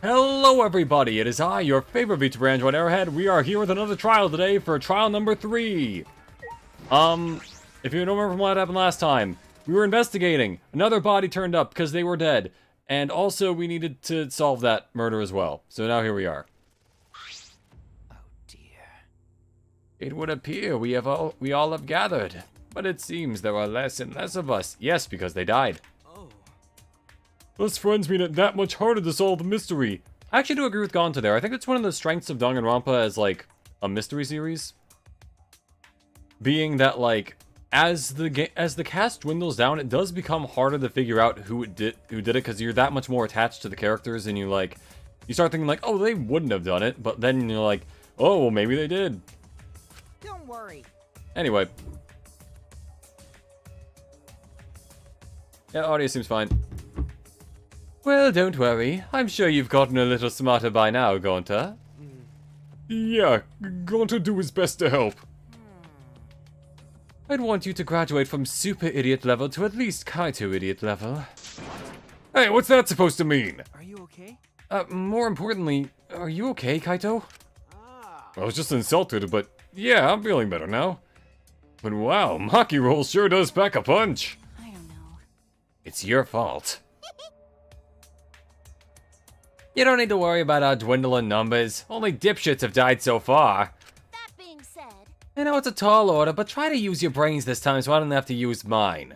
Hello everybody, it is I, your favorite VTuber Android Airhead. We are here with another trial today for trial number 3. If you don't remember from what happened last time, we were investigating. Another body turned up because they were dead. And also we needed to solve that murder as well. So now here we are. Oh dear. It would appear we all have gathered. But it seems there are less and less of us. Yes, because they died. Us friends made it that much harder to solve the mystery. I actually do agree with Gonta there. I think it's one of the strengths of Danganronpa as, like, a mystery series. Being that, like, as the cast dwindles down, it does become harder to figure out who did it, because you're that much more attached to the characters, and you start thinking, like, oh, they wouldn't have done it, but then you're like, oh, well, maybe they did. Don't worry. Anyway. Yeah, audio seems fine. Well, don't worry. I'm sure you've gotten a little smarter by now, Gonta. Yeah, Gonta do his best to help. I'd want you to graduate from super idiot level to at least Kaito idiot level. Hey, what's that supposed to mean? Are you okay? More importantly, are you okay, Kaito? I was just insulted, but yeah, I'm feeling better now. But wow, Maki Roll sure does pack a punch. I don't know. It's your fault. You don't need to worry about our dwindling numbers. Only dipshits have died so far. That being said, I know it's a tall order, but try to use your brains this time so I don't have to use mine.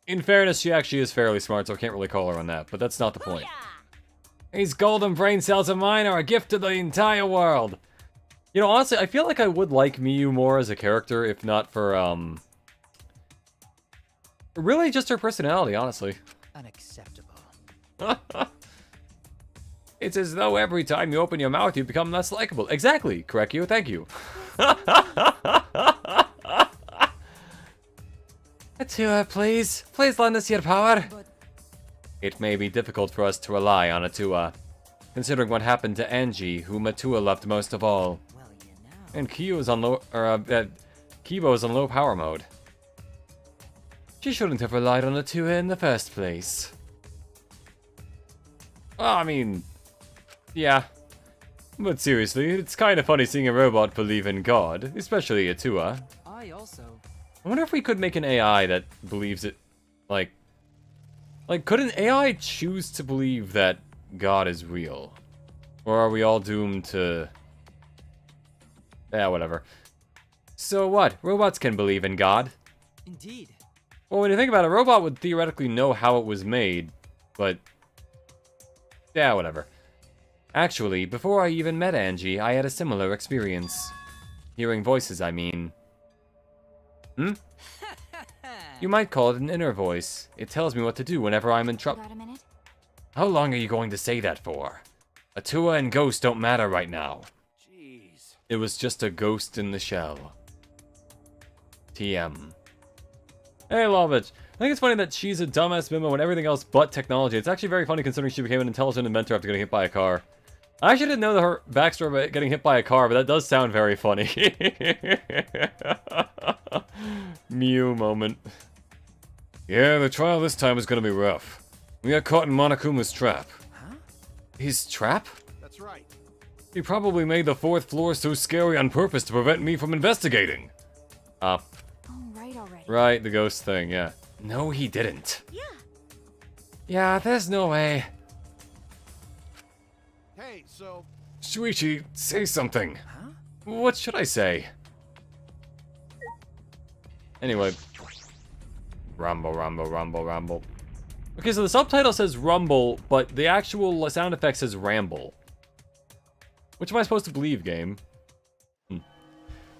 In fairness, she actually is fairly smart, so I can't really call her on that, but that's not the point. These golden brain cells of mine are a gift to the entire world. You know, honestly, I feel like I would like Miyu more as a character, if not for, really just her personality, honestly. Unacceptable. It's as though every time you open your mouth, you become less likable. Exactly, correct you, thank you. Atua, please. Please lend us your power. But It may be difficult for us to rely on Atua, considering what happened to Angie, whom Atua loved most of all. well, you know. And Kibo's on low power mode. She shouldn't have relied on Atua in the first place. Well, I mean, yeah. But seriously, it's kind of funny seeing a robot believe in God, especially Atua. I also. I wonder if we could make an AI that believes it, like, could an AI choose to believe that God is real? Or are we all doomed to... Yeah, whatever. So what? Robots can believe in God. Indeed. Well, when you think about it, a robot would theoretically know how it was made, but... Yeah, whatever. Actually, before I even met Angie, I had a similar experience. Hearing voices, I mean. You might call it an inner voice. It tells me what to do whenever I'm in trouble. got a minute? How long are you going to say that for? Atua and Ghost don't matter right now. Jeez. It was just a ghost in the shell. TM. Hey, Lovitch. I think it's funny that she's a dumbass bimbo and everything else but technology. It's actually very funny considering she became an intelligent inventor after getting hit by a car. I actually didn't know her backstory about getting hit by a car, but that does sound very funny. Mew moment. Yeah, the trial this time is gonna be rough. We got caught in Monokuma's trap. Huh? His trap? That's right. He probably made the 4th floor so scary on purpose to prevent me from investigating. Oh, right already. Right, the ghost thing, yeah. No, he didn't. Yeah. Yeah, there's no way. Hey, so... Shuichi, say something. Huh? What should I say? Anyway. Rumble, rumble, rumble, rumble. Okay, so the subtitle says rumble, but the actual sound effect says ramble. Which am I supposed to believe, game?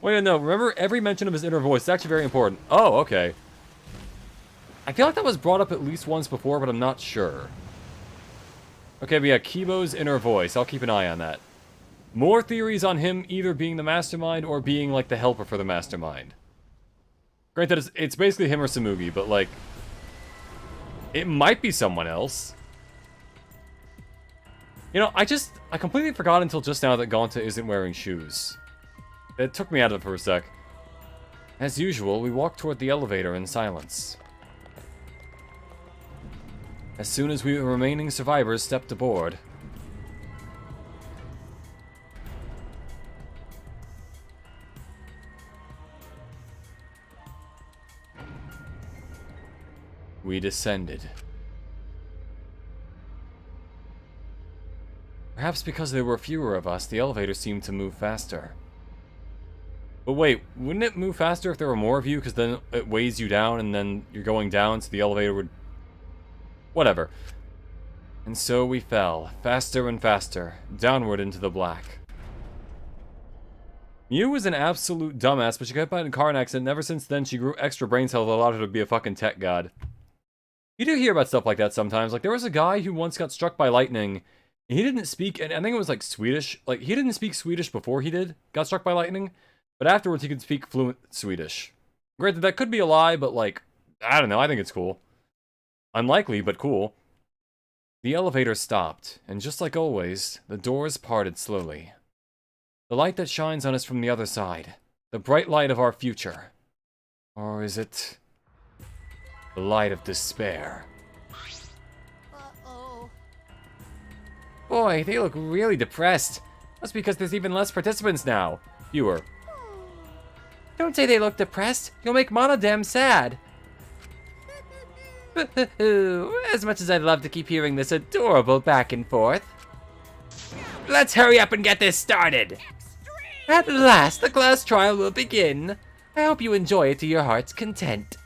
Wait, no, remember every mention of his inner voice. It's actually very important. Oh, okay. I feel like that was brought up at least once before, but I'm not sure. Okay, but yeah, Kibo's inner voice. I'll keep an eye on that. More theories on him either being the mastermind or being, like, the helper for the mastermind. Granted, it's basically him or Samugi, but, like... It might be someone else. You know, I completely forgot until just now that Gonta isn't wearing shoes. It took me out of it for a sec. As usual, we walk toward the elevator in silence. As soon as the remaining survivors stepped aboard, we descended. Perhaps because there were fewer of us, the elevator seemed to move faster. But wait, wouldn't it move faster if there were more of you? Because then it weighs you down and then you're going down, so the elevator would... Whatever. And so we fell, faster and faster, downward into the black. Mew was an absolute dumbass, but she got in a car accident, and ever since then she grew extra brain cells that allowed her to be a fucking tech god. You do hear about stuff like that sometimes. Like, there was a guy who once got struck by lightning. He didn't speak, and I think it was like Swedish. Like, he didn't speak Swedish before he got struck by lightning. But afterwards, he could speak fluent Swedish. Granted, that could be a lie, but like, I don't know, I think it's cool. Unlikely, but cool. The elevator stopped, and just like always, the doors parted slowly. The light that shines on us from the other side. The bright light of our future. Or is it... the light of despair? Uh-oh. Boy, they look really depressed. That's because there's even less participants now. Fewer. Don't say they look depressed. You'll make Monodam sad. As much as I'd love to keep hearing this adorable back and forth. Let's hurry up and get this started. At last, the class trial will begin. I hope you enjoy it to your heart's content.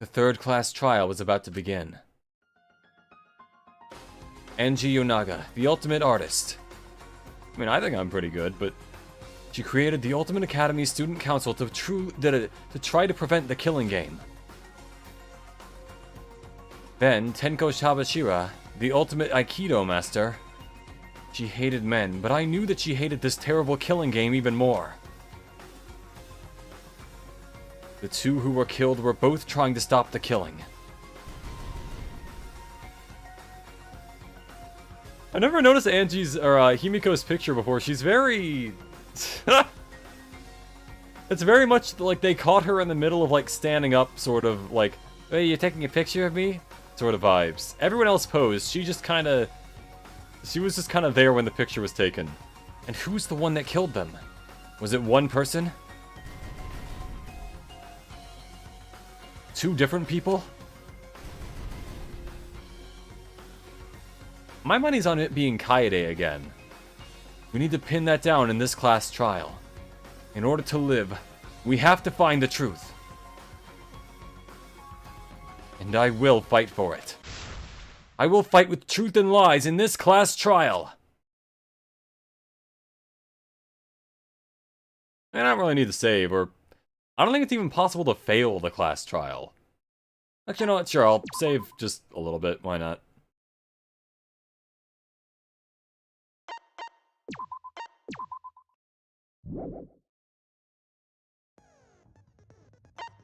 The third class trial was about to begin. Angie Yonaga, the ultimate artist. I mean, I think I'm pretty good, but she created the Ultimate Academy Student Council to try to prevent the killing game. Then, Tenko Shabashira, the ultimate Aikido master. She hated men, but I knew that she hated this terrible killing game even more. The two who were killed were both trying to stop the killing. I never noticed Angie's, or Himiko's picture before. She's very... It's very much like they caught her in the middle of like standing up, sort of like, hey, you taking a picture of me? Sort of vibes. Everyone else posed. She was just kind of there when the picture was taken. And who's the one that killed them? Was it one person? Two different people? My money's on it being Kaede again. We need to pin that down in this class trial. In order to live, we have to find the truth. And I will fight for it. I will fight with truth and lies in this class trial. I don't really need to save, or... I don't think it's even possible to fail the class trial. Actually, you know what? Sure, I'll save just a little bit. Why not?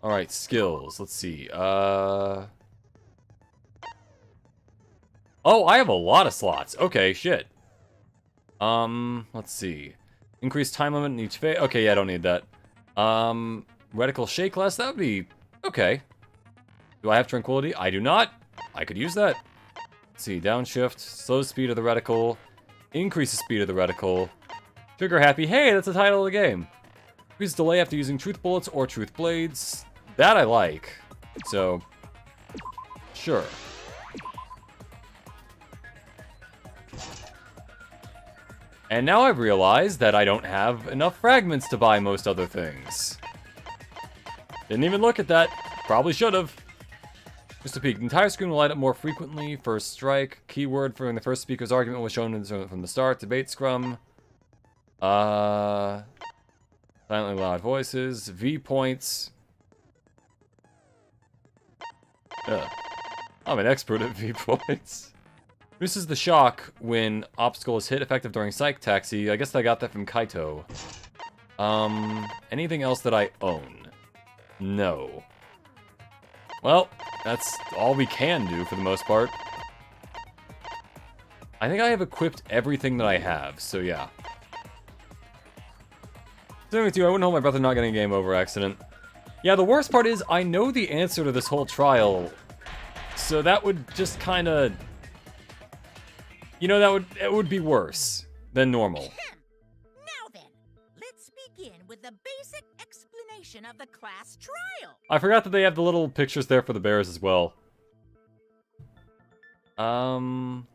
Alright, skills. Let's see. Oh, I have a lot of slots. Okay, shit. Let's see. Increased time limit in each phase. Okay, yeah, I don't need that. Reticle shake less. That would be... okay. Do I have tranquility? I do not. I could use that. Let's see. Downshift. Slow speed of the reticle. Increase the speed of the reticle. Trigger happy. Hey, that's the title of the game. Increase delay after using truth bullets or truth blades. That I like. So, sure. And now I've realized that I don't have enough fragments to buy most other things. Didn't even look at that. Probably should have. Just a peek. The entire screen will light up more frequently. First strike. Keyword for when the first speaker's argument was shown from the start. Debate scrum. Silently loud voices. V points. I'm an expert at V points. This is the shock when obstacle is hit, effective during Psych Taxi. I guess I got that from Kaito. Anything else that I own? No. Well, that's all we can do for the most part. I think I have equipped everything that I have, so yeah. Same with you, I wouldn't hold my breath and not getting a game over accident. Yeah, the worst part is I know the answer to this whole trial, so that would just kind of, you know, it would be worse than normal. Now then, let's begin with the basic explanation of the class trial. I forgot that they have the little pictures there for the bears as well.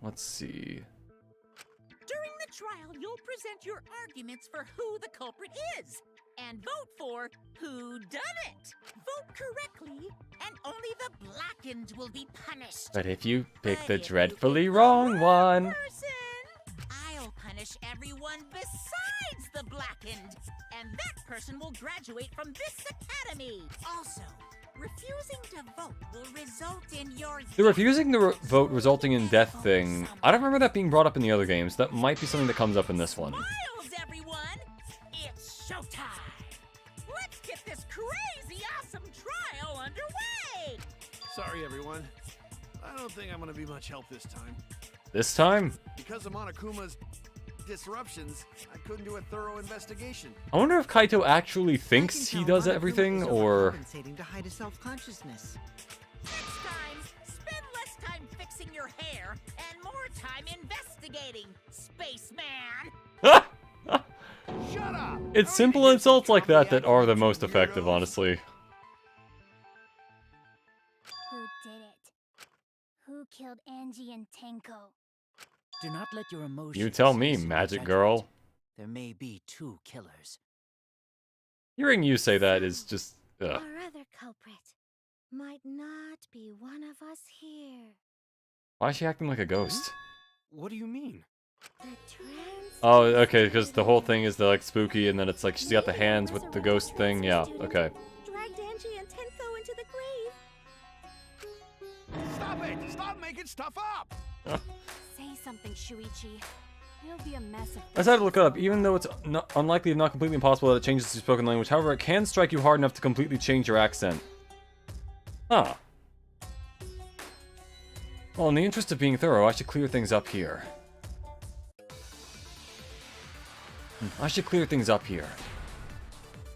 Let's see. During the trial, you'll present your arguments for who the culprit is, and vote for who done it. Vote correctly, and only the blackened will be punished. But if you pick But the if you dreadfully pick the wrong one... person, I'll punish everyone besides the blackened, and that person will graduate from this academy. Also, refusing to vote will result in your The refusing to vote resulting in death thing, I don't remember that being brought up in the other games. That might be something that comes up in this one. Smiles, everyone! It's showtime! Let's get this crazy awesome trial underway! Sorry, everyone. I don't think I'm gonna be much help this time. This time? Because of Monokuma's disruptions, I couldn't do a thorough investigation. I wonder if Kaito actually thinks he does everything, or... Compensating to hide his self-consciousness. Next time, spend less time fixing your hair and more time investigating, spaceman! Shut up! It's simple insults like that that are the most effective, honestly. Who did it? Who killed Angie and Tenko? Do not let your emotions... You tell me, censor your magic judgment. girl. There may be 2 killers. Hearing you say that is just... Our other culprit might not be one of us here. Why is she acting like a ghost? What do you mean? The trans... Oh, okay, because the whole thing is like spooky, and then it's like she's got the hands with the ghost thing. Yeah, okay. Dragged Angie and Tenko into the grave. Stop it! Stop making stuff up! Say something, Shuichi. It'll be a mess if... I decided to look it up, even though it's unlikely if not completely impossible that it changes the spoken language. However, it can strike you hard enough to completely change your accent. Huh. Well, in the interest of being thorough, I should clear things up here. I should clear things up here.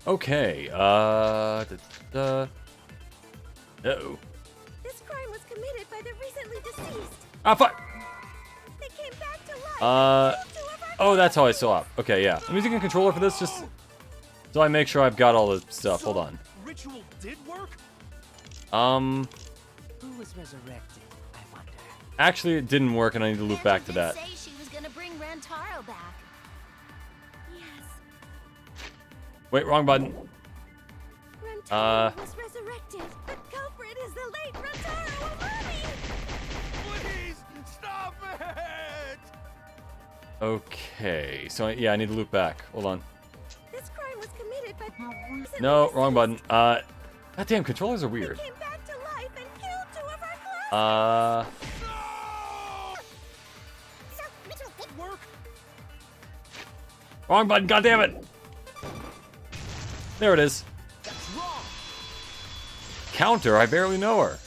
Okay, uh-oh. This crime was committed by the recently deceased. Ah, fuck! They came back to life. Oh, that's how I saw up. Okay, yeah. I'm using a controller for this just so I make sure I've got all the stuff. Hold on. Ritual did work? Who was resurrected, I wonder? Actually, it didn't work, and I need to loop back to that. Say she was gonna bring Rantaro back. Yes. Wait, wrong button. Rantaro was resurrected. The culprit is the late Rantaro Amami. Please, stop it! Okay, so yeah, I need to loop back. Hold on. This crime was committed by... No, wrong button. Goddamn, controllers are weird. Came back to life and killed 2 of our classmates. So, ritual did Work? Wrong button, goddammit! There it is. That's wrong! Counter, I barely know her.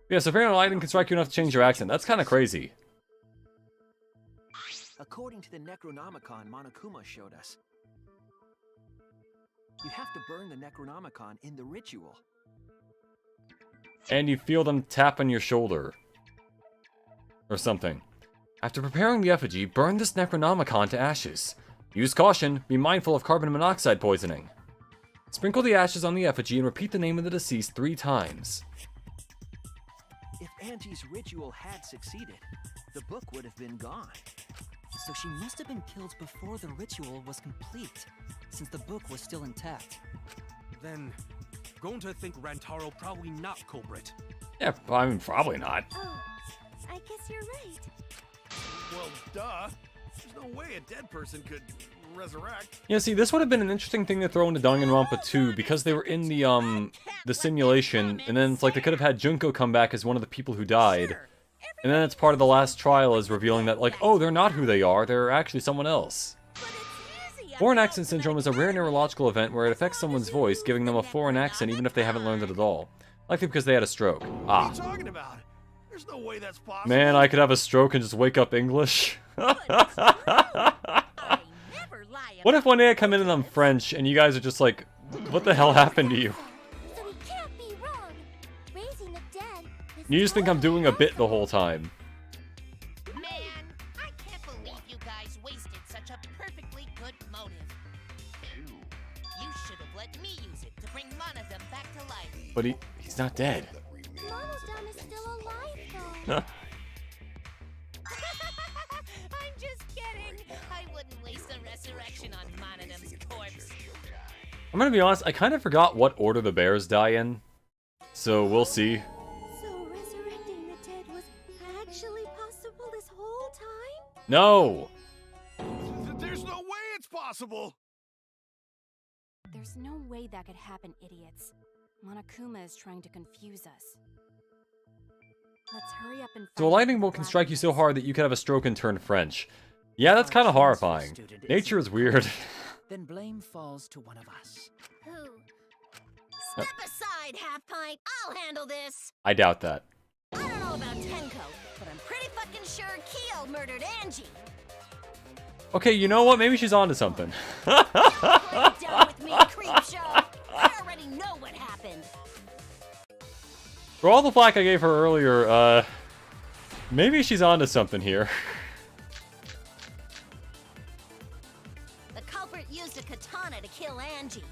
Yes, apparently lightning can strike you enough to change your accent. That's kind of crazy. According to the Necronomicon Monokuma showed us, you have to burn the Necronomicon in the ritual. And you feel them tap on your shoulder. Or something. After preparing the effigy, burn this Necronomicon to ashes. Use caution, be mindful of carbon monoxide poisoning. Sprinkle the ashes on the effigy and repeat the name of the deceased 3 times. If Angie's ritual had succeeded, the book would have been gone. So she must have been killed before the ritual was complete, since the book was still intact. Then, going to think Rantaro probably not culprit. Yeah, I mean, probably not. Oh, I guess you're right. Well, duh. There's no way a dead person could resurrect. Yeah, see, this would have been an interesting thing to throw into Danganronpa 2, because they were in the simulation, and then it's like they could have had Junko come back as one of the people who died. And then it's part of the last trial is revealing that, like, oh, they're not who they are, they're actually someone else. Foreign accent syndrome is a rare neurological event where it affects someone's voice, giving them a foreign accent even if they haven't learned it at all. Likely because they had a stroke. What are Ah. you talking about? There's no way that's possible. Man, I could have a stroke and just wake up English. I never lie What if one day I come in and I'm French and you guys are just like, what the hell happened to you? So he can't be wrong. Raising the dead is You just think I'm doing a bit the whole time. Man, I can't believe you guys wasted such a perfectly good motive. You should have let me use it to bring Monodem back to life. But he's not dead. Monodem is still alive though. I'm just kidding. I wouldn't waste a resurrection on Monodem's corpse. I'm gonna be honest, I kind of forgot what order the bears die in. So we'll see. So resurrecting the dead was actually possible this whole time? No! There's no way it's possible. There's no way that could happen, idiots. Monokuma is trying to confuse us. Let's hurry up and So a lightning bolt can strike you so hard that you could have a stroke and turn French. Yeah, that's kind of horrifying. Nature is weird. Then blame falls to one of us. Who? Step aside, Half Pint. I'll handle this. I doubt that. I don't know about Tenko, but I'm pretty fucking sure Kyo murdered Angie. Okay, you know what? Maybe she's onto something. Play down with me, creep show. I already know what happened. For all the flack I gave her earlier, maybe she's onto something here. The culprit used a katana to kill Angie.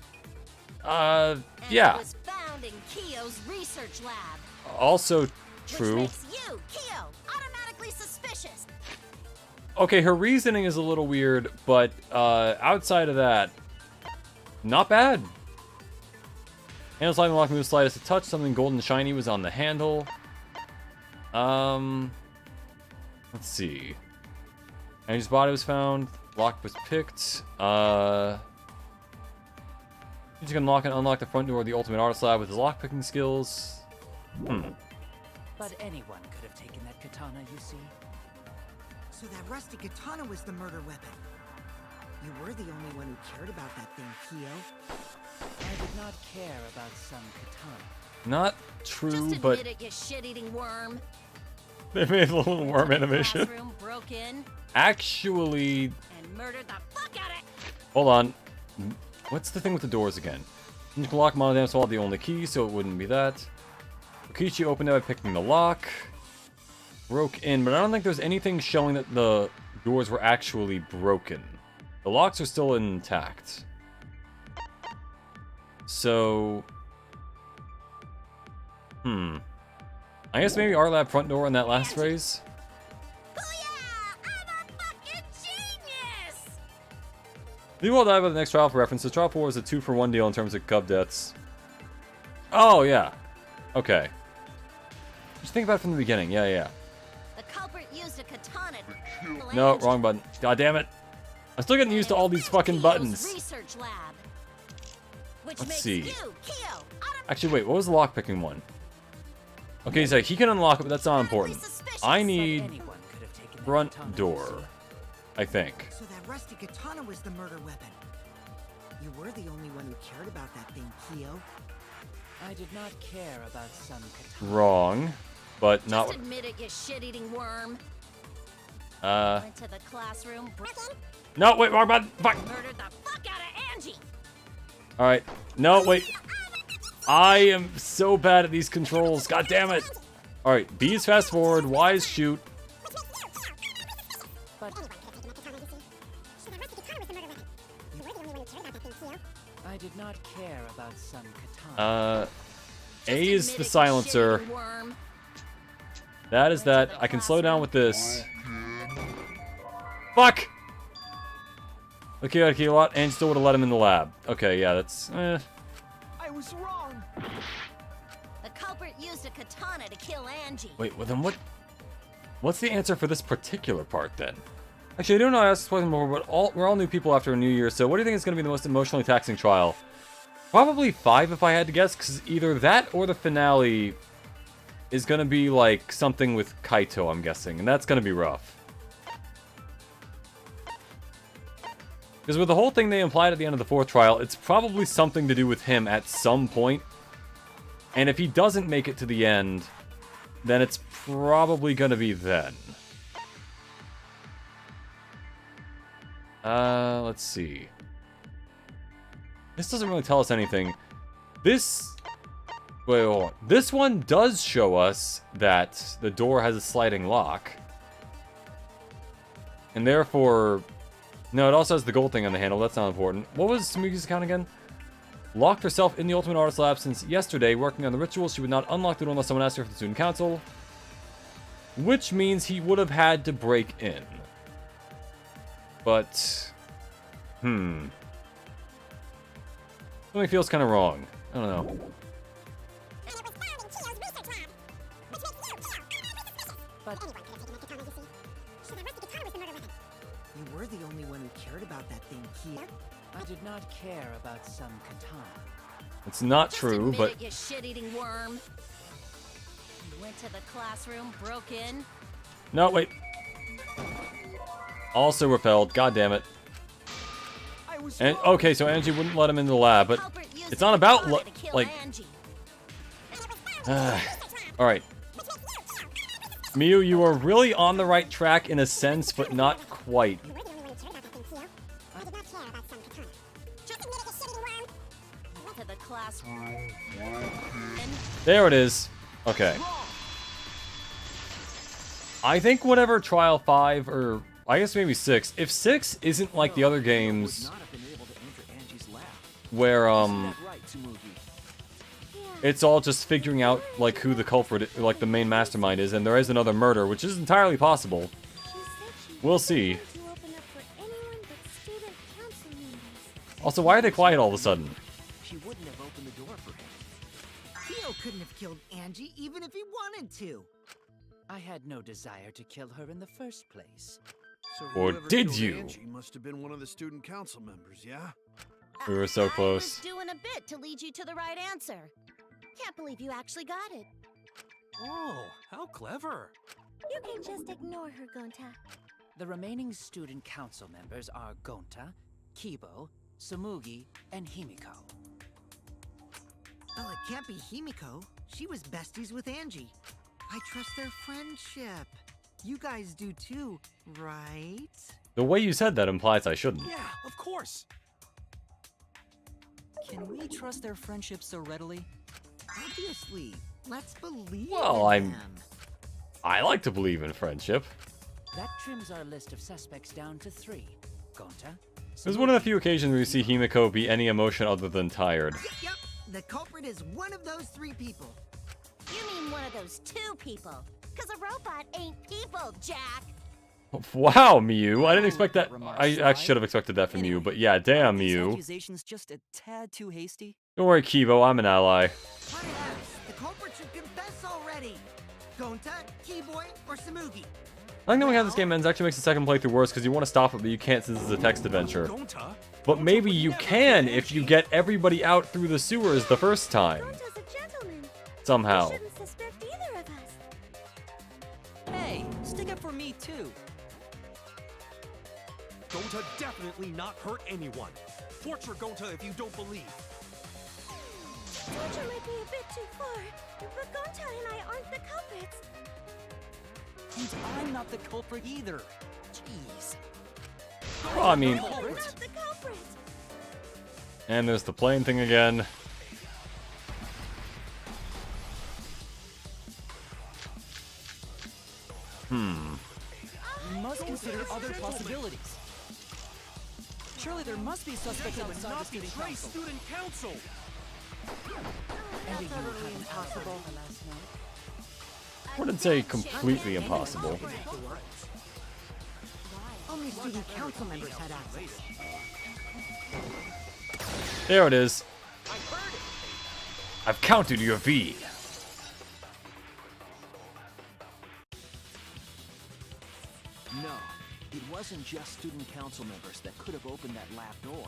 And Yeah. it was found in Kyo's research lab. Also Which true. makes you, Kyo, automatically suspicious. Okay, her reasoning is a little weird, but outside of that, not bad. Handle sliding lock moves slightest to touch. Something golden and shiny was on the handle. Let's see. Angie's body was found. Lock was picked. You can unlock and unlock the front door of the ultimate artist lab with his lockpicking skills. But anyone could have taken that katana, you see. So that rusty katana was the murder weapon. You were the only one who cared about that thing, Kyo. I did not care about some katana. Not true, Just admit but it, you shit-eating worm. they made a little worm animation. Classroom broke in Actually, and murdered the fuck out of. hold on. What's the thing with the doors again? You can lock Monodam swallowed the only key, so it wouldn't be that. Okichi opened it by picking the lock. Broke in, but I don't think there's anything showing that the doors were actually broken. The locks are still intact. So... I guess maybe our lab front door in that last phrase? Booyah! I'm a fucking genius! We will die by the next trial for reference. So trial 4 is a 2-for-1 deal in terms of cub deaths. Oh, yeah. Okay. Just think about it from the beginning. Yeah. The culprit used a katana to kill No, Angie. wrong button. God damn it. I'm still getting used to all these fucking Kyo's buttons. Research lab. Which Let's makes see. you, Kyo, Actually, wait, what was the lockpicking one? Okay, so he can unlock it, but that's not important. I need Anyone could have taken that front katana, you door, I think. So that rusty katana was the murder weapon. You were the only one who cared about that thing, Kyo. see. I did not care about some katana. Wrong, but not. Just admit it, you shit-eating worm. Uh, Went to the classroom, broke in, no, wait, wrong button. Fuck. murdered the fuck out of Angie. All right, no, wait. I am so bad at these controls. God damn it. All right, B is fast forward, Y is shoot. But I did not care about some katana. A Just is admit the it, you silencer. shit-eating worm. That is that. I can slow down with this. Fuck! Okay, a lot, and still would have let him in the lab. Okay, yeah, that's... I was wrong. The culprit used a katana to kill Angie. Wait, well then what... What's the answer for this particular part, then? Actually, I don't know how to ask this question before, but we're all new people after a new year, so what do you think is going to be the most emotionally taxing trial? Probably 5 if I had to guess, because either that or the finale is going to be, like, something with Kaito, I'm guessing, and that's going to be rough. Because with the whole thing they implied at the end of the 4th trial, it's probably something to do with him at some point. And if he doesn't make it to the end, then it's probably going to be then. Let's see. This doesn't really tell us anything. This... Wait, hold on. This one does show us that the door has a sliding lock. And therefore... No, it also has the gold thing on the handle. That's not important. What was Sumugi's account again? Locked herself in the Ultimate Artist Lab since yesterday, working on the ritual. She would not unlock the door unless someone asked her for the student council. Which means he would have had to break in. But... Something feels kind of wrong. I don't know. You were the only one who cared about that thing, Kia. I did not care about some katana. It's not true, but... It, you shit-eating worm. You went to the classroom, broke in. No, wait. Also repelled. God damn it. And okay, so Angie wouldn't let him into the lab, but it's not about like. All right. Miu, you are really on the right track in a sense, but not quite. To the classroom. There it is. Okay. I think whatever Trial 5, or I guess maybe 6, if 6 isn't like the other games where, it's all just figuring out, like, who the culprit, like, the main mastermind is, and there is another murder, which is entirely possible. We'll see. Also, why are they quiet all of a sudden? She wouldn't have opened the door for him. Kyo couldn't have killed Angie even if he wanted to. I had no desire to kill her in the first place. So Or whoever did killed you? Angie must have been one of the student council members, yeah? We were so I close. was doing a bit to lead you to the right answer. Can't believe you actually got it. Oh, how clever. You can just ignore her, Gonta. The remaining student council members are Gonta, Kibo, Sumugi, and Himiko. Well, it can't be Himiko. She was besties with Angie. I trust their friendship. You guys do too, right? The way you said that implies I shouldn't. Yeah, of course. Can we trust their friendship so readily? Obviously. Let's believe Well, in them. I like to believe in friendship. That trims our list of suspects down to 3. Gonta. There's one of the few occasions where you see Himiko be any emotion other than tired. Yep. The culprit is one of those 3 people. You mean one of those 2 people? Because a robot ain't people, Jack. Wow, Miu. I didn't expect that. I actually should have expected that from you, but yeah, damn, These Miu. accusations just a tad too hasty. Don't worry, Kibo, I'm an ally. Perhaps the culprit should confess already. Gonta, Keyboy, or Sumugi? I think knowing how this game ends actually makes the second playthrough worse because you want to stop it, but you can't since it's a text adventure. But maybe you can if you get everybody out through the sewers the first time. Gonta's a gentleman. Somehow. He shouldn't suspect either of us. Hey, stick up for me too. Gonta definitely not hurt anyone. Torture Gonta if you don't believe. Torture might be a bit too far, but Gonta and I aren't the culprits. And I'm not the culprit either. Jeez. Well, I mean, We're not the culprit. and there's the plane thing again. We must consider other possibilities. Surely there must be suspects outside the student council. Student council. That's utterly impossible. I wouldn't say completely impossible. Only student council members had access. There it is. I've counted your V. No, it wasn't just student council members that could have opened that lab door.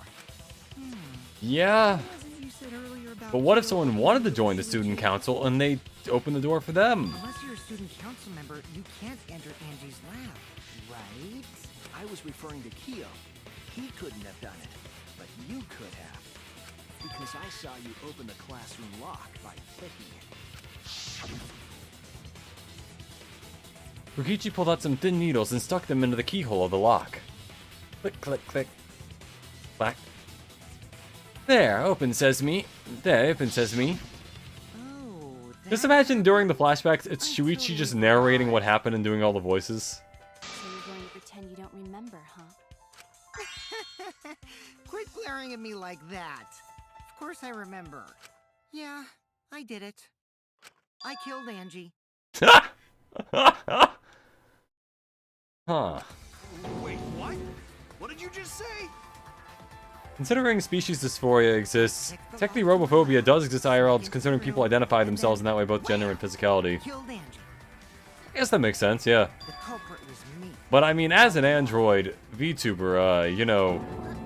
Yeah, You said earlier about but what if someone wanted to join the student council and they open the door for them? Unless you're a student council member, you can't enter Angie's lab, right? I was referring to Kyo. He couldn't have done it, but you could have. Because I saw you open the classroom lock by clicking it. Fukichi pulled out some thin needles and stuck them into the keyhole of the lock. Click, click, click. Clack. There, open sesame. There, open sesame. Oh, Just imagine during the flashbacks, it's Shuichi just narrating what happened and doing all the voices. So you're going to pretend you don't remember, huh? Quit glaring at me like that. Of course I remember. Yeah, I did it. I killed Angie. Huh. Wait, what? What did you just say? Considering species dysphoria exists, technically robophobia does exist IRL, considering people identify themselves in that way, both gender and physicality. Killed Angie. I guess that makes sense, yeah. The culprit was me. But I mean, as an android VTuber, you know,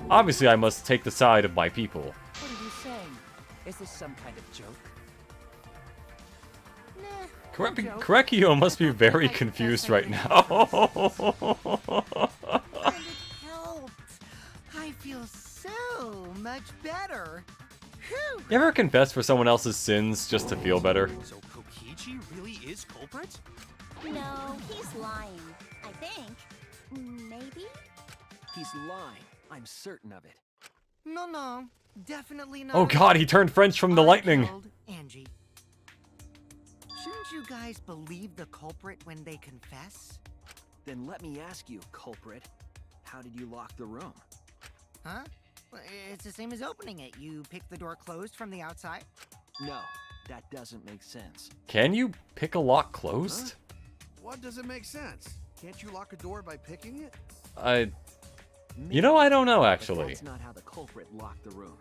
obviously I must take the side of my people. What are you saying? Is this some kind of joke? Korekio must be very confused right now. And it helped. I feel so much better. Whew. You ever confess for someone else's sins just to feel better? So Kokichi really is culprit? No, he's lying. I think. Maybe? He's lying. I'm certain of it. No, definitely not. Oh god, he turned French from the I lightning. killed Angie. Shouldn't you guys believe the culprit when they confess? Then let me ask you, culprit. How did you lock the room? Huh? Well, it's the same as opening it. You pick the door closed from the outside. No, that doesn't make sense. Can you pick a lock closed? What doesn't make sense? Can't you lock a door by picking it? You know, I don't know, But actually. that's not how the culprit locked the room.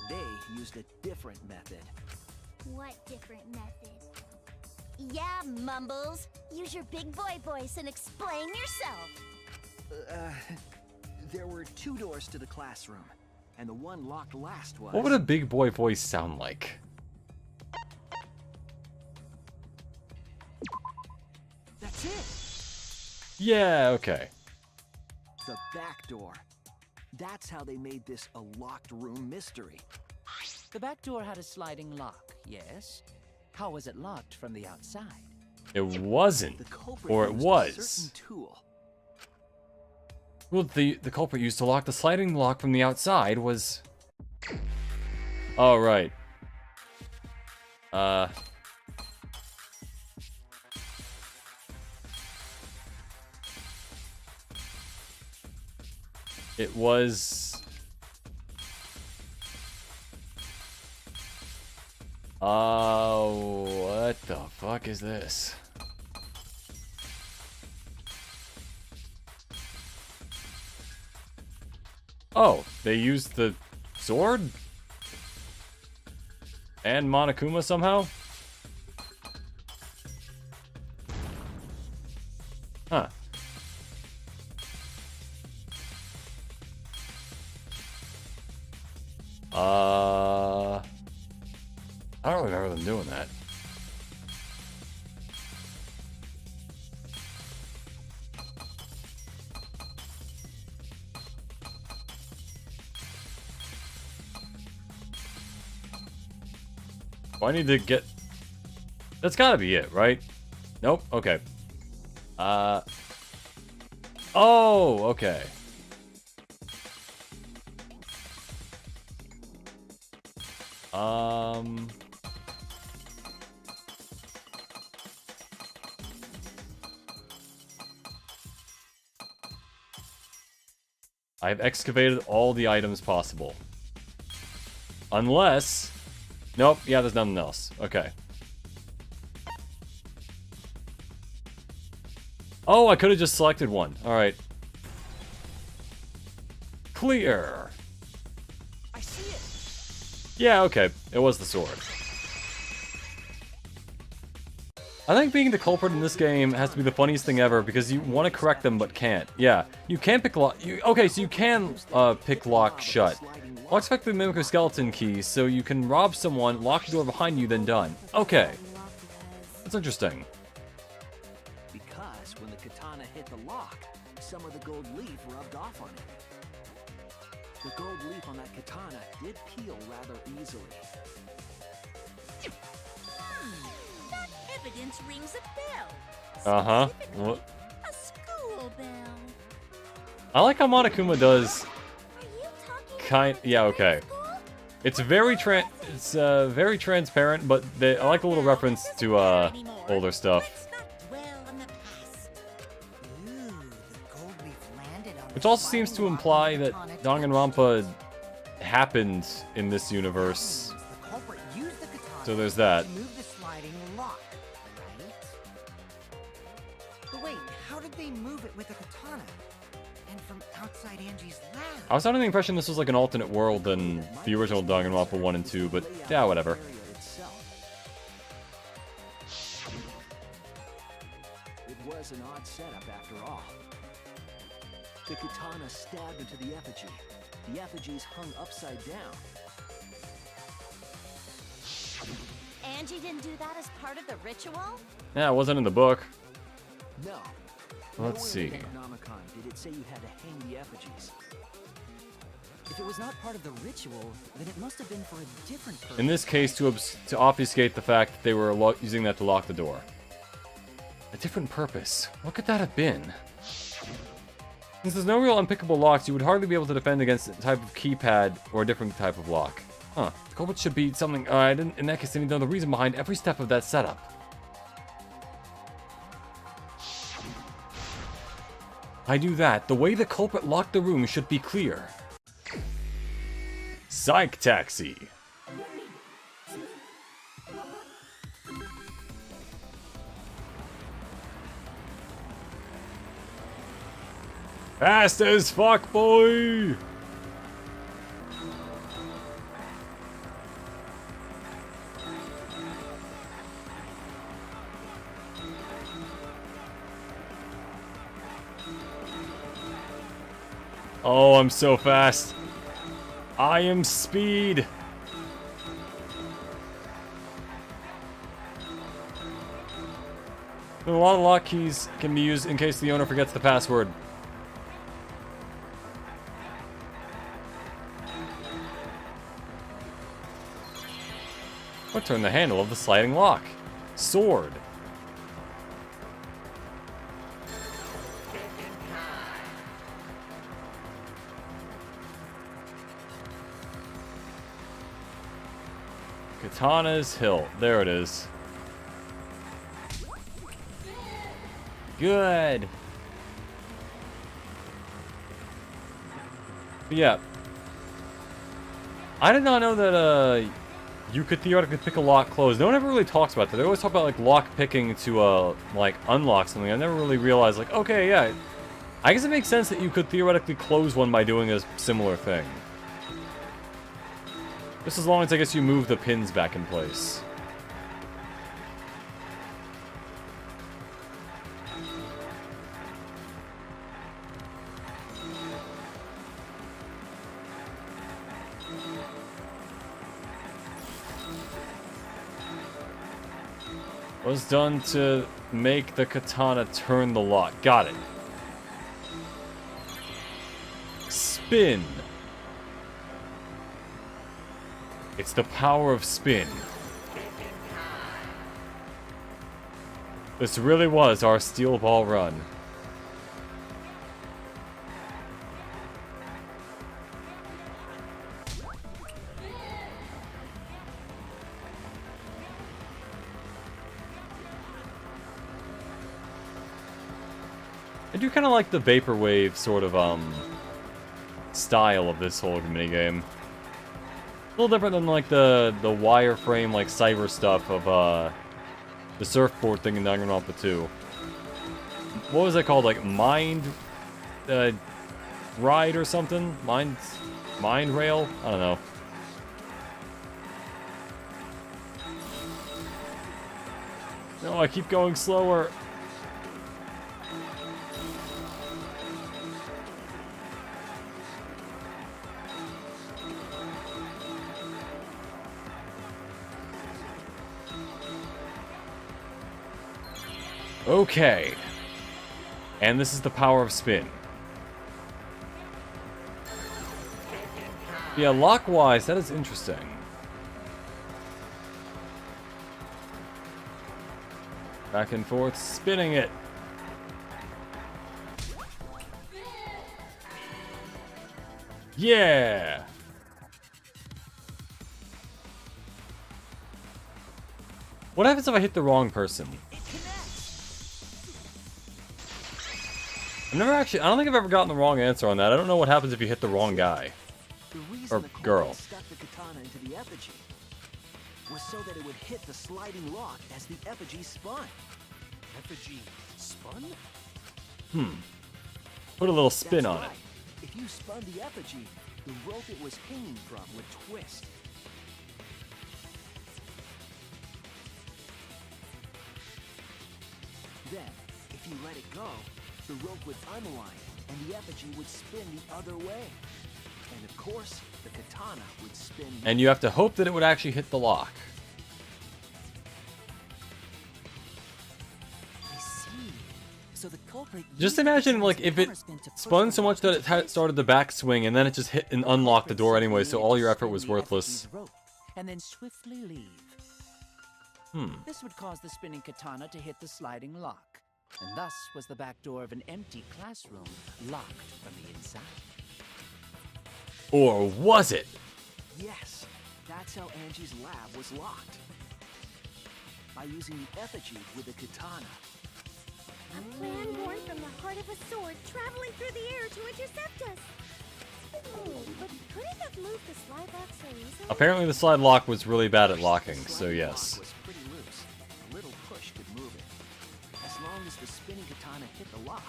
They used a different method. What different method? Yeah, Mumbles. Use your big boy voice and explain yourself. There were 2 doors to the classroom, and the one locked last was... What would a big boy voice sound like? That's it! Yeah, okay. The back door. That's how they made this a locked room mystery. The back door had a sliding lock, yes? How was it locked from the outside? It wasn't. The culprit Or it used a was. certain tool. Well, the culprit used to lock the sliding lock from the outside was... Oh, right. It was... Oh, what the fuck is this? Oh, they used the sword? And Monokuma somehow? Huh. I don't remember them doing that. Do I need to get... That's gotta be it, right? Nope, okay. Oh, okay. I've excavated all the items possible. Unless... Nope, yeah, there's nothing else. Okay. Oh, I could have just selected one. Alright. Clear. I see it! Yeah, okay. It was the sword. I think being the culprit in this game has to be the funniest thing ever because you want to correct them but can't. Yeah, you can pick lock. Okay, so you can pick lock shut. Locks effectively mimic a skeleton key, so you can rob someone, lock the door behind you, then done. Okay. That's interesting. Because when the katana hit the lock, some of the gold leaf rubbed off on it. The gold leaf on that katana did peel rather easily. That evidence rings a bell. Uh-huh. Specifically, a school bell. I like how Monokuma does... Are you talking Yeah, okay. school? It's very very transparent, but I like a little reference to older stuff. Let's not dwell on the past. Ooh, the gold leaf landed on Which the also seems to sliding imply lock that on its Danganronpa happened in this universe. The culprit used the katana So there's that. to move the sliding lock, right? But wait, how did they move it with a katana? And from outside Angie's lab? I was under the impression this was like an alternate world than the original Danganronpa 1 and 2, but yeah, whatever. It was an odd setup after all. The katana stabbed into the effigy. The effigies hung upside down. Angie didn't do that as part of the ritual? Yeah, it wasn't in the book. No. Let's Nowhere in see. the Necronomicon did it say you had to hang the effigies. If it was not part of the ritual, then it must have been for a different purpose. In this case, to obfuscate the fact that they were using that to lock the door. A different purpose. What could that have been? Since there's no real unpickable locks, you would hardly be able to defend against a type of keypad or a different type of lock. Huh. The culprit should be something... I didn't... In that case, I didn't know the reason behind every step of that setup. I do that. The way the culprit locked the room should be clear. Psych Taxi. Fast as fuck, boy! Oh, I'm so fast. I am speed. A lot of lock keys can be used in case the owner forgets the password. Or turn the handle of the sliding lock. Sword. Katana's hilt. There it is. Good. Yeah. I did not know that you could theoretically pick a lock closed. No one ever really talks about that. They always talk about like lock picking to like unlock something. I never really realized like, okay, yeah. I guess it makes sense that you could theoretically close one by doing a similar thing. Just as long as I guess you move the pins back in place. Was done to make the katana turn the lock. Got it. Spin. It's the power of spin. This really was our steel ball run. I do kind of like the vaporwave sort of style of this whole minigame. A little different than like the wireframe like cyber stuff of the surfboard thing in Danganronpa 2. What was that called? Like Mind Ride or something? Mind Rail? I don't know. No, I keep going slower. Okay. And this is the power of spin. Yeah, lock-wise, that is interesting. Back and forth, spinning it. Yeah! What happens if I hit the wrong person? I don't think I've ever gotten the wrong answer on that. I don't know what happens if you hit the wrong guy. The reason Or the culprit girl. stuck the katana into the effigy was so that it would hit the sliding lock as the effigy spun. Effigy spun? Put a little spin That's on right. it. If you spun the effigy, the rope it was hanging from would twist. Then, if you let it go, the rope would unwind and the effigy would spin the other way. And of course, the katana would spin. And you have to hope that it would actually hit the lock. I see. So the culprit Just used the imagine, like, katana's if it counterspin to push spun the so much lock that it started the backswing, and then it just hit and unlocked the door anyway, so all your effort was worthless. Rope, and then swiftly leave. This would cause the spinning katana to hit the sliding lock, and thus was the back door of an empty classroom locked from the inside. Or was it? Yes, that's how Angie's lab was locked. By using the effigy with the katana. A plan born from the heart of a sword traveling through the air to intercept us. Oh, but could it have moved the slide lock so easily? Apparently the slide lock was really bad at locking, The so sliding yes. lock was pretty loose. A little push could move it. As long as the spinning katana hit the lock,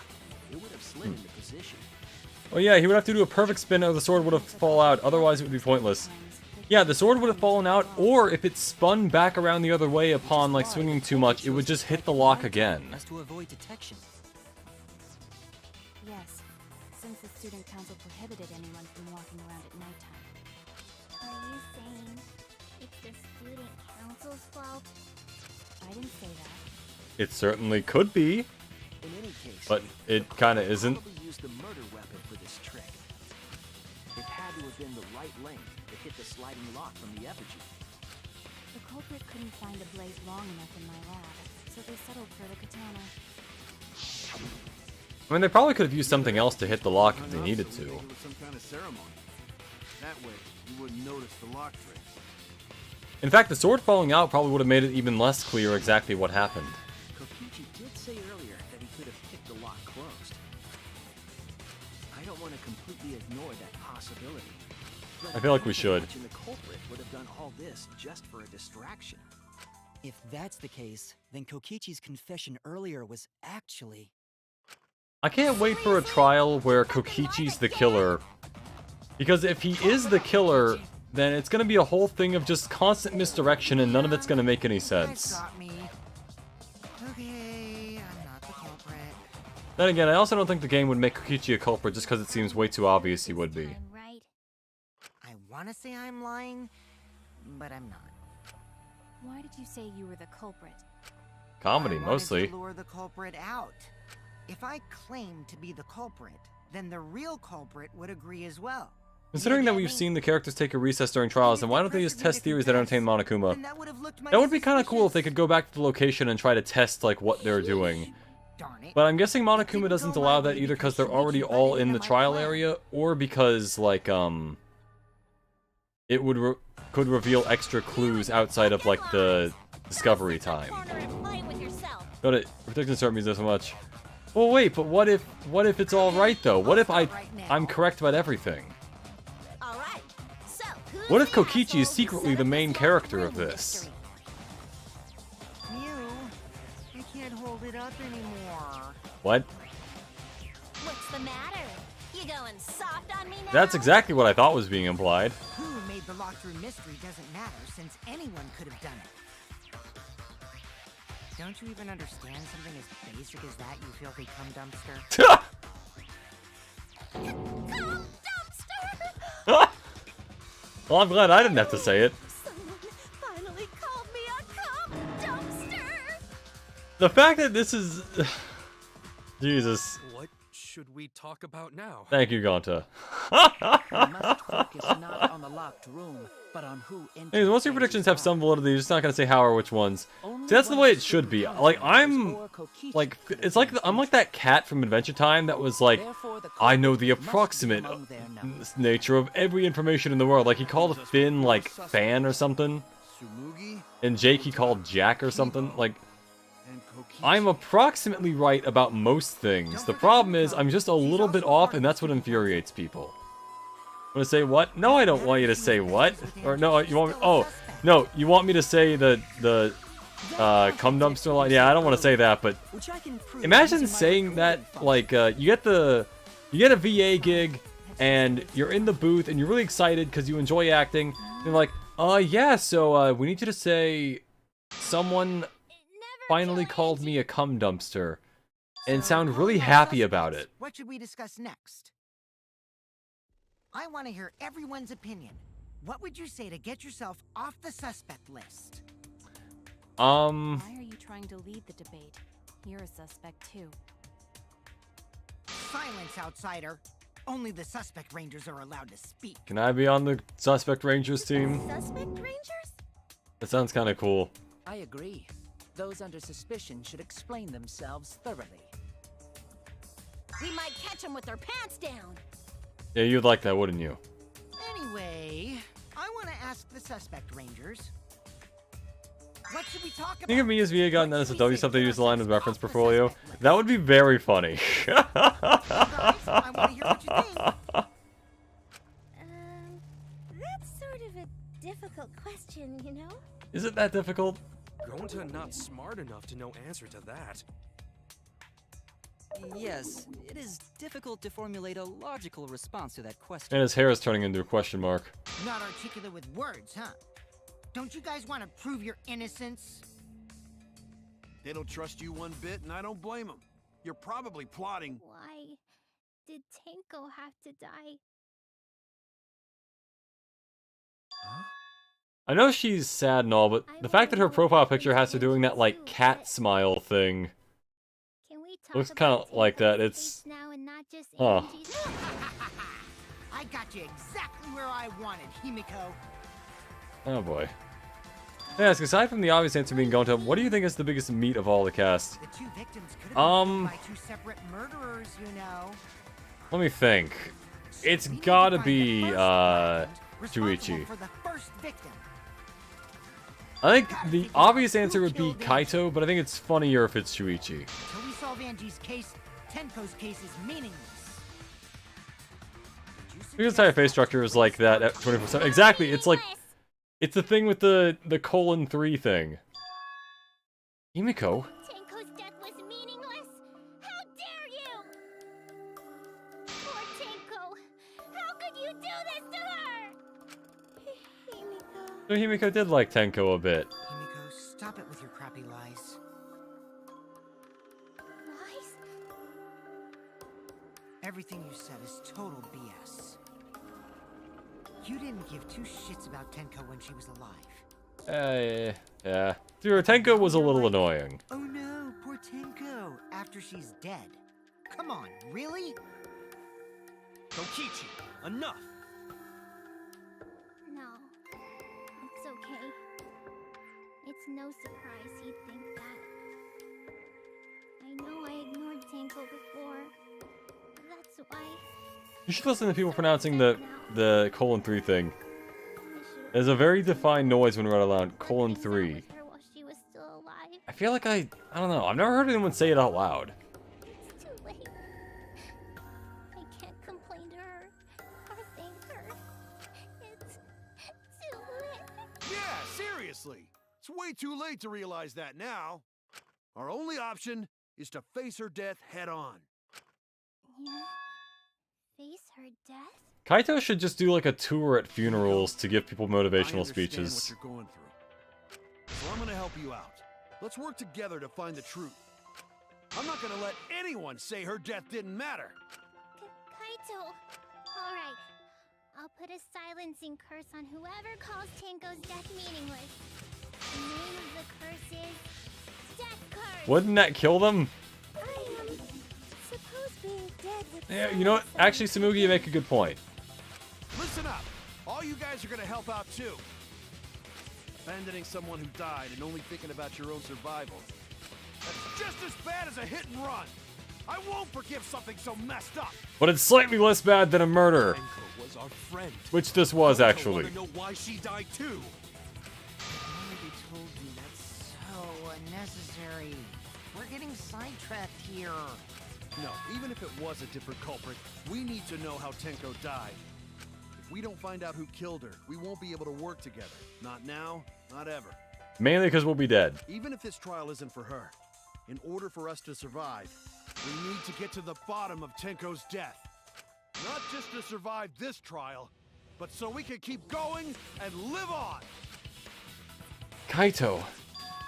it would have slid into position. Oh yeah, he would have to do a perfect spin or the sword would have fallen out, otherwise it would be pointless. Yeah, the sword would have fallen out, or if it spun back around the other way upon, like, swinging too much, it would just hit the lock again. As to avoid detection. Yes, since the student council prohibited anyone from walking around at nighttime. Are you saying it's the student council's fault? I didn't say that. It certainly could be, In any case, but it kinda isn't. probably used the murder weapon for this trick. It had to have been the right length to hit the sliding lock from the effigy. The culprit couldn't find a blade long enough in my lab, so they settled for the katana. I mean, they probably could have used something else to hit the lock if they needed So we to. make it with some kind of ceremony. That way, you wouldn't notice the lock trick. In fact, the sword falling out probably would have made it even less clear exactly what happened. Kokichi did say earlier that he could have kicked the lock closed. I don't want to completely ignore that possibility. But I feel like we can't should. imagine the culprit would have done all this just for a distraction. If that's the case, then Kokichi's confession earlier was actually... I can't wait for a trial where Kokichi's the killer. Because if he is the killer, then it's gonna be a whole thing of just constant misdirection and none of it's gonna make any sense. Got me. Okay, I'm not the culprit. Then again, I also don't think the game would make Kokichi a culprit just because it seems way too obvious he would be. I'm right. I want to say I'm lying, but I'm not. Why did you say you were the culprit? Comedy, I wanted mostly. to lure the culprit out. If I claimed to be the culprit, then the real culprit would agree as well. Considering that we've seen the characters take a recess during trials, then why don't they just test theories that entertain Monokuma? And that would have looked That would be kind of cool if they suspicious. could go back to the location and try to test, like, what they're doing. Darn it. But I'm guessing Monokuma doesn't allow that either because they're already all in the trial area, or because, like, it would could reveal extra clues outside of, like, the discovery time. Corner and play with yourself. But it ridiculous hurt me so much. Well, wait, but what if it's all right though? What if I'm correct about everything? All right. So, who's What if the Kokichi asshole is who secretly set the up main this character whole of room this? mystery? Mew, I can't hold it up anymore. What? What's the matter? You going soft on me now? That's exactly what I thought was being implied. Who made the locked room mystery doesn't matter, since anyone could have done it. Don't you even understand something as basic as that, you filthy cum dumpster? Come, dumpster! Well, I'm glad I didn't have to say it. Someone finally called me a cum dumpster! The fact that this is... Jesus. What should we talk about now? Thank you, Gonta. We must focus not on the locked room, but on who entered. Anyways, most of your predictions have some validity, you're just not gonna say how or which ones. See, that's the way it should be. Like, I'm... Like, it's like, I'm like that cat from Adventure Time that was like, I know the approximate nature of every information in the world. Like, he called Finn, like, fan or something. Sumugi? and Jake he called Jack or something. Like, I'm approximately right about most things. The problem is I'm just a little bit off, and that's what infuriates people. Want to say what? No, I don't want you to say what. Or no, you want me? Oh, no, you want me to say the cum dumpster line? Yeah, I don't want to say that, but imagine saying that, like, you get a VA gig, and you're in the booth, and you're really excited because you enjoy acting. And you're like, yeah, so we need you to say, someone finally called me a cum dumpster, and sound really happy about it. What should we discuss next? I want to hear everyone's opinion. What would you say to get yourself off the suspect list? Why are you trying to lead the debate? You're a suspect too. Silence, outsider. Only the suspect rangers are allowed to speak. Can I be on the suspect rangers team? Suspect rangers? That sounds kind of cool. I agree. Those under suspicion should explain themselves thoroughly. We might catch them with their pants down. Yeah, you'd like that, wouldn't you? Anyway, I want to ask the suspect rangers. What should we talk about? Think of me as VA God and then as a W stuff they use the line as reference portfolio. That would be very funny. Guys, I want to hear what you think. That's sort of a difficult question, you know? Is it that difficult? Gonta not smart enough to know answer to that. Yes, it is difficult to formulate a logical response to that question. And his hair is turning into a question mark. Not articulate with words, huh? Don't you guys want to prove your innocence? They don't trust you one bit, and I don't blame them. You're probably plotting. Why did Tenko have to die? I know she's sad and all, but the fact that her profile picture has her doing that, like, cat smile thing Can we talk looks kind of like that. It's... now and not just Huh. Angie's? I got you exactly where I wanted, Himiko. Oh boy. Yes, aside from the obvious answer being Gonta, what do you think is the biggest meat of all the cast? The two victims could have been Um... killed by two separate murderers, you know. Let me think. It's gotta be, Shuichi. Responsible for the first victim. I think the obvious answer would be Kaito, but I think it's funnier if it's Shuichi. Until we solve Angie's case, Tenko's case is meaningless. Because entire face structure is like that at 24/7. Exactly, it's like... It's the thing with the :3 thing. Himiko? Tenko's death was meaningless? How dare you! Poor Tenko! How could you do this to her? Himiko. So Himiko did like Tenko a bit. Himiko, stop it with your crappy lies. Lies? Everything you said is total BS. You didn't give two shits about Tenko when she was alive. Yeah. Dude, Tenko was a little annoying. Oh no, poor Tenko, after she's dead. Come on, really? Kokichi, enough! No. It's okay. It's no surprise you'd think that. I know I ignored Tenko before. That's why. You should listen to people pronouncing the :3 thing. There's a very defined noise when read aloud. :3. I feel like I don't know. I've never heard anyone say it out loud. It's too late. I can't complain to her or thank her. It's too late. Yeah, seriously. It's way too late to realize that now. Our only option is to face her death head on. Yeah. Face her death? Kaito should just do like a tour at funerals to give people motivational speeches. What you're going through. So I'm gonna help you out. Let's work together to find the truth. I'm not gonna let anyone say her death didn't matter. Kaito! Alright. I'll put a silencing curse on whoever calls Tenko's death meaningless. The name of the curse is Death Curse! Wouldn't that kill them? Suppose being dead would... Yeah, you know what? Actually, Samugi, you make a good point. Listen up. All you guys are gonna help out too. Abandoning someone who died and only thinking about your own survival. That's just as bad as a hit and run. I won't forgive something so messed up. But it's slightly less bad than a murder. Tenko was our friend. Which this was, actually. I want to know why she died too. I already told unnecessary. We're getting sidetracked here. No, even if it was a different culprit, we need to know how Tenko died. If we don't find out who killed her, we won't be able to work together. Not now, not ever. Mainly because we'll be dead. Even if this trial isn't for her, in order for us to survive, we need to get to the bottom of Tenko's death. Not just to survive this trial, but so we can keep going and live on! Kaito.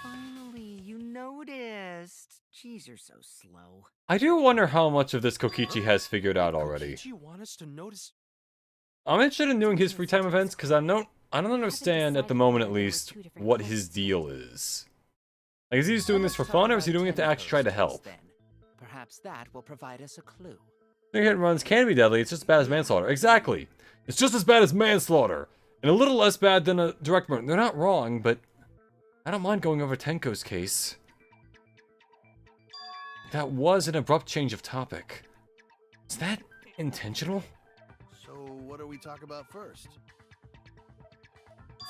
Finally, you noticed. Jeez, you're so slow. I do wonder how much of this Kokichi has figured out already. Did you want us to notice? I'm interested in doing his free time events because I don't understand at the moment at least what his deal is. Like, is he just doing this for fun or is he doing it to actually try to help? Perhaps that will provide us a clue. Hit and runs can be deadly, it's just as bad as manslaughter. Exactly! It's just as bad as manslaughter! And a little less bad than a direct murder. They're not wrong, but I don't mind going over Tenko's case. That was an abrupt change of topic. Is that intentional? So, what do we talk about first?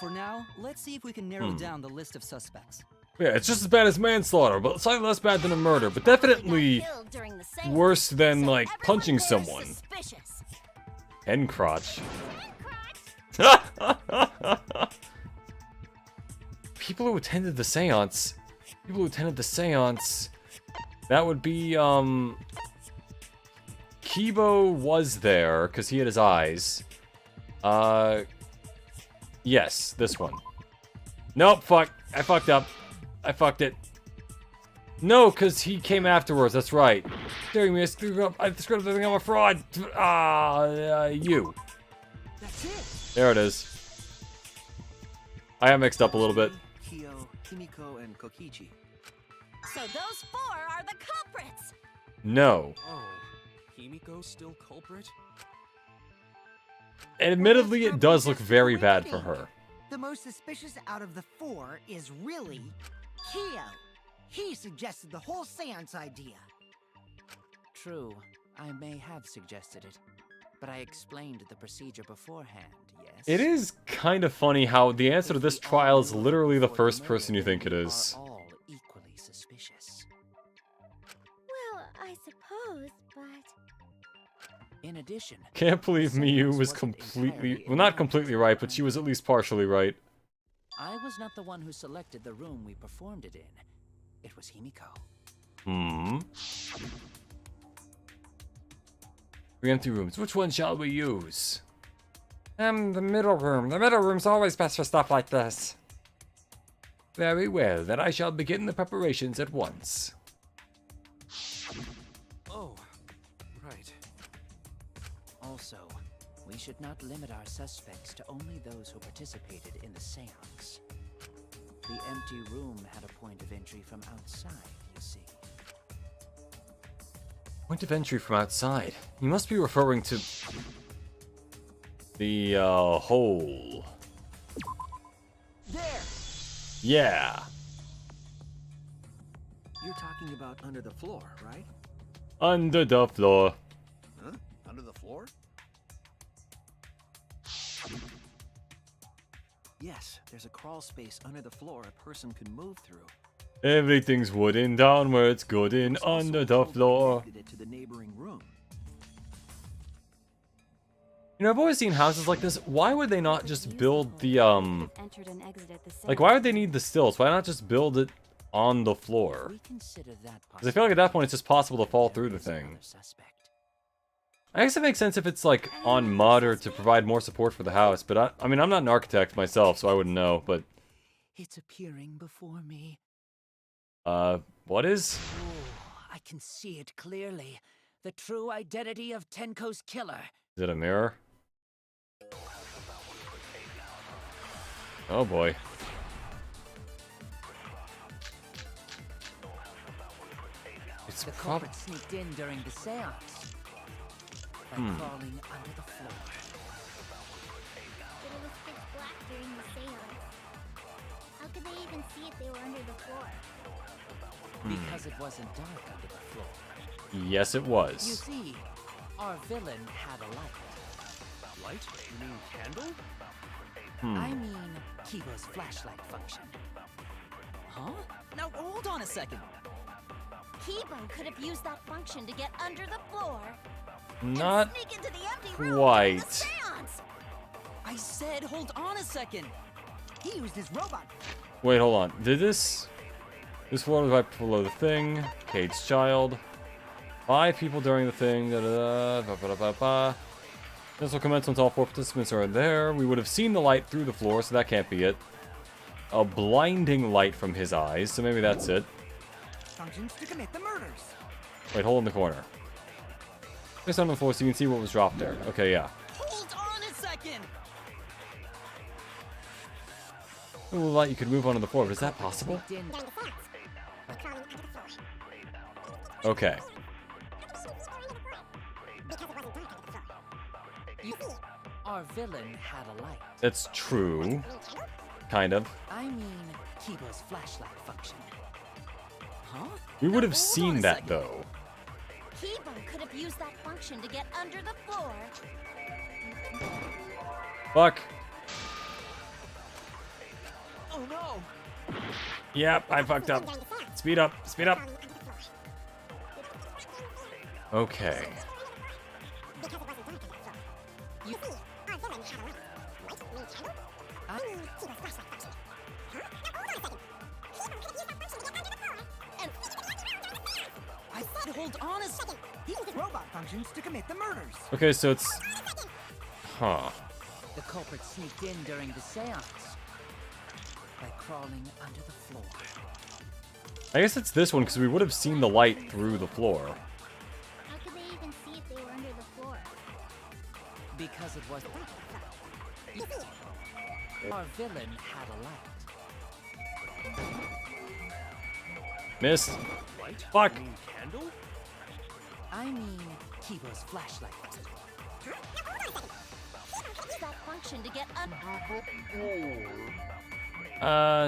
For now, let's see if we can narrow down the list of suspects. Yeah, it's just as bad as manslaughter, but slightly less bad than a murder, but definitely worse than, like, punching someone. Hen crotch. People who attended the seance. That would be, Kibo was there, because he had his eyes. Yes, this one. Nope, fuck. I fucked up. I fucked it. No, because he came afterwards, that's right. Staring me, I screwed up everything, I'm a fraud. You. That's it. There it is. I got mixed up a little bit. Kyo, Himiko, and Kokichi. So those four are the culprits! No. Oh, Himiko's still culprit? Admittedly, it does look very bad for her. The most suspicious out of the four is really Kyo. He suggested the whole seance idea. True, I may have suggested it, but I explained the procedure beforehand, yes? It is kind of funny how the answer to this trial is literally the first person you think it is. All equally suspicious. Well, I suppose, but... In addition, Can't believe Miyu was completely, well, not completely right, but she was at least partially right. I was not the one who selected the room we performed it in. It was Himiko. Hmm. 3 empty rooms. Which one shall we use? The middle room. The middle room's always best for stuff like this. Very well, then I shall begin the preparations at once. Oh, right. Also, we should not limit our suspects to only those who participated in the seance. The empty room had a point of entry from outside, you see. Point of entry from outside. You must be referring to the hole. There! Yeah. You're talking about under the floor, right? Under the floor. Huh? Under the floor? Yes, there's a crawl space under the floor a person can move through. Everything's wooden, downwards, good in, There's also under a the hole that floor. connected it to the neighboring room. You know, I've always seen houses like this. Why would they not just build the, Entered and exited the like, why would they need the stilts? Why not just build it on the floor? We consider that Because I feel like at that point it's just possible to fall through the thing. I guess it makes sense if it's, like, on mud or to provide more support for the house, but I mean, I'm not an architect myself, so I wouldn't know, but... It's appearing before me. What is? Oh, I can see it clearly. The true identity of Tenko's killer. Is it a mirror? Oh boy. It's The probably... culprit sneaked in during the seance by crawling under the floor. But it was pitch black during the seance. How could they even see if they were under the floor? Because it wasn't dark under the floor. Yes, it You was. see, our villain had a light. Light? You mean candle? I mean, Kibo's flashlight function. Huh? Now hold on a second. Kibo could have used that function to get under the floor. Not Sneak into the empty room during the quite. seance. I said hold on a second. He used his robot. Wait, hold on. Did this floor was right below the thing? Kate's child. 5 people during the thing. Da, da, da, ba, ba, da, ba, ba. This will commence once all 4 participants are there. We would have seen the light through the floor, so that can't be it. A blinding light from his eyes, so maybe that's it. Functions to commit the murders. Wait, hold in the corner. Place on the floor so you can see what was dropped there. Okay, yeah. Hold on a second. Ooh, light you could move onto the floor, but is that possible? Okay. Our villain had a light. That's true. Kind of. I mean, Kibo's flashlight function. Huh? We would have Hold on seen a that, second. though. Kibo could have used that function to get under the floor. Fuck. Oh no. Yep, I fucked up. Speed up, speed up. Okay. I said hold on a second. He used robot functions to commit the murders. Okay, so it's... Huh. The culprit sneaked in during the seance by crawling under the floor. I guess it's this one, because we would have seen the light through the floor. How could they even see if they were under the floor? Because it was... Our villain had a light. Missed. Light? Fuck. You mean candle? I mean, Kibo's flashlight. That function to get under.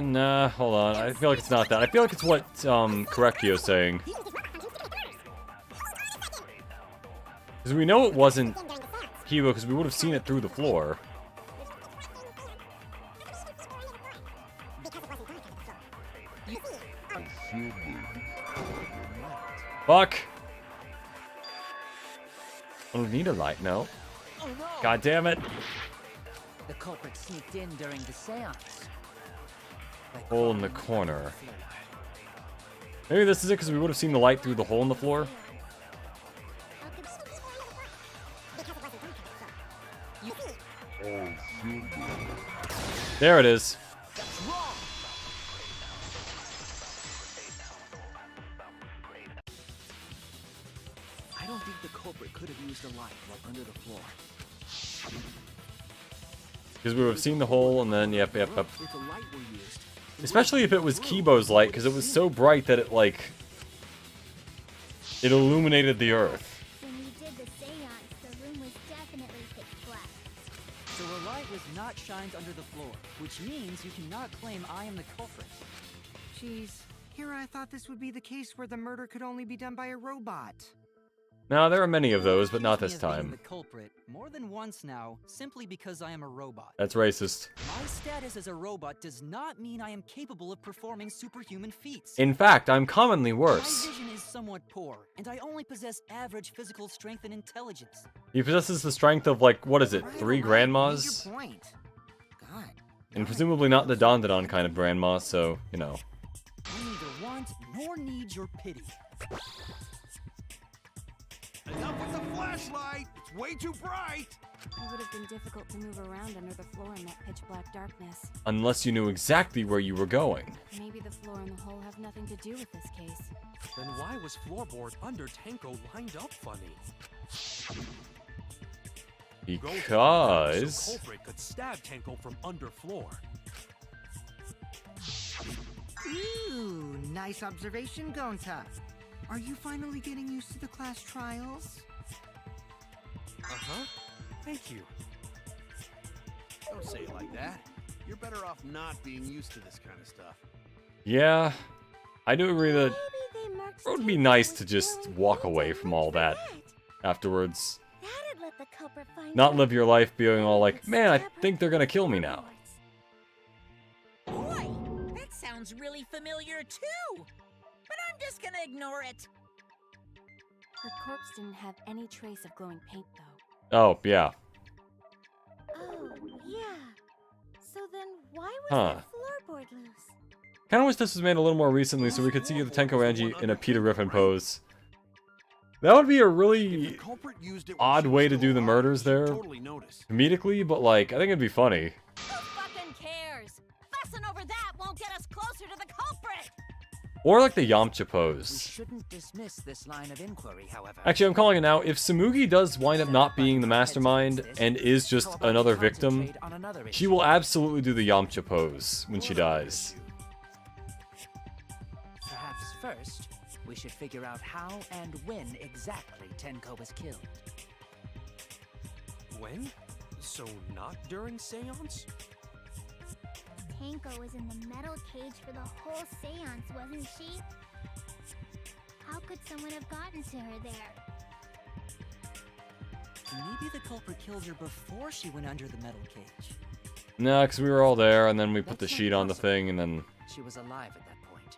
Nah, hold on. I feel like it's not that. I feel like it's what, Correcchio's saying. Because we know it wasn't Kibo, because we would have seen it through the floor. Fuck! I don't need a light, no. Oh no! God damn it! The culprit sneaked in during the seance. by Hole in the crawling under corner. floor. Maybe this is it, because we would have seen the light through the hole in the floor. There it is. I don't think the culprit could have used a light while under the floor. Because we would have seen the hole, and then, yep. If a light were used, Especially if it was Kibo's light, because it was so bright that it, like... It illuminated the earth. When we did the seance, the room was definitely pitch black. So a light was not shined under the floor, which means you cannot claim I am the culprit. Jeez, here I thought this would be the case where the murder could only be done by a robot. Now, there are many of those, but not Accused this me of being time. the culprit more than once now, simply because I am a robot. That's racist. My status as a robot does not mean I am capable of performing superhuman feats. In fact, I'm commonly worse. My vision is somewhat poor, and I only possess average physical strength and intelligence. He possesses the strength of, like, what is it, 3 grandmas? Major point. God. And presumably not the Danganronpa kind of grandma, so, you know. I neither want nor need your pity. Enough with the flashlight! It's way too bright! It would have been difficult to move around under the floor in that pitch black darkness. Unless you knew exactly where you were going. Maybe the floor and the hole have nothing to do with this case. Then why was floorboard under Tenko lined up funny? Because... So culprit could stab Tenko from underfloor. Ooh, nice observation, Gonta. Are you finally getting used to the class trials? Uh-huh. Thank you. Don't say it like that. You're better off not being used to this kind of stuff. Yeah, I do agree that Maybe they marked it would be Tango nice with to just glowing walk lights away and from went all to that bed. afterwards. That'd let the culprit find Not out. live your life being all like, And man, I stab her think they're gonna kill me now. afterwards. Boy, that sounds sounds really familiar too. But I'm just gonna ignore it. Her corpse didn't have any trace of glowing paint, though. Oh, yeah. Oh, yeah. So then why was Huh. the floorboard loose? Kind of wish this was made a little more recently so we could see the Tenko Angie in a Peter Griffin pose. That would be a really odd way to do the murders there, comedically, but like, I think it'd be funny. Who fucking cares? Fussing over that won't get us closer to the culprit! Or like the Yamcha We pose. shouldn't dismiss this line of inquiry, however. Actually, I'm calling it now. If Samugi does wind up not being the mastermind and is just How about another we victim, concentrate on another she issue? will absolutely do the Yamcha pose when she dies. Perhaps first, we should figure out how and when exactly Tenko was killed. When? So not during seance? Tanko was in the metal cage for the whole seance, wasn't she? How could someone have gotten to her there? Maybe the culprit killed her before she went under the metal cage. No, because we were all there, and then we put the That's not sheet on the possible. thing, and then... She was alive at that point.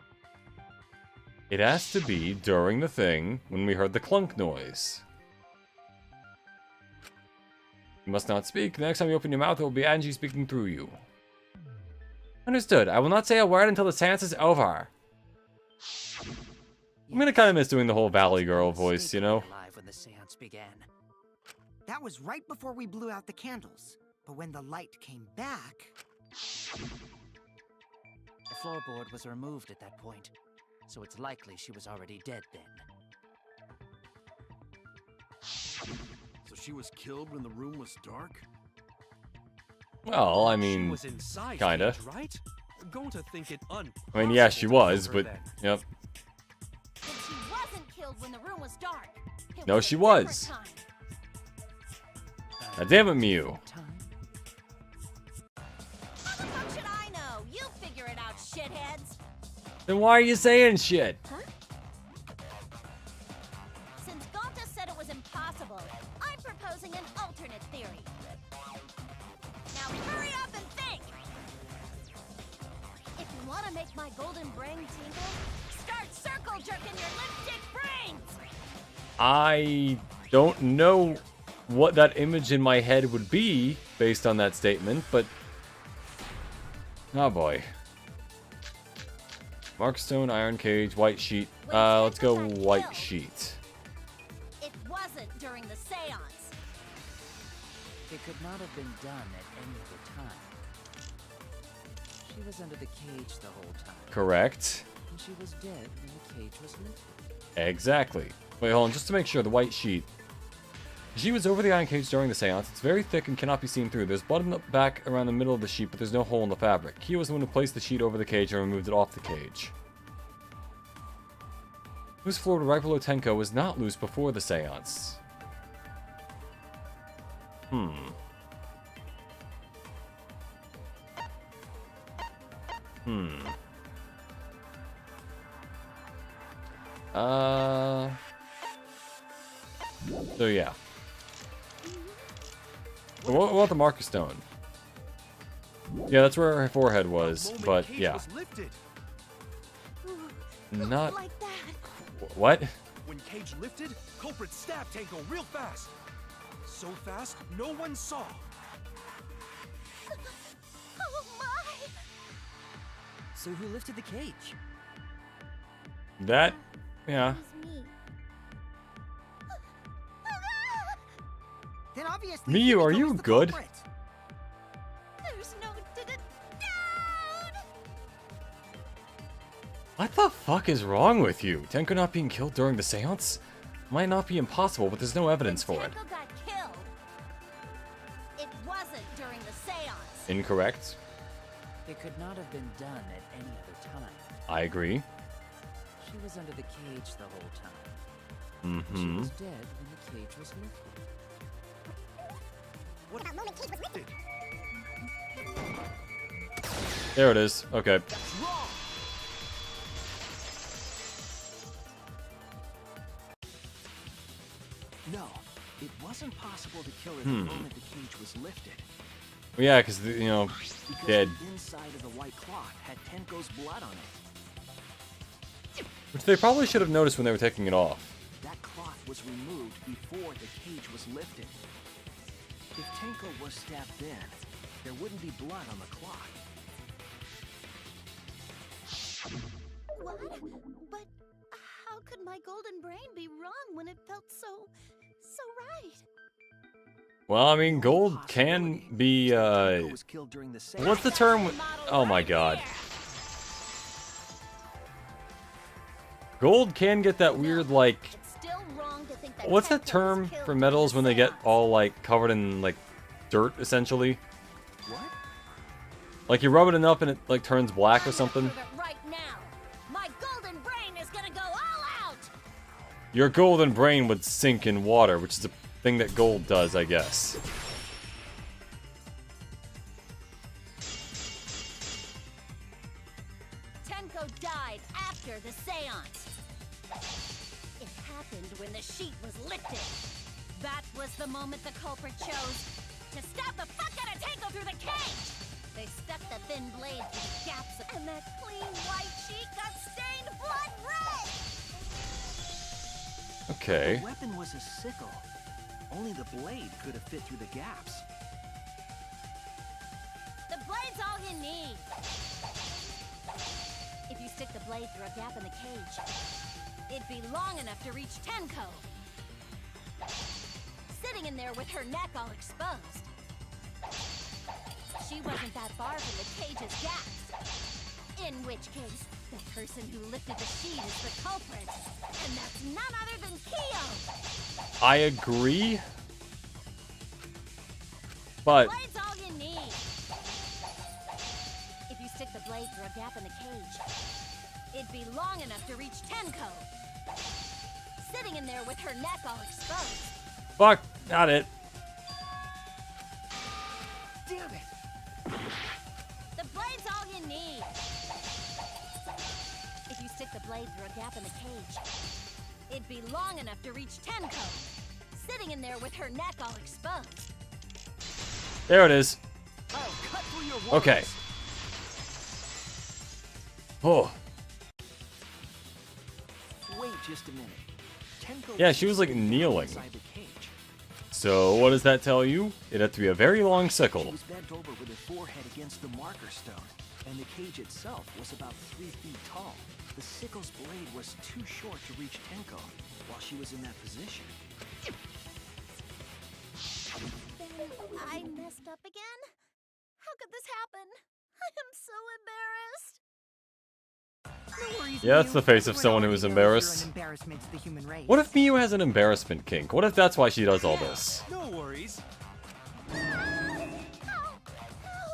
It has to be during the thing when we heard the clunk noise. You must not speak. The next time you open your mouth, it will be Angie speaking through you. Understood. I will not say a word until the seance is over. I'm gonna kind of miss doing the whole Valley Girl voice, you know? Alive when the seance began. That was right before we blew out the candles. But when the light came back... The floorboard was removed at that point, so it's likely she was already dead then. So she was killed when the room was dark? Well, I She mean, was inside kinda. Cage, right? Going to think it I mean, yeah, she impossible to was, kill her but, then. yep. But she wasn't killed when the room was dark. It No, was she a different was. time. Now, damn it, Mew. Time? How the fuck should I know? You figure it out, shitheads. Then why are you saying shit? Since Gonta said it was impossible, I'm proposing an alternate theory. Now hurry up and think! If you want to make my golden brain tingle, start circle jerking your lipstick brains! I don't know what that image in my head would be based on that statement, but... Oh boy. Markstone, Iron Cage, White Sheet. Let's go White Sheet. It wasn't during the seance. It could not have been done at any other time. She was under the cage the whole time, Correct. and she was dead when the cage was lifted. Exactly. Wait, hold on, just to make sure, the White Sheet. She was over the Iron Cage during the seance. It's very thick and cannot be seen through. There's blood in the back around the middle of the sheet, but there's no hole in the fabric. Kia was the one who placed the sheet over the cage and removed it off the cage. Loose floor right below Tenko was not loose before the seance. So yeah. What about the Marker Stone? Yeah, that's where her forehead was, but yeah. Not... Like that. What? When Cage lifted, culprit stabbed Tango real fast. So fast, no one saw. Oh my! So who lifted the cage? That... Yeah. It was me. Then obviously Miyu, are Himiko you was the good? culprit. There's no down! What the fuck is wrong with you? Tenko not being killed during the seance? Might not be impossible, but there's no evidence for it. Tenko got killed. It wasn't during the seance. Incorrect. It could not have been done at any other time. I agree. She was under the cage the whole time. She Mm-hmm. was dead when the cage was lifted. There it is. Okay. No, it wasn't possible to kill her the moment the cage was lifted. Yeah, because, you know, Because dead. the inside of the white cloth had Tenko's blood on it. Which they probably should have noticed when they were taking it off. That cloth was removed before the cage was lifted. If Tenko was stabbed then, there wouldn't be blood on the cloth. What? But how could my golden brain be wrong when it felt so right? Well, I mean, gold can be, Tenko was killed during the sale. what's the term? Oh my god. Gold can get that weird, like, It's still wrong to think that what's Tenko that was term killed for in metals the when they get seance. all, like, covered in, like, dirt, essentially? What? Like, you rub it enough and it, like, turns black or I'm gonna something? prove it right now. My golden brain is gonna go all out. Your golden brain would sink in water, which is a thing that gold does, I guess. Tenko died after the seance. It happened when the sheet was lifted. That was the moment the culprit chose to stab the fuck out of Tenko through the cage. They stuck the thin blade through the gaps, and that clean white sheet got stained blood red. Okay. The weapon was a sickle. Only the blade could have fit through the gaps. The blade's all you need. If you stick the blade through a gap in the cage, it'd be long enough to reach Tenko. Sitting in there with her neck all exposed. She wasn't that far from the cage's gaps. In which case, the person who lifted the sheet is the culprit. And that's none other than Kyo! I agree. But, Blade's all you need. If you stick the blade through a gap in the cage, it'd be long enough to reach Tenko. Sitting in there with her neck all exposed. fuck, got it. Damn it! The blade's all you need. If you stick the blade through a gap in the cage, it'd be long enough to reach Tenko. Sitting in there with her neck all exposed. There it is. I'll cut through your Okay. walls. Oh. Wait just a minute. Tenko Yeah, she was, like, kneeling. inside the cage. So, what does that tell you? It had to be a very long She sickle. was bent over with her forehead against the marker stone, and the cage itself was about 3 feet tall. The sickle's blade was too short to reach Tenko while she was in that position. Then I messed up again? How could this happen? I am so embarrassed. No worries, Yeah, that's Miu. the face of Everyone someone who already is knows embarrassed. You're an embarrassment to the human race. What if Miu has an embarrassment kink? What if that's why she does all this? No worries.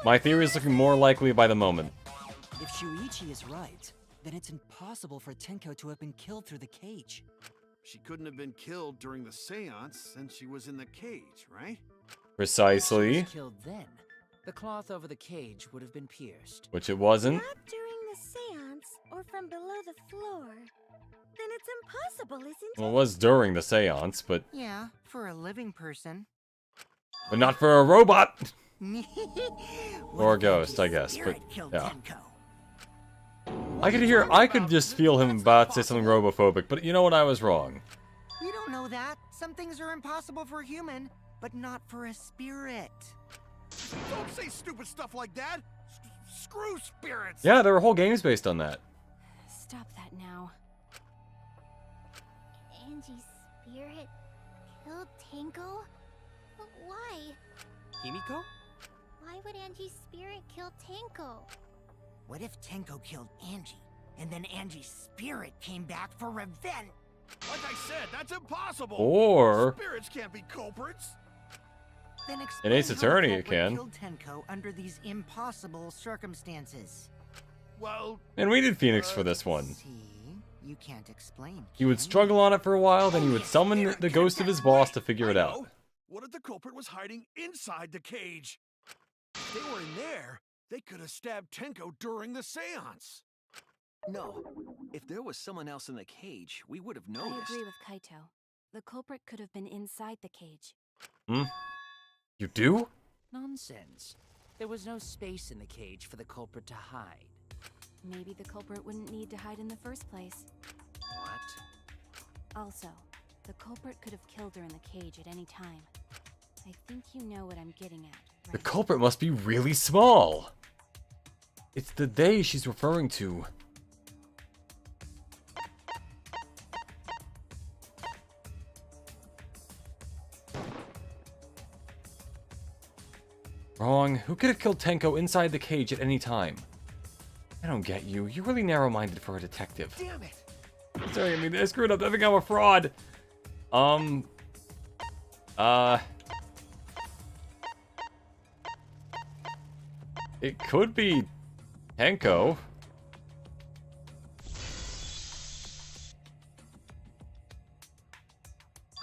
My theory is looking more likely by the moment. If Shuichi is right, then it's impossible for Tenko to have been killed through the cage. She couldn't have been killed during the seance since she was in the cage, right? Precisely. Killed then. The cloth over the cage would have been pierced. Which it wasn't. Not during the seance or from below the floor. Then it's impossible, isn't Well, it was during the seance, but Yeah, for a living person. not for a robot. What Or a if ghost, I Andy's guess, but, spirit killed yeah. Tenko? I could just feel him about to say something robophobic, but you know what? I was wrong. You don't know that. Some things are impossible for a human, but not for a spirit. Don't say stupid stuff like that! Screw spirits! Yeah, there were whole games based on that. Stop that now. Angie's spirit killed Tenko? But why? Himiko? Why would Angie's spirit kill Tenko? What if Tenko killed Angie, and then Angie's spirit came back for revenge? Like I said, that's impossible! Or Spirits can't be culprits! Then explain Ace how the Attorney it culprit can. killed Tenko under these impossible circumstances. Well, and we did Phoenix for this one. See, you can't explain. He would can struggle on it for a while, then he Only would a summon spirit the can ghost of have his that boss way. to figure I it out. know. What if the culprit was hiding inside the cage? If they were in there, they could have stabbed Tenko during the seance. No. If there was someone else in the cage, we would have I noticed. agree with Kaito. The culprit could have been inside the cage. You do? Nonsense. There was no space in the cage for the culprit to hide. Maybe the culprit wouldn't need to hide in the first place. What? Also, the culprit could have killed her in the cage at any time. I think you know what I'm getting at, The right? culprit must be really small. It's the they she's referring to. Wrong. Who could have killed Tenko inside the cage at any time? I don't get you. You're really narrow-minded for a detective. Damn it! Sorry, I mean, I screwed up. I think I'm a fraud. It could be Tenko.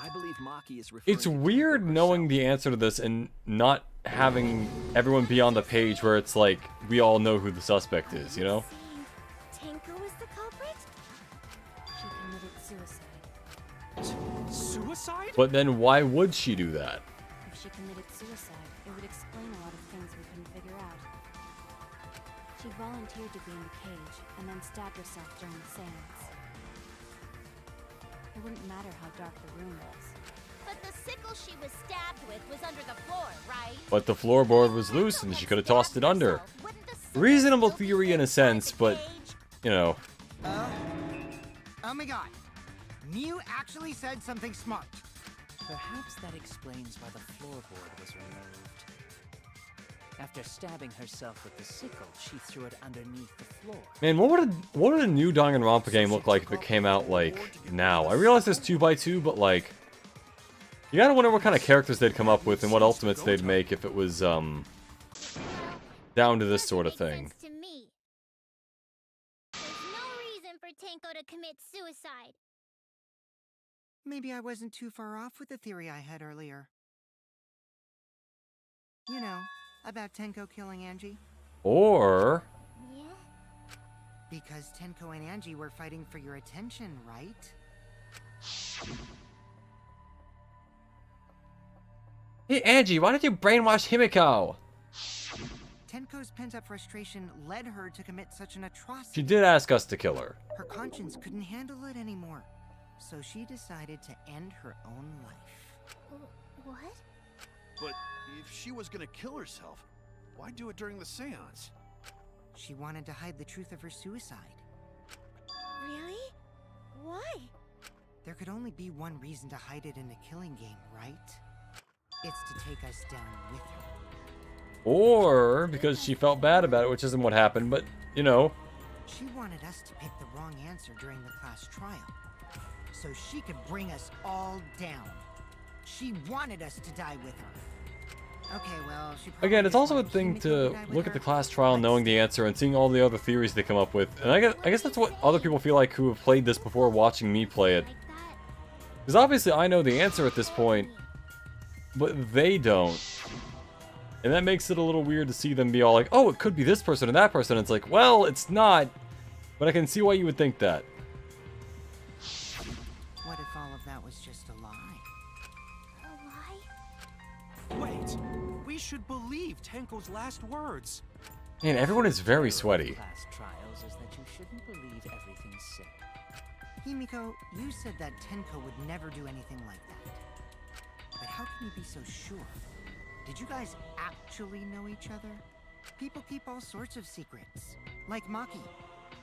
I believe Maki is referring It's to weird Tenko knowing herself. the answer to this and not having everyone be on the page where it's like, we all know who the suspect is, you know? Tenko is the culprit? She committed suicide. Suicide? But then why would she do that? If she committed suicide, it would explain a lot of things we couldn't figure out. She volunteered to be in the cage and then stabbed herself during the seance. It wouldn't matter how dark the room was. But the sickle she was stabbed with was under the floor, right? But the floorboard was loose and she could have tossed it under. Reasonable theory in a sense, but, you know. Oh my god. Mew actually said something smart. Perhaps that explains why the floorboard was removed. After stabbing herself with the sickle, she threw it underneath the floor. Man, what would a new Danganronpa game look like if it came out, like, now? I realize it's 2x2, but, like, you gotta wonder what kind of characters they'd come up with and what ultimates they'd make if it was, down to this sort of thing. To me. There's no reason for Tenko to commit suicide. Maybe I wasn't too far off with the theory I had earlier. You know, about Tenko killing Angie. Or... Yeah? Because Tenko and Angie were fighting for your attention, right? Hey, Angie, why did you brainwash Himiko? Tenko's pent-up frustration led her to commit such an atrocity. She did ask us to kill her. Her conscience couldn't handle it anymore. So she decided to end her own life. What? But if she was gonna kill herself, why do it during the seance? She wanted to hide the truth of her suicide. Really? Why? There could only be one reason to hide it in a killing game, right? It's to take us down with her. Or because she felt bad about it, which isn't what happened, but, you know. She wanted us to pick the wrong answer during the class trial, so she could bring us all down. She wanted us to die with her. Okay, well, she probably Again, it's just also a wanted thing Himiko to die with look at the her. class trial knowing the answer and seeing all the other theories they come up with. And I guess that's what other people feel like who have played this before watching me play it. Like that? Because obviously I know the answer at this point, but they don't. And that makes it a little weird to see them be all like, oh, it could be this person or that person. It's like, well, it's not, but I can see why you would think that. What if all of that was just a lie? A lie? Wait, we should believe Tenko's last words. Man, everyone is very sweaty. Class trials is that you shouldn't believe everything said. Himiko, you said that Tenko would never do anything like that. But how can you be so sure? Did you guys actually know each other? People keep all sorts of secrets. Like Maki.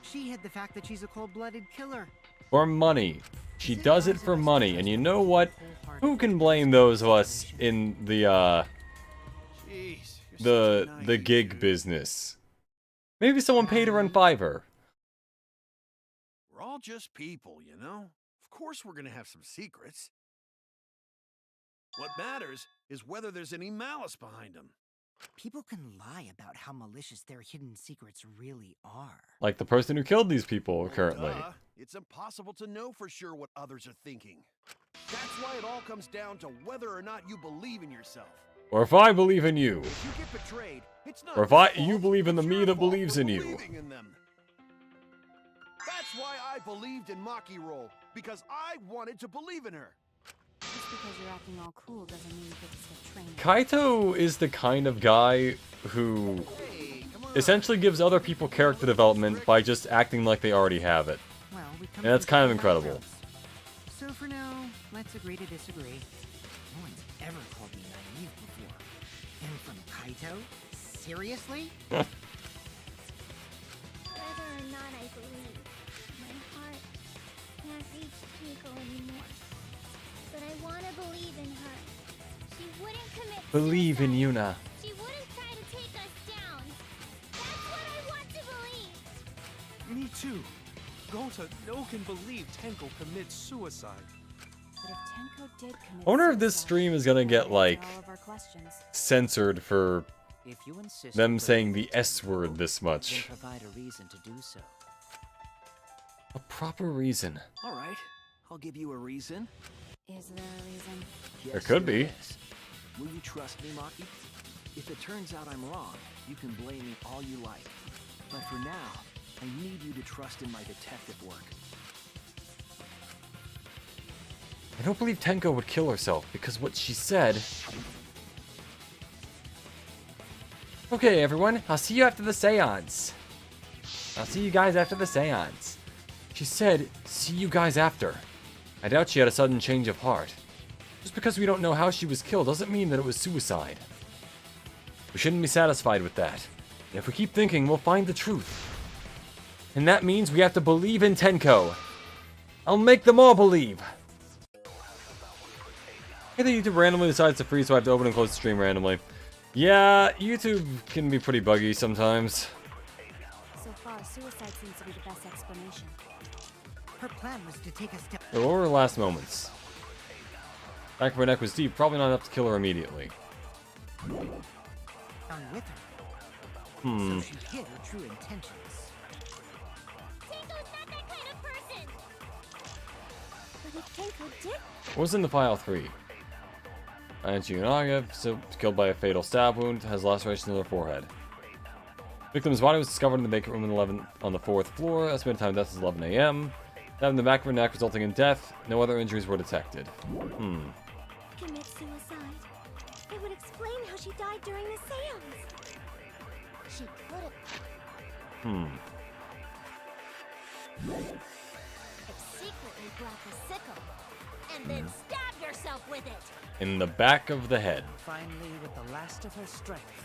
She hid the fact that she's a cold-blooded killer. For money. She does it for money. And you know what? Who can blame those of us in the, Jeez, you're such a the naive gig dude. business? Maybe someone paid her on Fiverr. We're all just people, you know? Of course we're gonna have some secrets. What matters is whether there's any malice behind them. People can lie about how malicious their hidden secrets really are. Like the person who killed these people currently. Duh. It's impossible to know for sure what others are thinking. That's why it all comes down to whether or not you believe in yourself. Or if I believe in you. If you get betrayed, it's not Or if their you fault, believe in the it's me your that fault believes for in you. believing in them. That's why I believed in Maki Roll, because I wanted to believe in her. Just because you're acting all cool doesn't mean you get to skip training. Kaito is the kind of guy who essentially gives other people character development by just acting like they already have it. Well, we come And that's to kind of the incredible. crossroads. So for now, let's agree to disagree. No one's ever called me naive before. And from Kaito? Seriously? Whether or not I believe, my heart can't reach Keiko anymore. But I want to believe in her. She wouldn't commit Believe in suicide. Yuna. She wouldn't try to take us down. That's what I want to believe. Me too. Gonta no can believe Tenko commits suicide. But if Tenko did commit I wonder if this suicide, stream is gonna get, then like, all of our questions. censored for If you insist them on saying the believing S word Tenko, this then much. provide a reason to do so. A proper reason. Alright, I'll give you a reason. Is there a reason? Yes, There could there be. is. Will you trust me, Maki? If it turns out I'm wrong, you can blame me all you like. But for now, I need you to trust in my detective work. I don't believe Tenko would kill herself because what she said. Okay, everyone, I'll see you after the seance. I'll see you guys after the seance. She said, see you guys after. I doubt she had a sudden change of heart. Just because we don't know how she was killed doesn't mean that it was suicide. We shouldn't be satisfied with that. If we keep thinking, we'll find the truth. And that means we have to believe in Tenko. I'll make them all believe. I think YouTube randomly decides to freeze, so I have to open and close the stream randomly. Yeah, YouTube can be pretty buggy sometimes. So far, suicide seems to be the best explanation. Her plan was to take a step So what were her last moments? Back of her neck was deep, probably not enough to kill her immediately. down with her. So she hid her true intentions. Tenko's not that kind of person. But if Tenko did, What was in the file 3? Yunaga, so killed by a fatal stab wound, has laceration in her forehead. Victim's body was discovered in the vacant room on the 4th floor. Estimated time of death is 11 a.m. Stabbed in the back of her neck, resulting in death. No other injuries were detected. commit suicide, it would explain how she died during the seance. She could have secretly brought the sickle and then stabbed herself with it. In the back of the head. Finally, with the last of her strength,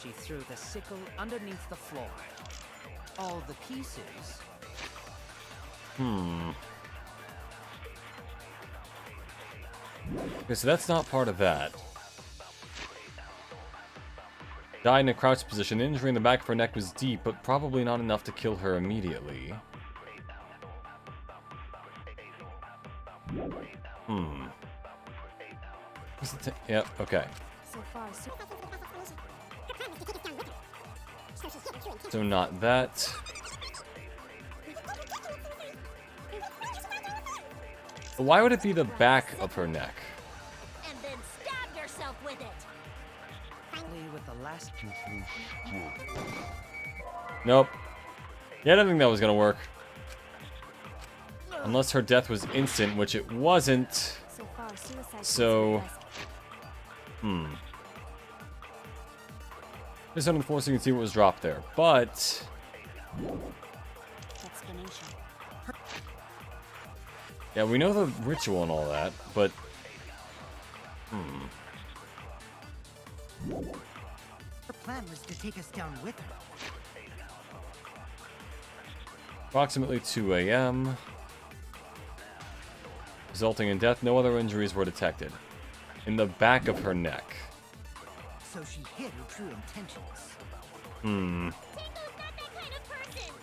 she threw the sickle underneath the floor. All the pieces Okay, so that's not part of that. Died in a crouched position. The injury in the back of her neck was deep, but probably not enough to kill her immediately. Yep, okay. So far, So not that. Why would it be the back of her neck? And then stabbed herself with it. finally with the last Nope. Yeah, I didn't think that was gonna work. Unless her death was instant, which it wasn't. so far, suicide So- seems to be the best Just on the floor so you can see what was dropped there. But explanation. yeah, we know the ritual and all that, but Her plan was to take us down with her. approximately 2 a.m. Resulting in death, no other injuries were detected. In the back of her neck. So she hid her true intentions. Tenko's not that kind of person.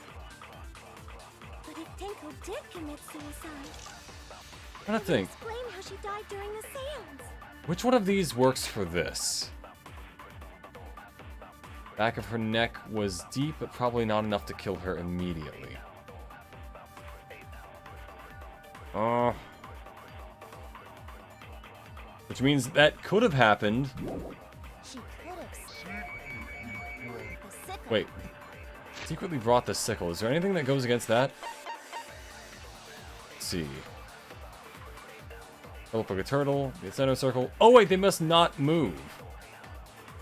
But if Tenko did commit suicide, I'm trying to think. explain how she died during the seance. Which one of these works for this? Back of her neck was deep, but probably not enough to kill her immediately. Which means that could have happened. She could have the sickle. Wait. Secretly brought the sickle. Is there anything that goes against that? Let's see. Look like a turtle. The center circle. Oh wait, they must not move.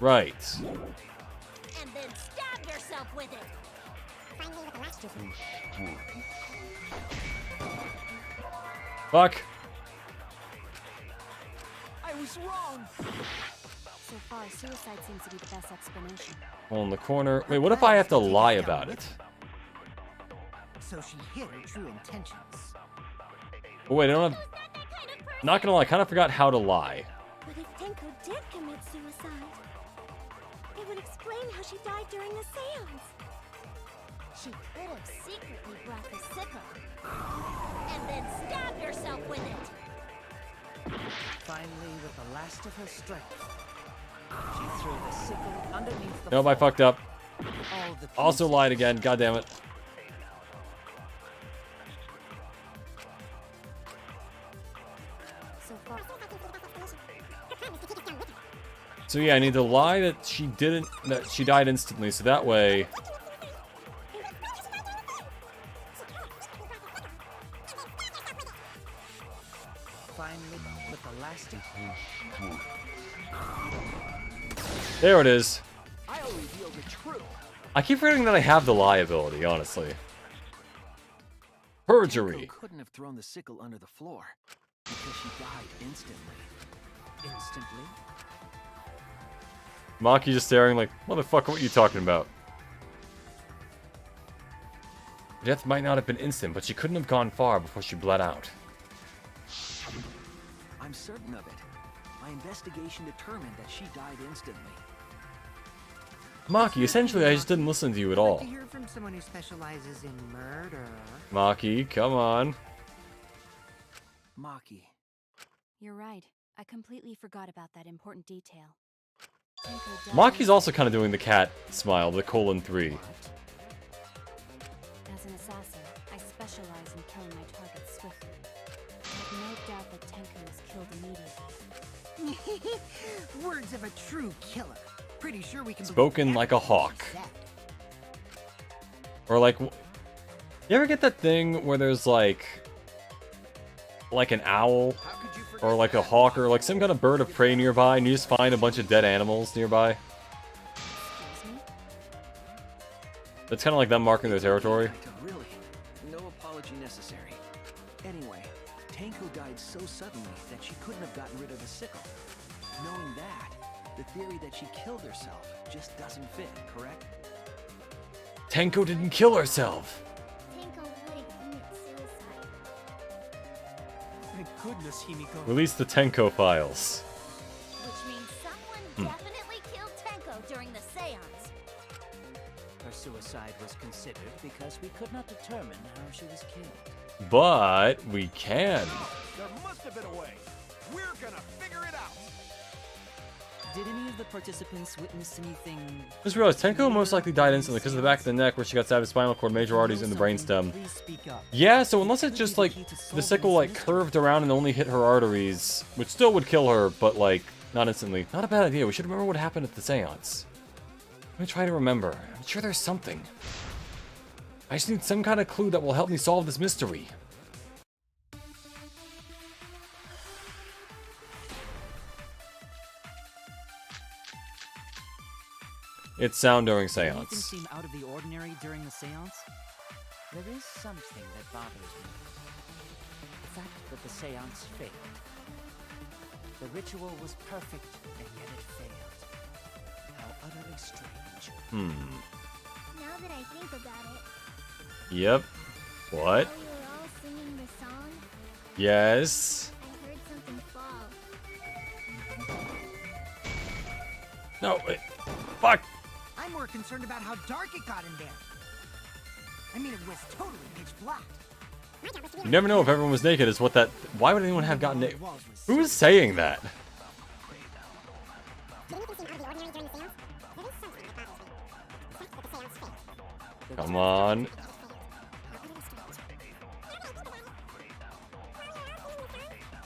Right. And then stab yourself with it. Fuck. I was wrong. So far, suicide seems to be the best explanation. Hole in the corner. Wait, what if I have to lie about it? So she hid her true intentions. Oh wait, I don't have... Not gonna lie, I kind of forgot how to lie. But if Tenko did commit suicide, it would explain how she died during the seance. She could have secretly brought the sickle. And then stab yourself with it. Finally, with the last of her strength, she threw the sickle underneath the Nope, I fucked up. all the Also pieces lied again, god damn it. So far, So yeah, I need to lie that she died instantly, so that way... finally with the last of There it is. I'll reveal the truth. I keep forgetting that I have the lie ability, honestly. Perjury. Tenko couldn't have thrown the sickle under the floor because she died instantly. instantly. Maki just staring like, motherfucker, what are you talking about? Death might not have been instant, but she couldn't have gone far before she bled out. I'm certain of it. My investigation determined that she died instantly. Maki, essentially I just didn't listen to you at I'd like all. to hear from someone who specializes in murder. Maki, come on. Maki. you're right. I completely forgot about that important detail. Tenko died Maki's also kind of doing the cat smile, the :3. As an assassin, I specialize in killing my targets swiftly. I have no doubt that Tenko was killed immediately. Words of a true killer. Pretty sure we can believe Spoken like a everything hawk. she said. Or like, you ever get that thing where there's like an owl, or like a hawk, or like some kind of bird of prey nearby, and you just find a bunch of dead animals nearby? Excuse me? That's kind of like them marking their territory. Really? No apology necessary. Anyway, Tenko died so suddenly that she couldn't have gotten rid of the sickle. Knowing that, the theory that she killed herself just doesn't fit, correct? Tenko didn't kill herself. Tenko wouldn't commit suicide. Thank goodness, Himiko. Release the Tenko files. Which means someone definitely killed Tenko during the seance. Her suicide was considered because we could not determine how she was killed. But we can. There must have been a way. We're gonna figure it out. Did any of the participants witness anything? Just realized Tenko most likely died instantly because of the back of the neck where she got stabbed with spinal cord, major arteries in the brainstem. Please speak up. Yeah, so unless it just like the sickle like curved around and only hit her arteries, which still would kill her, but like not instantly. Not a bad idea. We should remember what happened at the seance. Let me try to remember. I'm sure there's something. I just need some kind of clue that will help me solve this mystery. It's sound during Did anything seance. seem out of the ordinary during the seance? There is something that bothers me. The fact that the seance failed. The ritual was perfect, and yet it failed. How utterly strange. Now that I think about it, Yep. What? while we were all singing the song, Yes. I heard something fall. No, wait. Fuck. I'm more concerned about how dark it got in there. I mean, it was totally pitch black. You never know if everyone was naked is what that... Why would anyone have gotten naked? Who is saying that? Come on.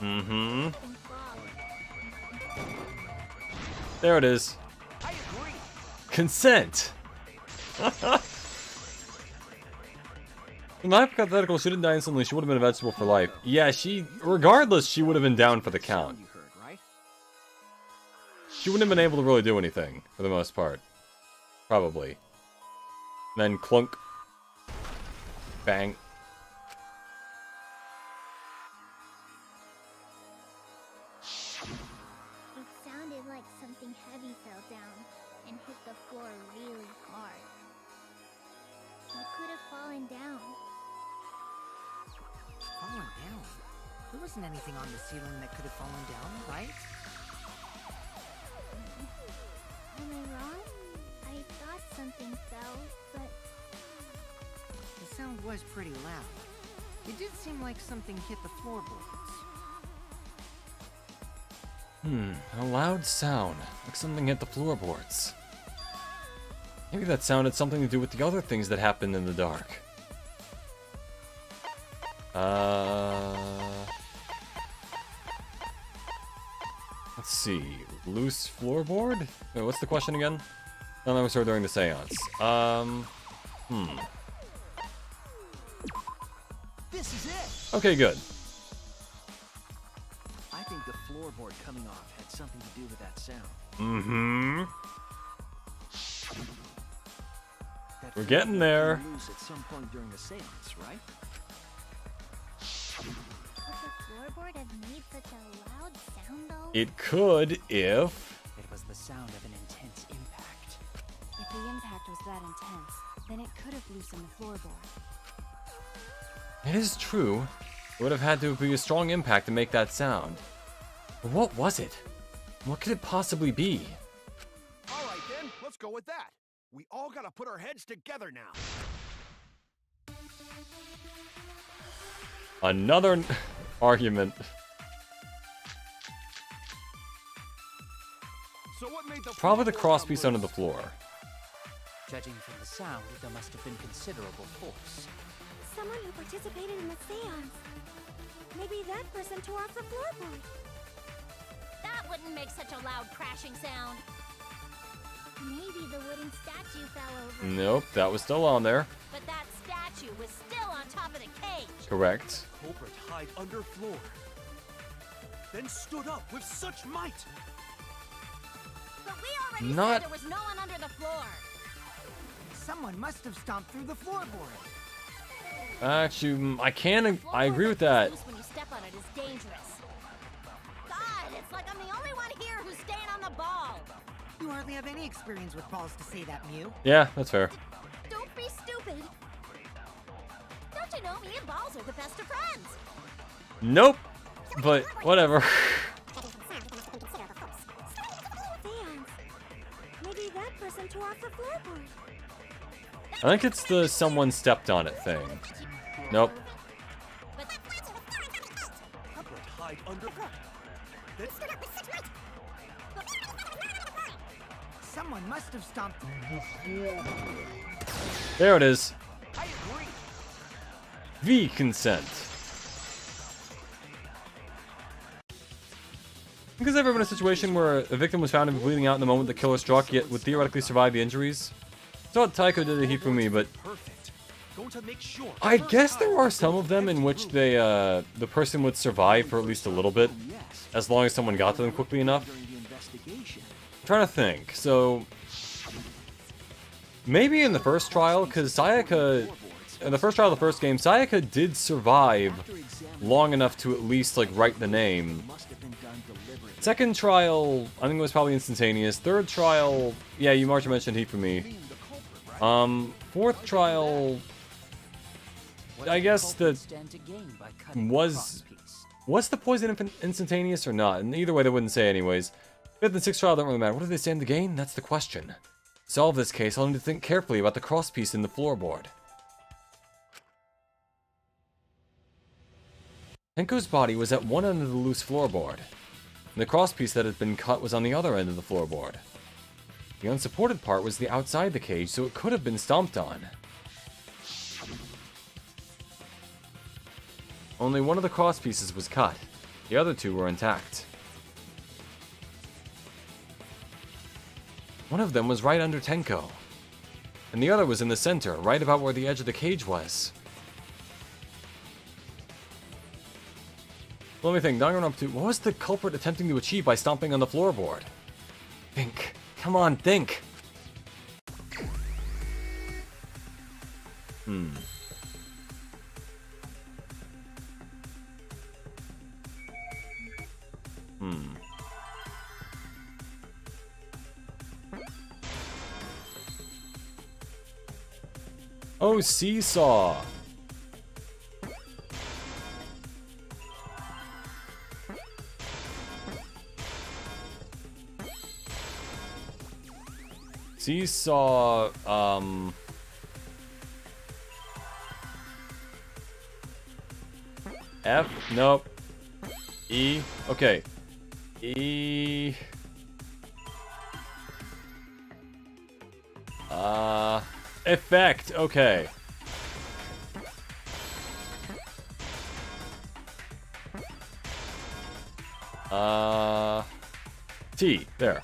Mm-hmm. There it is. Consent. In the hypothetical, she didn't die instantly, she would have been a vegetable for life. Yeah, regardless, she would have been down for the count. You heard, right? She wouldn't have been able to really do anything, for the most part. Probably. Then clunk. Bang. It sounded like something heavy fell down and hit the floor really hard. What could have fallen down? Fallen down? There wasn't anything on the ceiling that could have fallen down, right? Am I wrong? I thought something fell, but The sound was pretty loud. It did seem like something hit the floorboards. A loud sound, like something hit the floorboards. Maybe that sound had something to do with the other things that happened in the dark. Let's see. Loose floorboard? Wait, what's the question again? No, that was heard during the seance. This is it! Okay, good. I think the floorboard coming off had something to do with that sound. Mm-hmm. That We're getting floorboard there. came loose at some point during the seance, right? could the floorboard have made such a loud sound though? It could if... It was the sound of an intense impact. If the impact was that intense, then it could have loosened the floorboard. It is true. It would have had to be a strong impact to make that sound. But what was it? What could it possibly be? All right then, let's go with that. We all gotta put our heads together now. Another argument. So what made the Probably the floorboard cross come piece loose? under the floor. Judging from the sound, there must have been considerable force. Someone who participated in the seance. Maybe that person tore off the floorboard. That wouldn't make such a loud crashing sound. Maybe the wooden statue fell over. Nope, that was still on there. But that statue was still on top of the cage. Correct. Culprit hide under floor. Then stood up with such might. But we already Not- said there was no one under the floor. Someone must have stomped through the floorboard. Actually, I agree with that. Loose when you step on it is dangerous. God, it's like I'm the only one here who's staying on the ball. You hardly have any experience with balls to say that, Mew. Yeah, that's fair. Don't be stupid. Don't you know me and Balls are the best of friends? Nope. But whatever. Seance. Maybe that person tore off the floorboard. I think it's the someone stepped on it thing. Nope. Culprit hide under. Then Someone must have stomped. There it is. I agree. V consent. Because ever been a situation where a victim was found to be bleeding out in the moment the killer struck, yet would theoretically survive the injuries? I thought Taiko did a heap for me, but perfect. Going to make sure. I guess there are some of them in which the person would survive for at least a little bit, Yes. as long as someone got to them quickly enough. During the investigation. I'm trying to think. So maybe in the first trial, because Sayaka, in the first trial of the first game, Sayaka did survive After examining, long enough to at least like write the name. must have been done deliberately. Second trial, I think it was probably instantaneous. Third trial, yeah, you Marcia mentioned heat for me. Being the culprit, right? Fourth trial What I did the guess culprit that stand to gain by cutting was- the crosspiece? was the poison instantaneous or not? And either way, they wouldn't say anyways. Fifth and sixth trial don't really matter. What do they stand to gain? That's the question. To solve this case, I'll need to think carefully about the crosspiece in the floorboard. Tenko's body was at one end of the loose floorboard, and the crosspiece that had been cut was on the other end of the floorboard. The unsupported part was the outside the cage, so it could have been stomped on. Only one of the crosspieces was cut. The other two were intact. One of them was right under Tenko, and the other was in the center, right about where the edge of the cage was. Let me think. Danganronpa 2. What was the culprit attempting to achieve by stomping on the floorboard? Think. Come on, think. Hmm. Oh, seesaw. Seesaw, F? Nope. E? Okay. E... Effect, okay. T, there.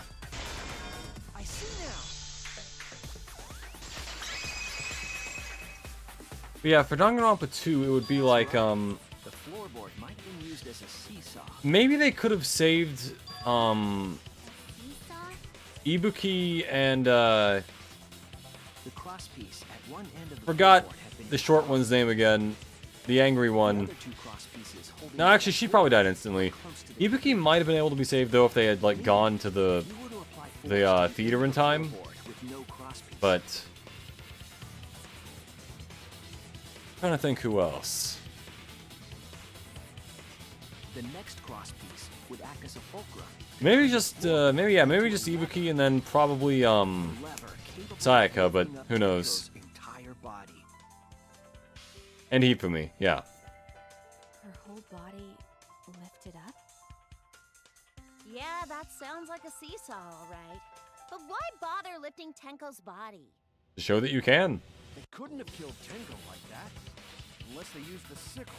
I see now. But yeah, for Danganronpa 2, it would be like, The floorboard might have been used as a seesaw. maybe they could have saved, Seesaw? Ibuki and, The crosspiece at one end of the forgot floorboard had been the short cut. one's name again. The angry The one. other two crosspieces holding No, the actually, she probably died instantly. close to the Ibuki might have been able to be saved, though, if they had, like, gone to the, If you were to apply the, force to theater in the time. floorboard with no crosspiece, But... trying to think who else. the next crosspiece would act as a fulcrum. Maybe just, maybe just Ibuki and then probably, A lever capable of Sayaka, but lifting up who knows. Tenko's entire body. And Hifumi, yeah. Her whole body lifted up? Yeah, that sounds like a seesaw, all right. But why bother lifting Tenko's body? To show that you can. They couldn't have killed Tenko like that. Unless they used the sickle.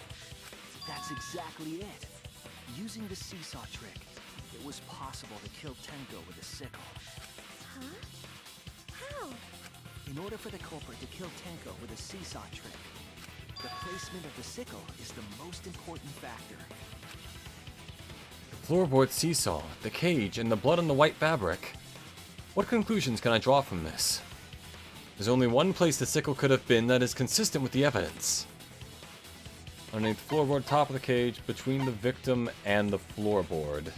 That's exactly it. Using the seesaw trick, it was possible to kill Tenko with a sickle. Huh? How? In order for the culprit to kill Tenko with a seesaw trick, the placement of the sickle is the most important factor. The floorboard seesaw, the cage, and the blood on the white fabric. What conclusions can I draw from this? There's only one place the sickle could have been that is consistent with the evidence. Underneath the floorboard, top of the cage, between the victim and the floorboard.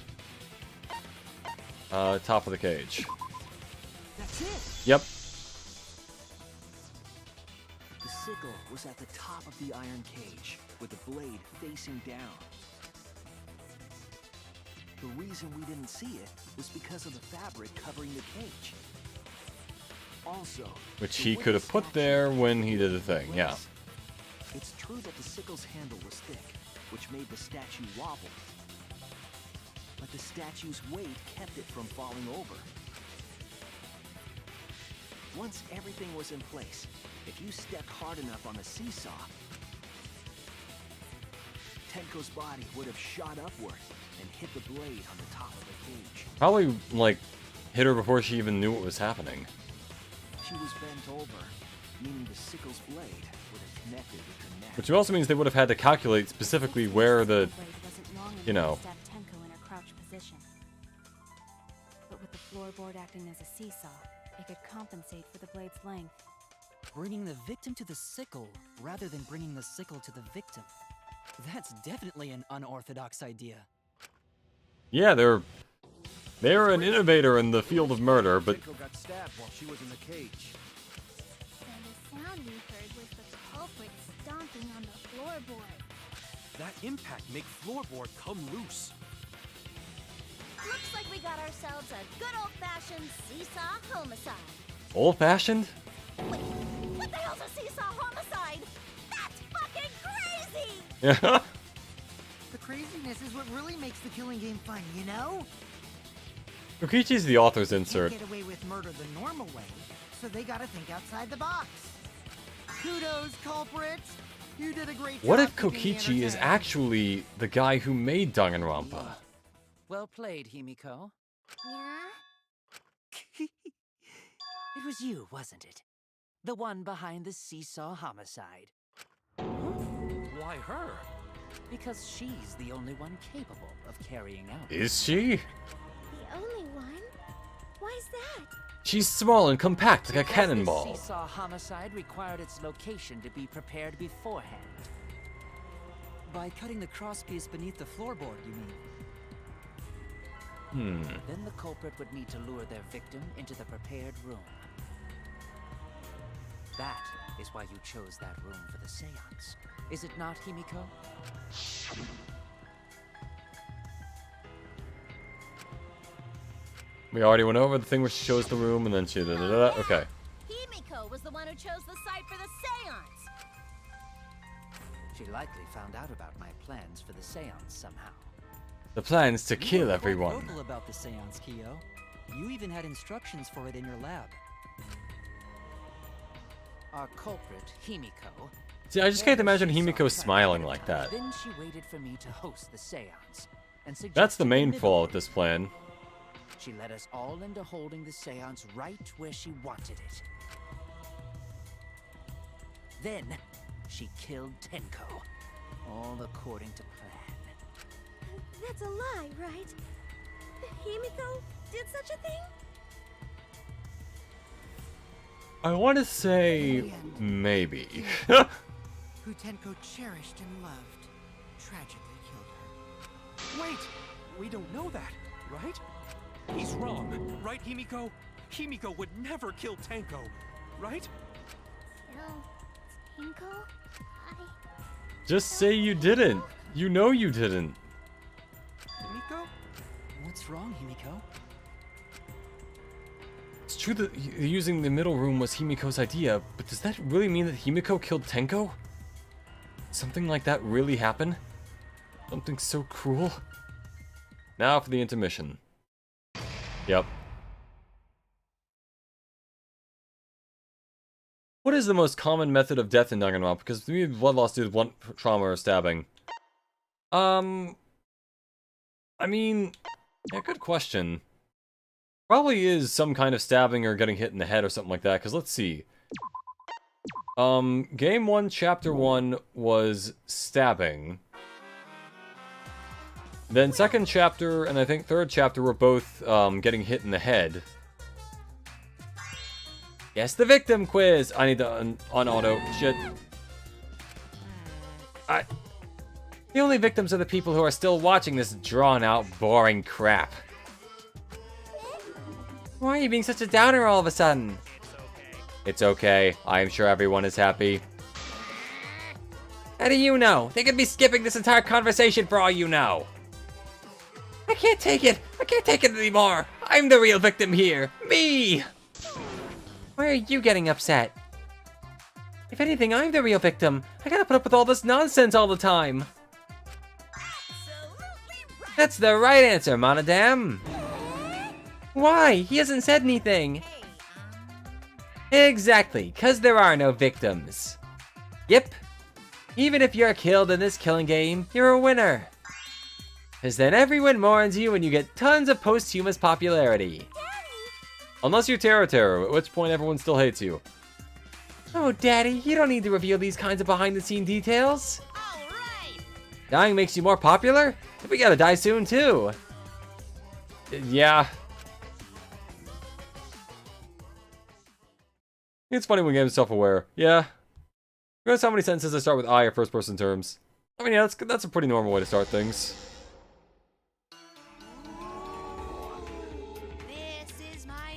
Top of the cage. That's it! Yep. The sickle was at the top of the iron cage, with the blade facing down. The reason we didn't see it was because of the fabric covering the cage. Also, Which the he way could the have put statue there was when put he in did the thing, yeah. place. It's true that the sickle's handle was thick, which made the statue wobble. But the statue's weight kept it from falling over. Once everything was in place, if you stepped hard enough on the seesaw, Tenko's body would have shot upward and hit the blade on the top of the cage. Probably, like, hit her before she even knew what was happening. She was bent over, meaning the sickle's blade would have connected with her neck. Which also means they would have had to calculate specifically where the, you know... Step Tenko in her crouch position. But with the floorboard acting as a seesaw, it could compensate for the blade's length. Bringing the victim to the sickle rather than bringing the sickle to the victim. That's definitely an unorthodox idea. Yeah, they're an innovator in the field of murder, but Tenko got stabbed while she was in the cage. And the sound we heard was the culprit stomping on the floorboard. That impact make floorboard come loose. Looks like we got ourselves a good old-fashioned seesaw homicide. old-fashioned? Wait, what the hell's a seesaw homicide? That's fucking crazy! Yeah. The craziness is what really makes the killing game fun, you know? Kokichi's the author's Can't insert. get away with murder the normal way, so they gotta think outside the box. Kudos, culprits! You did a great job. What if keeping me Kokichi is entertained. actually the guy who made Danganronpa? Well played, Himiko. Yeah? It was you, wasn't it? The one behind the seesaw homicide. Why her? Because she's the only one capable of carrying out. Is she? The only one? Why's that? She's small and compact like a Because cannonball. This seesaw homicide required its location to be prepared beforehand. By cutting the crosspiece beneath the floorboard, you mean? Then the culprit would need to lure their victim into the prepared room. That is why you chose that room for the seance. Is it not, Himiko? We already went over the thing where she shows the room and then she da-da-da-da. Okay. Himiko was the one who chose the site for the seance. She likely found out about my plans for the seance somehow. The plan's to kill You were everyone. vocal about the seance, Kyo. You even had instructions for it in your lab. Our culprit, Himiko. See, I just can't imagine Himiko smiling like that. Then she waited for me to host the seance. And That's the suggested main middle flaw room. with this plan. She led us all into holding the seance right where she wanted it. Then, she killed Tenko. All according to plan. That's a lie, right? Himiko did such a thing? I want to say maybe. Who Tenko cherished and loved, tragically killed her. Wait! We don't know that, right? He's wrong, right, Himiko? Himiko would never kill Tenko, right? Kill Tenko? Just say you didn't. You know you didn't. Himiko? What's wrong, Himiko? It's true that using the middle room was Himiko's idea, but does that really mean that Himiko killed Tenko? Something like that really happen? Something so cruel? Now for the intermission. Yep. What is the most common method of death in Danganronpa? Because to me, blood loss due to blunt trauma or stabbing. I mean, yeah, good question. Probably is some kind of stabbing or getting hit in the head or something like that, because let's see. Game 1, Chapter 1 was stabbing. Then second chapter and I think third chapter were both getting hit in the head. Guess the victim quiz! I need to un-auto. Shit. The only victims are the people who are still watching this drawn-out, boring crap. Why are you being such a downer all of a sudden? It's okay. I am sure everyone is happy. How do you know? They could be skipping this entire conversation for all you know. I can't take it. I can't take it anymore. I'm the real victim here. Me! Why are you getting upset? If anything, I'm the real victim. I gotta put up with all this nonsense all the time. That's the right answer, Monodam. Why? He hasn't said anything. Exactly, because there are no victims. Yep. Even if you're killed in this killing game, you're a winner. Because then everyone mourns you and you get tons of posthumous popularity. Unless you're Terra, at which point everyone still hates you. Oh, Daddy, you don't need to reveal these kinds of behind-the-scene details. Dying makes you more popular? We gotta die soon, too. Yeah. It's funny when games self-aware. Yeah. Notice how many sentences I start with I or first-person terms. I mean, yeah, that's a pretty normal way to start things.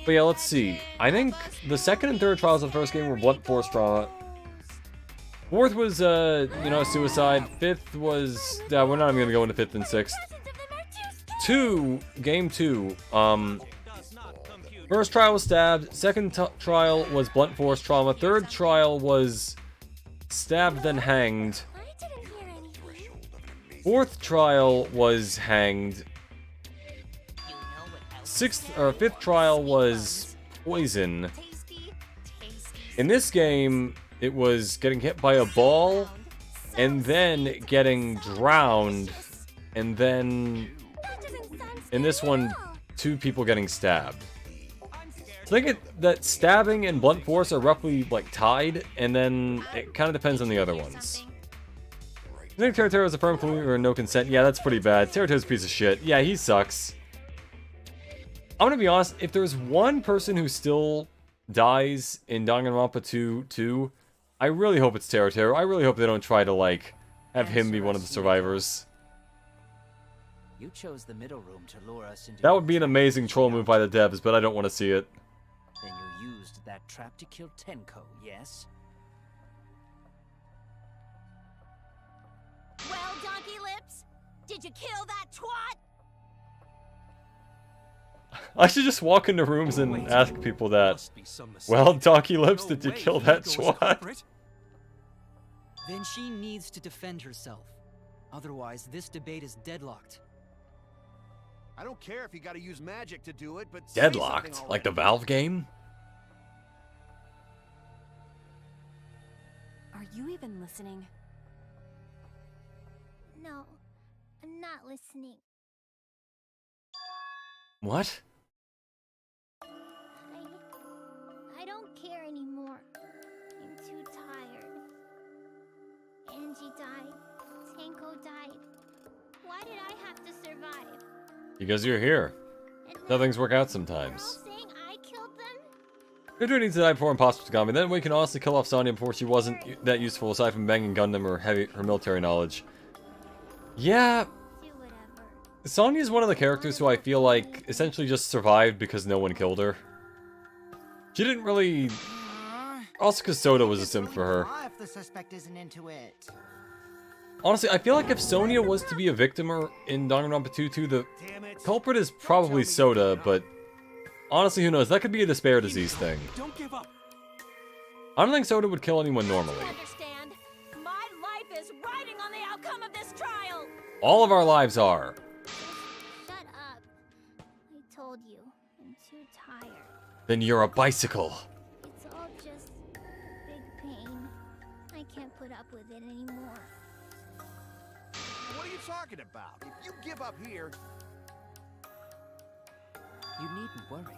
But yeah, let's see. I think the second and third trials of the first game were blunt force trauma. Fourth was, you know, suicide. Fifth was... we're not even gonna go into fifth and sixth. Game 2. First trial was stabbed. Second trial was blunt force trauma. Third trial was stabbed then hanged. Fourth trial was hanged. Fifth trial was poison. In this game, it was getting hit by a ball, and then getting drowned, and then in this one, 2 people getting stabbed. I think that stabbing and blunt force are roughly like tied, and then it kind of depends on the other ones. You think Teruteru is a firm clue or no consent? Yeah, that's pretty bad. Teruteru's a piece of shit. Yeah, he sucks. I'm gonna be honest, if there's one person who still dies in Danganronpa 2, I really hope it's Teruteru. I really hope they don't try to, like, have him be one of the survivors. You chose the middle room to lure us into. That would be an amazing troll move by the devs, but I don't want to see it. Then you used that trap to kill Tenko, yes? Well, Donkey Lips, did you kill that twat? I should just walk into rooms and ask people that. Well, Donkey Lips, did you kill that twat? Then she needs to defend herself. Otherwise, this debate is deadlocked. I don't care if you gotta use magic to do it, but Deadlocked? Like the Valve game? Are you even listening? No, I'm not listening. What? I don't care anymore. I'm too tired. Angie died. Tenko died. Why did I have to survive? Because you're here. And How now things work out they're all sometimes. saying I killed them? Goodra needs to die before Imposter Tagami. Then we can honestly kill off Sonya before she wasn't that useful aside from banging Gundam or her military knowledge. Yeah, Do whatever. Sonya is one of the characters who I feel like essentially just survived because no one killed her. She didn't really... Also because Soda was a simp for her. If the suspect isn't into it. Honestly, I feel like if Sonya was to be a victim in Danganronpa 2, the culprit is probably Soda, but honestly, who knows? That could be a despair disease thing. Don't give up. I don't think Soda would kill anyone normally. Understand? My life is riding on the outcome of this trial. All of our lives are. Shut up. I told you. I'm too tired. Then you're a bicycle. It's all just big pain. I can't put up with it anymore. What are you talking about? If you give up here... You needn't worry.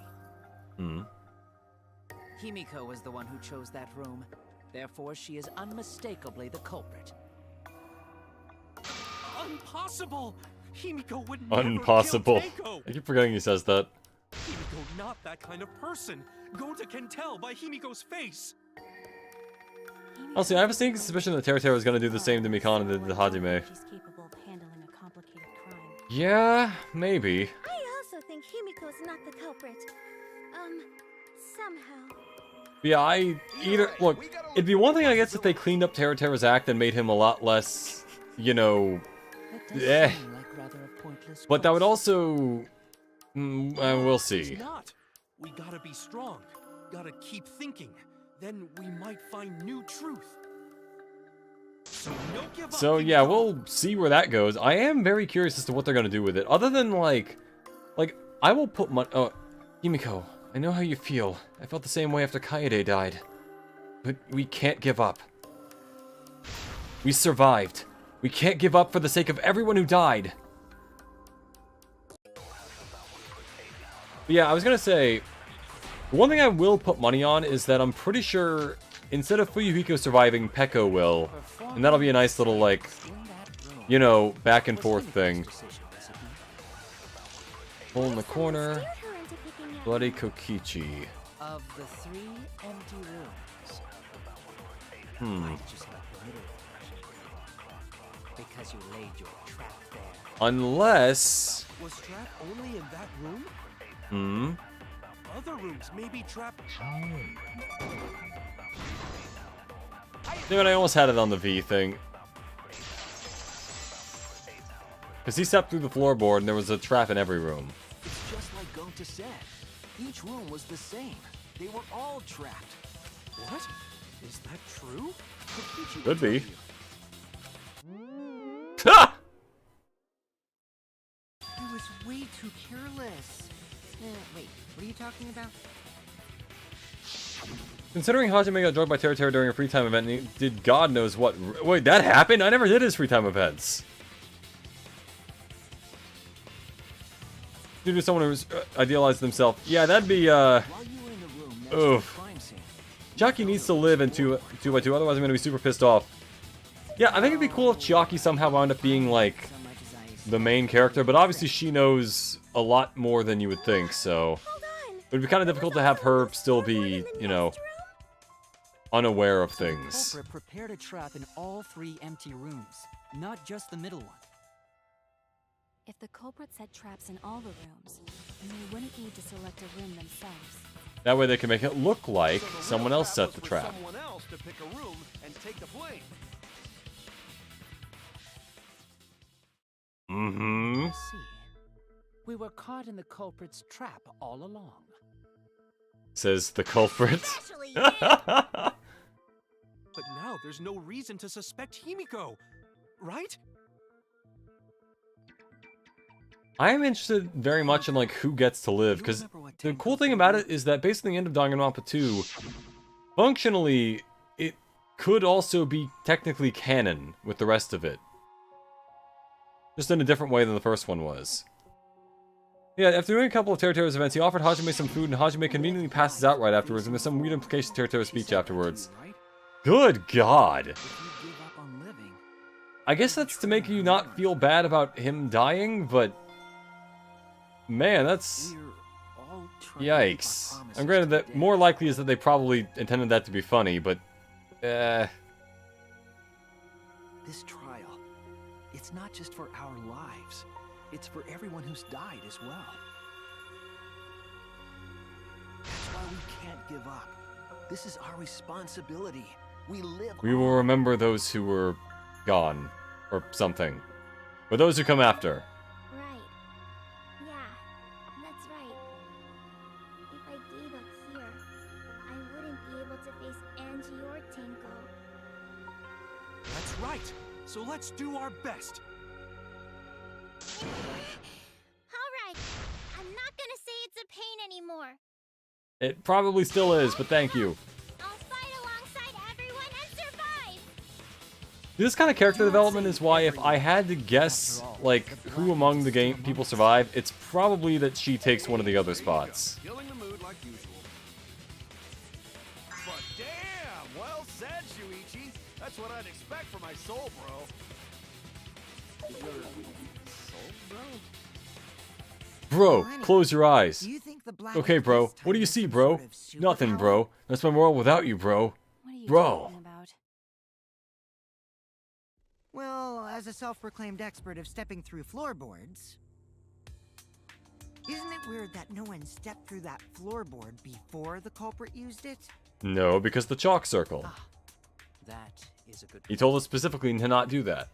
Hmm. Himiko was the one who chose that room. Therefore, she is unmistakably the culprit. Impossible! Himiko would never Impossible. kill Tenko! I keep forgetting he says that. Himiko not that kind of person. Gota can tell by Himiko's face. Honestly, I have a sneaking suspicion that Teruteru is gonna do the same to Mikana did to Hajime. She's capable of handling a complicated crime. Yeah, maybe. I also think Himiko's not the culprit. Somehow. Yeah, look, it'd be one thing I guess if they cleaned up Teruteru's act and made him a lot less, you know, That does eh. seem like rather a pointless But that would quest. also, we'll It's see. not. We gotta be strong. Gotta keep thinking. Then we might find new truth. So don't give up. So yeah, Himiko. we'll see where that goes. I am very curious as to what they're gonna do with it. Other than like, I will put money. Oh, Himiko, I know how you feel. I felt the same way after Kaede died. But we can't give up. We survived. We can't give up for the sake of everyone who died. But yeah, I was gonna say, the one thing I will put money on is that I'm pretty sure instead of Fuyuhiko surviving, Peko will. And that'll be a nice little, like, you know, back and forth thing. Hole in the corner. Steered her into picking it. Bloody Kokichi. Of the 3 empty rooms, Hmm. just like the middle one. Because you laid your trap there. Unless... Was Trap only in that room? Hmm? Other rooms may be trapped. Dude, I almost had it on the V thing. Because he stepped through the floorboard and there was a trap in every room. It's just like Gota said. Each room was the same. They were all trapped. What? Is that true? Kokichi will Could be. tell you. Ha! I was way too careless. Wait, what are you talking about? Considering Hajime got drugged by Teruteru during a free time event, and he did God knows what. Wait, that happened? I never did his free time events. Due to someone who's idealized themselves. Yeah, that'd be, While you were in the room next to the oof. crime scene, Jackie needs to live in 2x2, otherwise I'm gonna be super pissed off. Yeah, I think it'd be cool if Chiaki somehow wound up being, like, the main character, but obviously she knows a lot more than you would think, so... It would be kind of difficult to have her still be, you know, unaware of things. The culprit prepared a trap in all 3 empty rooms, not just the middle one. If the culprit set traps in all the rooms, then they wouldn't need to select a room themselves. That way they can make it look like someone else set the trap. Someone else to pick a room and take the blame. Mm-hmm. I see. We were caught in the culprit's trap all along. Says the culprit. But now there's no reason to suspect Himiko, right? I am interested very much in, like, who gets to live, because the cool thing about it is that based on the end of Danganronpa 2, functionally, it could also be technically canon with the rest of it. Just in a different way than the first one was. Yeah, after doing a couple of Teruteru's events, he offered Hajime some food, and Hajime conveniently passes out right afterwards, and there's some weird implication to Teruteru's speech afterwards. Good God! I guess that's to make you not feel bad about him dying, but... Man, that's... Yikes. And granted, that more likely is that they probably intended that to be funny, but... This trial, it's not just for our lives. It's for everyone who's died as well. That's why we can't give up. This is our responsibility. We live We will remember those who were gone, or something. Or those who come after. Right. Yeah, that's right. If I gave up here, I wouldn't be able to face Angie or Tenko. That's right. So let's do our best. Alright, I'm not gonna say it's a pain anymore. It probably still is, but thank you. I'll fight alongside everyone and survive! This kind of character development is why if I had to guess, like, who among the game people survive, it's probably that she takes one of the other spots. Killing the mood like usual. But damn, well said, Shuichi. That's what I'd expect from my soul, bro. Bro, close your eyes. Do you think the black Okay, bro. What do you see, bro? Nothing, bro. That's my world without you, bro. What are you Bro. talking about? Well, as a self-proclaimed expert of stepping through floorboards, isn't it weird that no one stepped through that floorboard before the culprit used it? No, because the chalk circle. That is a good He told us specifically to not do that.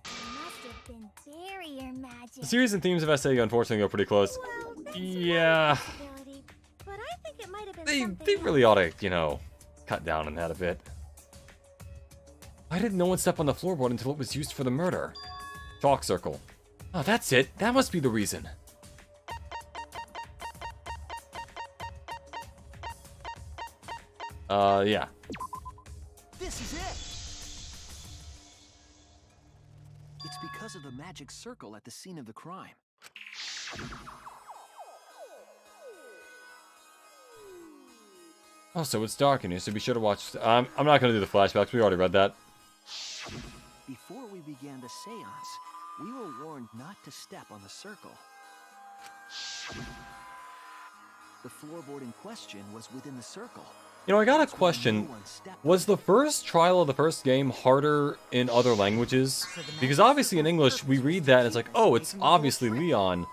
It must have been barrier magic. The series and themes of SA unfortunately go pretty close. Well, that's Yeah. one possibility, but I think it might have been They something really ought to, you know, cut down on that a bit. Why didn't no one step on the floorboard until it was used for the murder? Chalk circle. Oh, that's it. That must be the reason. Yeah. This is it! It's because of the magic circle at the scene of the crime. Oh, so it's dark in here, so be sure to watch... I'm not going to do the flashbacks. We already read that. Before we began the seance, we were warned not to step on the circle. The floorboard in question was within the circle. You know, I got a question. Was the first trial of the first game harder in other languages? Because obviously in English, we read that and it's like, oh, it's obviously Leon.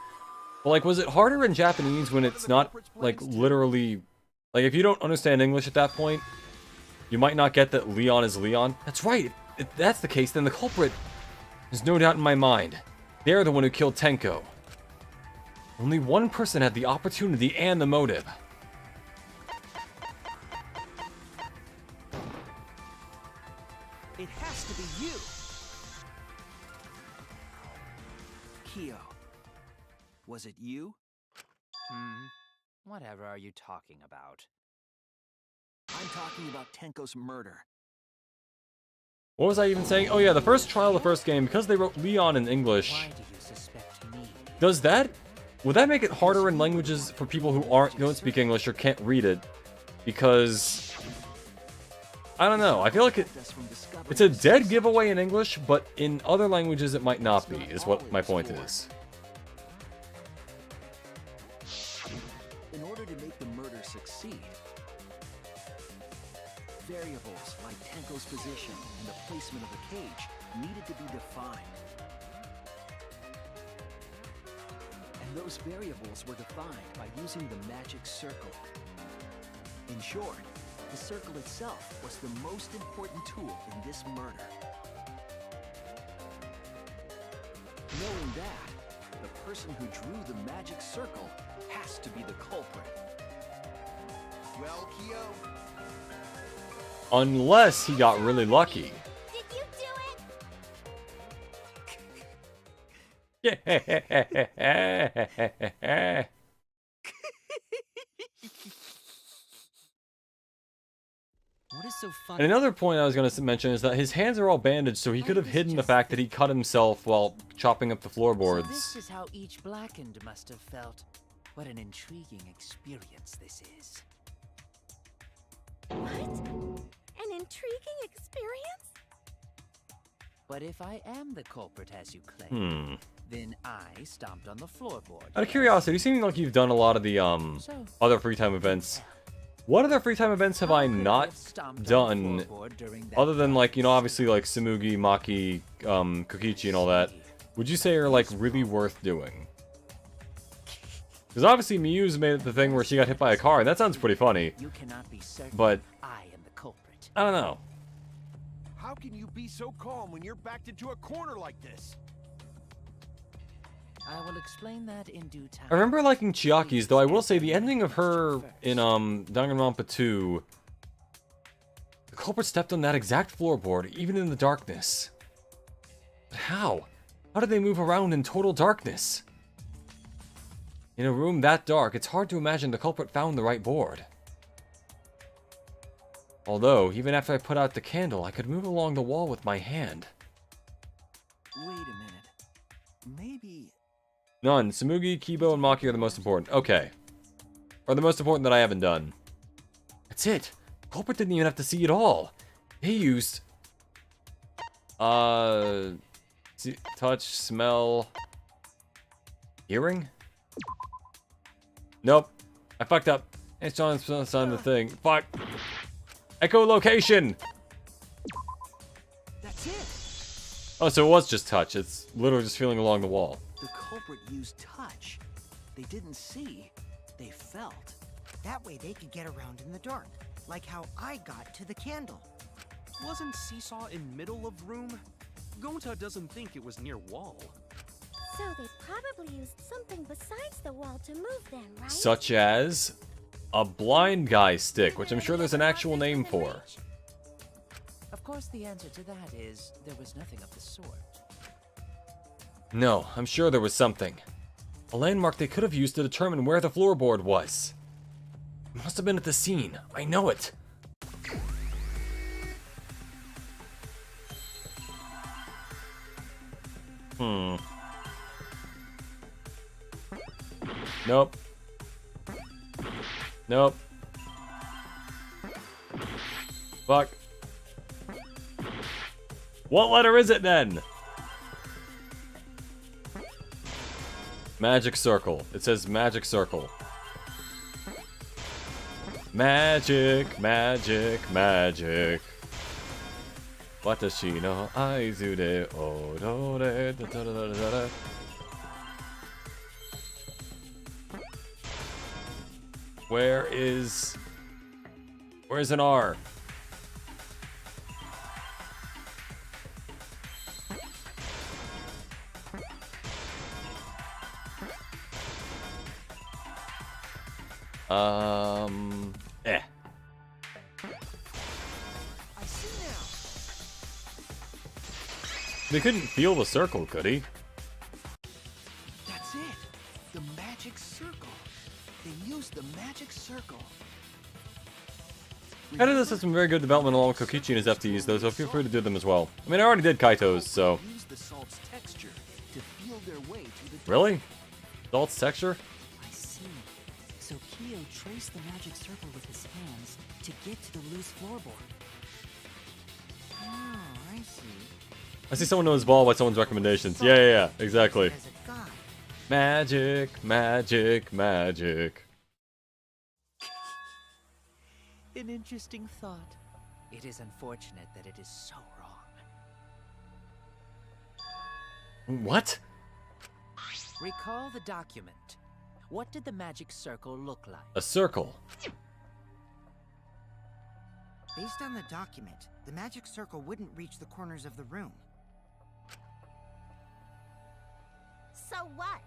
But, like, was it harder in Japanese when it's not, like, literally... Like, if you don't understand English at that point, you might not get that Leon is Leon. That's right. If that's the case, then the culprit... There's no doubt in my mind. They're the one who killed Tenko. Only one person had the opportunity and the motive. It has to be you! Kyo. Was it you? Whatever are you talking about? I'm talking about Tenko's murder. What was I even saying? Oh yeah, the first trial of the first game, because they wrote Leon in English, Why do you suspect me? does that... Would that make it harder in languages for people who don't speak English or can't read it? Because... I don't know. I feel like it's a dead giveaway in English, but in other languages it might not be, is what my point is. In order to make the murder succeed, variables like Tenko's position and the placement of the cage needed to be defined. And those variables were defined by using the magic circle. In short, the circle itself was the most important tool in this murder. Knowing that, the person who drew the magic circle has to be the culprit. Well, Kyo, Unless he got really lucky. Did you do Yeah. What is so And funny? another point I was going to mention is that his hands are all bandaged, so he could have hidden the fact that he cut himself while chopping up the So floorboards. this is how each blackened must have felt. What an intriguing experience this is. What? An intriguing experience? But if I am the culprit as you claim, Hmm. then I stomped on the floorboard. Out of curiosity, you seem like you've done a lot of the So, other free time events. What other free time events have I not done other than, like, you know, obviously like Tsumugi, Maki, Kokichi and all that? Would you say are like really worth doing? Because obviously Miyu's made it the thing where she got hit by a car, and that sounds pretty funny. You cannot be certain But I am the culprit. I don't know. how can you be so calm when you're backed into a corner like this? I will explain that in due time. I remember liking Chiaki's, though I will say the ending of her in Danganronpa 2, the culprit stepped on that exact floorboard, even in the darkness. But how? How did they move around in total darkness? In a room that dark, it's hard to imagine the culprit found the right board. Although, even after I put out the candle, I could move along the wall with my hand. Wait a minute. Maybe... None. Tsumugi, Kibo, and Maki are the most important. Okay. Or the most important that I haven't done. That's it. Culprit didn't even have to see it all. He used... touch, smell... Hearing? Nope. I fucked up. It's on the thing. Fuck. Echolocation! That's it! Oh, so it was just touch. It's literally just feeling along the wall. The culprit used touch. They didn't see, they felt. That way they could get around in the dark, like how I got to the candle. Wasn't Seesaw in middle of room? Gonta doesn't think it was near wall. So they probably used something besides the wall to move them, right? Such as a blind guy stick, which I'm sure there's an actual name for. Of course, the answer to that is there was nothing of the sort. No, I'm sure there was something. A landmark they could have used to determine where the floorboard was. It must have been at the scene. I know it. Nope. Nope. Fuck. What letter is it then? Magic circle. It says magic circle. Magic, magic, magic. Watashi no aizu de odore da da da da da. Where's an R? Eh. I see now. They couldn't feel the circle, could he? That's it. The magic circle. They used the magic circle. Kaito does have some very good development along with Kokichi and his FTs, though, so feel free to do them as well. I mean, I already did Kaito's, so... Use the salt's texture to feel their way to the Really? Salt's texture? I see. So Kyo traced the magic circle with his hands to get to the loose floorboard. Oh, I see. I see someone knows ball by someone's recommendations. Yeah, exactly. As a god. Magic, magic, magic. An interesting thought. It is unfortunate that it is so wrong. What? Recall the document. What did the magic circle look like? A circle. Based on the document, the magic circle wouldn't reach the corners of the room. So what?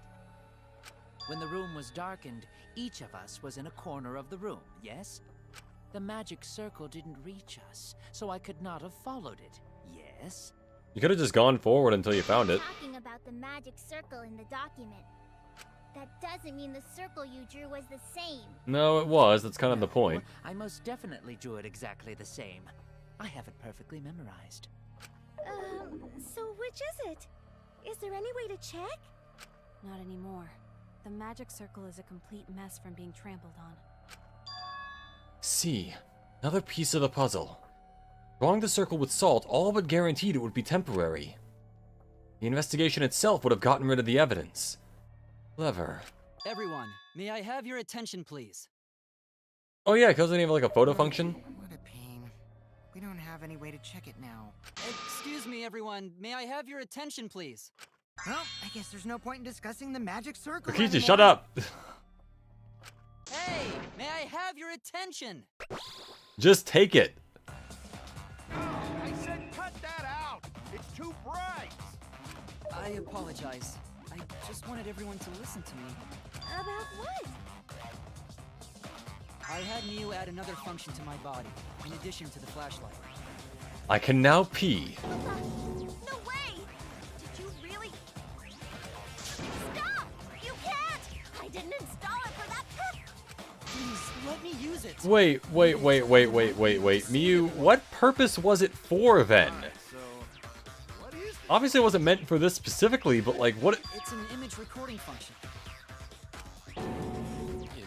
When the room was darkened, each of us was in a corner of the room, yes? The magic circle didn't reach us, so I could not have followed it, yes? You could have just gone forward until you found it. Talking about the magic circle in the document. That doesn't mean the circle you drew was the same. No, it was. That's kind of the point. I most definitely drew it exactly the same. I have it perfectly memorized. So which is it? Is there any way to check? Not anymore. The magic circle is a complete mess from being trampled on. See, another piece of the puzzle. Drawing the circle with salt all but guaranteed it would be temporary. The investigation itself would have gotten rid of the evidence. Clever. Everyone, may I have your attention, please? Oh yeah, it doesn't even have like a photo function. What a pain. We don't have any way to check it now. Excuse me, everyone. May I have your attention, please? Well, I guess there's no point in discussing the magic circle Rikichi, anymore. shut up! Hey, may I have your attention? Just take it. I said cut that out! It's too bright! I apologize. I just wanted everyone to listen to me. About what? I had Miu add another function to my body, in addition to the flashlight. I can now pee. No way! Did you really? Stop! You can't! I didn't install it for that purpose! Please, let me use it! Wait. Miu, what purpose was it for then? So, what is this? Obviously it wasn't meant for this specifically, but like what? It's an image recording function.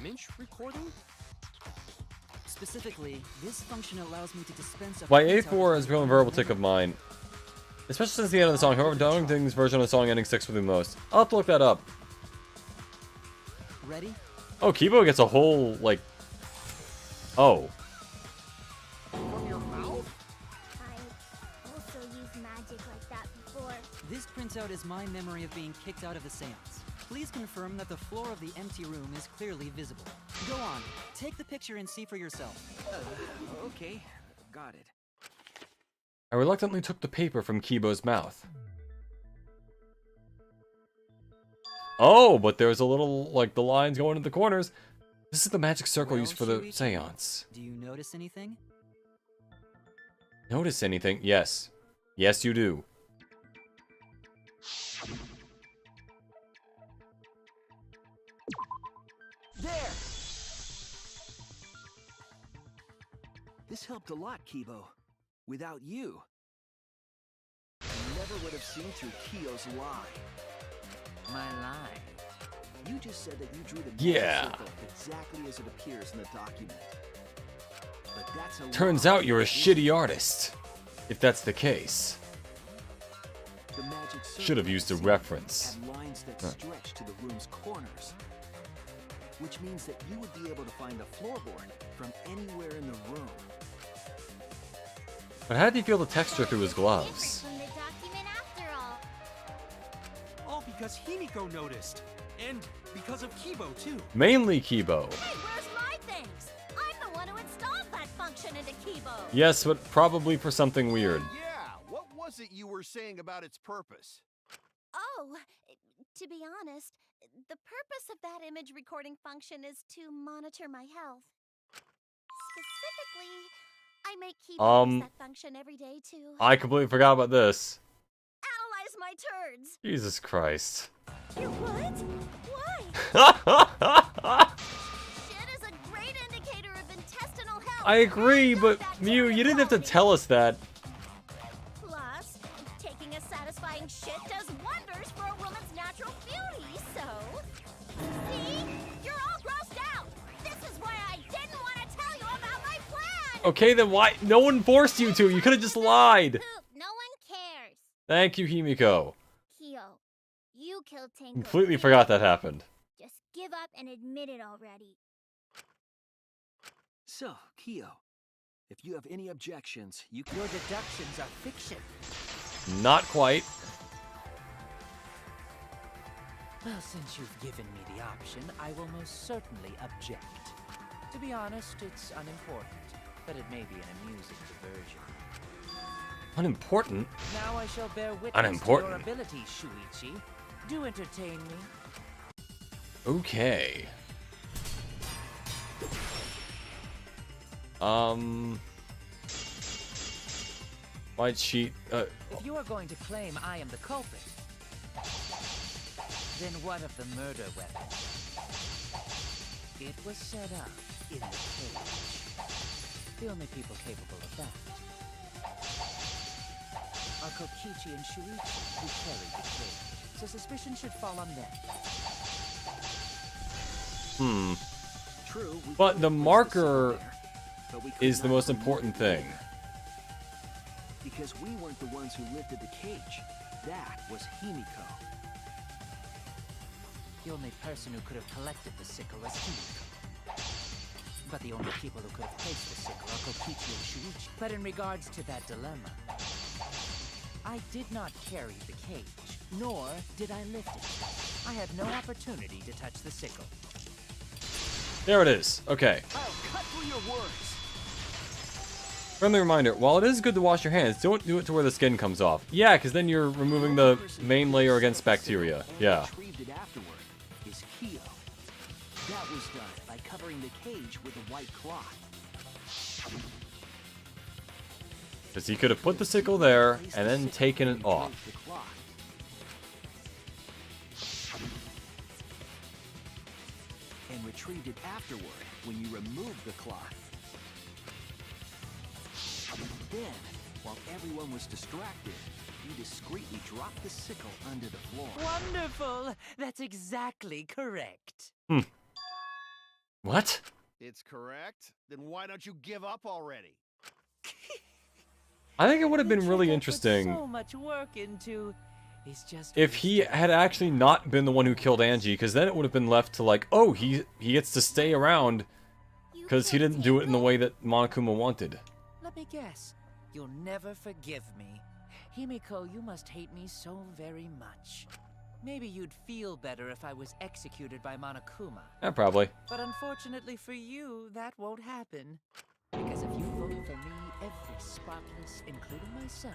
Image recording? Specifically, this function allows me to dispense a By printout A4 of is a my real verbal tick of mine. Especially since the end of the song. However, Darlington's version of the song ending sticks with me most. I'll have to look that up. Ready? Oh, Kibo gets a whole, like... Oh. From your mouth? I also used magic like that before. This printout is my memory of being kicked out of the seance. Please confirm that the floor of the empty room is clearly visible. Go on, take the picture and see for yourself. Okay, got it. I reluctantly took the paper from Kibo's mouth. Oh, but there's a little, like, the lines going into the corners. This is the magic circle Well, used for the Shuichi, seance. Do you notice anything? Notice anything? Yes. Yes, you do. There! This helped a lot, Kibo. Without you, I never would have seen through Kiyo's lie. My lie. You just said that you drew the magic Yeah. circle exactly as it appears in the document. But that's a Turns lie. out you're a shitty artist. If that's the case. The magic circle Should have used a you see reference. had lines that stretch to the room's corners. Which means that you would be able to find the floorboard from anywhere in the room. But how did he feel the texture through his gloves? Different from the document after all. All because Himiko noticed. And because of Kibo, too. Mainly Kibo. Hey, where's my things? I'm the one who installed that function into Kibo. Yes, but probably for something weird. Yeah, what was it you were saying about its purpose? Oh, to be honest, the purpose of that image recording function is to monitor my health. Specifically, I make Kibo use that function every day to I completely forgot about this. analyze my turds. Jesus Christ. You what? Why? Shit is a great indicator of intestinal health. I agree, and but gut Mew, bacteria you didn't have to quality. tell us that. Plus, taking a satisfying shit does wonders for a woman's natural beauty, so... See? You're all grossed out! This is why I didn't want to tell you about my plan! Okay, then why? No one forced you to. You could have just lied. Poop, no one cares. Thank you, Himiko. Kyo, you killed Tenko. Completely forgot that happened. Just give up and admit it already. So, Kyo, if you have any objections, you can... Your deductions are fiction. Not quite. Well, since you've given me the option, I will most certainly object. To be honest, it's unimportant, but it may be an amusing diversion. Unimportant? Now I shall bear witness Unimportant. to your ability, Shuichi. Do entertain me. Okay. White sheet. If you are going to claim I am the culprit, then what of the murder weapon? It was set up in the cage. The only people capable of that are Kokichi and Shuichi, who carried the cage. So suspicion should fall on them. True, we But could the have placed marker sickle there, but we could is the not most remove important it thing. because we weren't the ones who lifted the cage. That was Himiko. The only person who could have collected the sickle was Himiko. But the only people who could have placed the sickle are Kokichi and Shuichi. But in regards to that dilemma, I did not carry the cage, nor did I lift it. I had no opportunity to touch the sickle. There it is. Okay. I'll cut through your words. Friendly reminder, while it is good to wash your hands, don't do it to where the skin comes off. Yeah, because then you're removing the main layer against bacteria. Yeah. Retrieved it afterward is Kyo. That was done by covering the cage with a white cloth. Because he could have put the sickle there and then taken it off. The cloth. And retrieved it afterward when you removed the cloth. Then, while everyone was distracted, you discreetly dropped the sickle under the floor. Wonderful! That's exactly correct. What? It's correct. Then why don't you give up already? I think it would have been The really trick I put interesting so much work into is just if he had actually not been the one who killed Angie, because then it would have been left to like, oh, he gets to stay around You because he killed didn't do it in the Tenko? way that Monokuma wanted. Let me guess. You'll never forgive me. Himiko, you must hate me so very much. Maybe you'd feel better if I was executed by Monokuma. Yeah, probably. But unfortunately for you, that won't happen. Because if you vote for me, every spotless, including myself,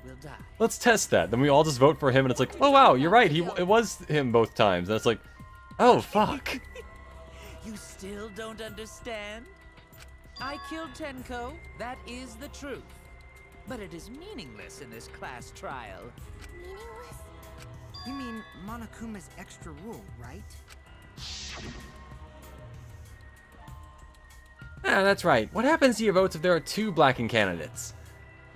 will die. Let's test that. Then we all just vote for him, and it's like, oh wow, you're right. It was him both times. And it's like, oh fuck. You still don't understand? I killed Tenko. That is the truth. But it is meaningless in this class trial. Meaningless? You mean Monokuma's extra rule, right? Ah, that's right. What happens to your votes if there are two blacking candidates?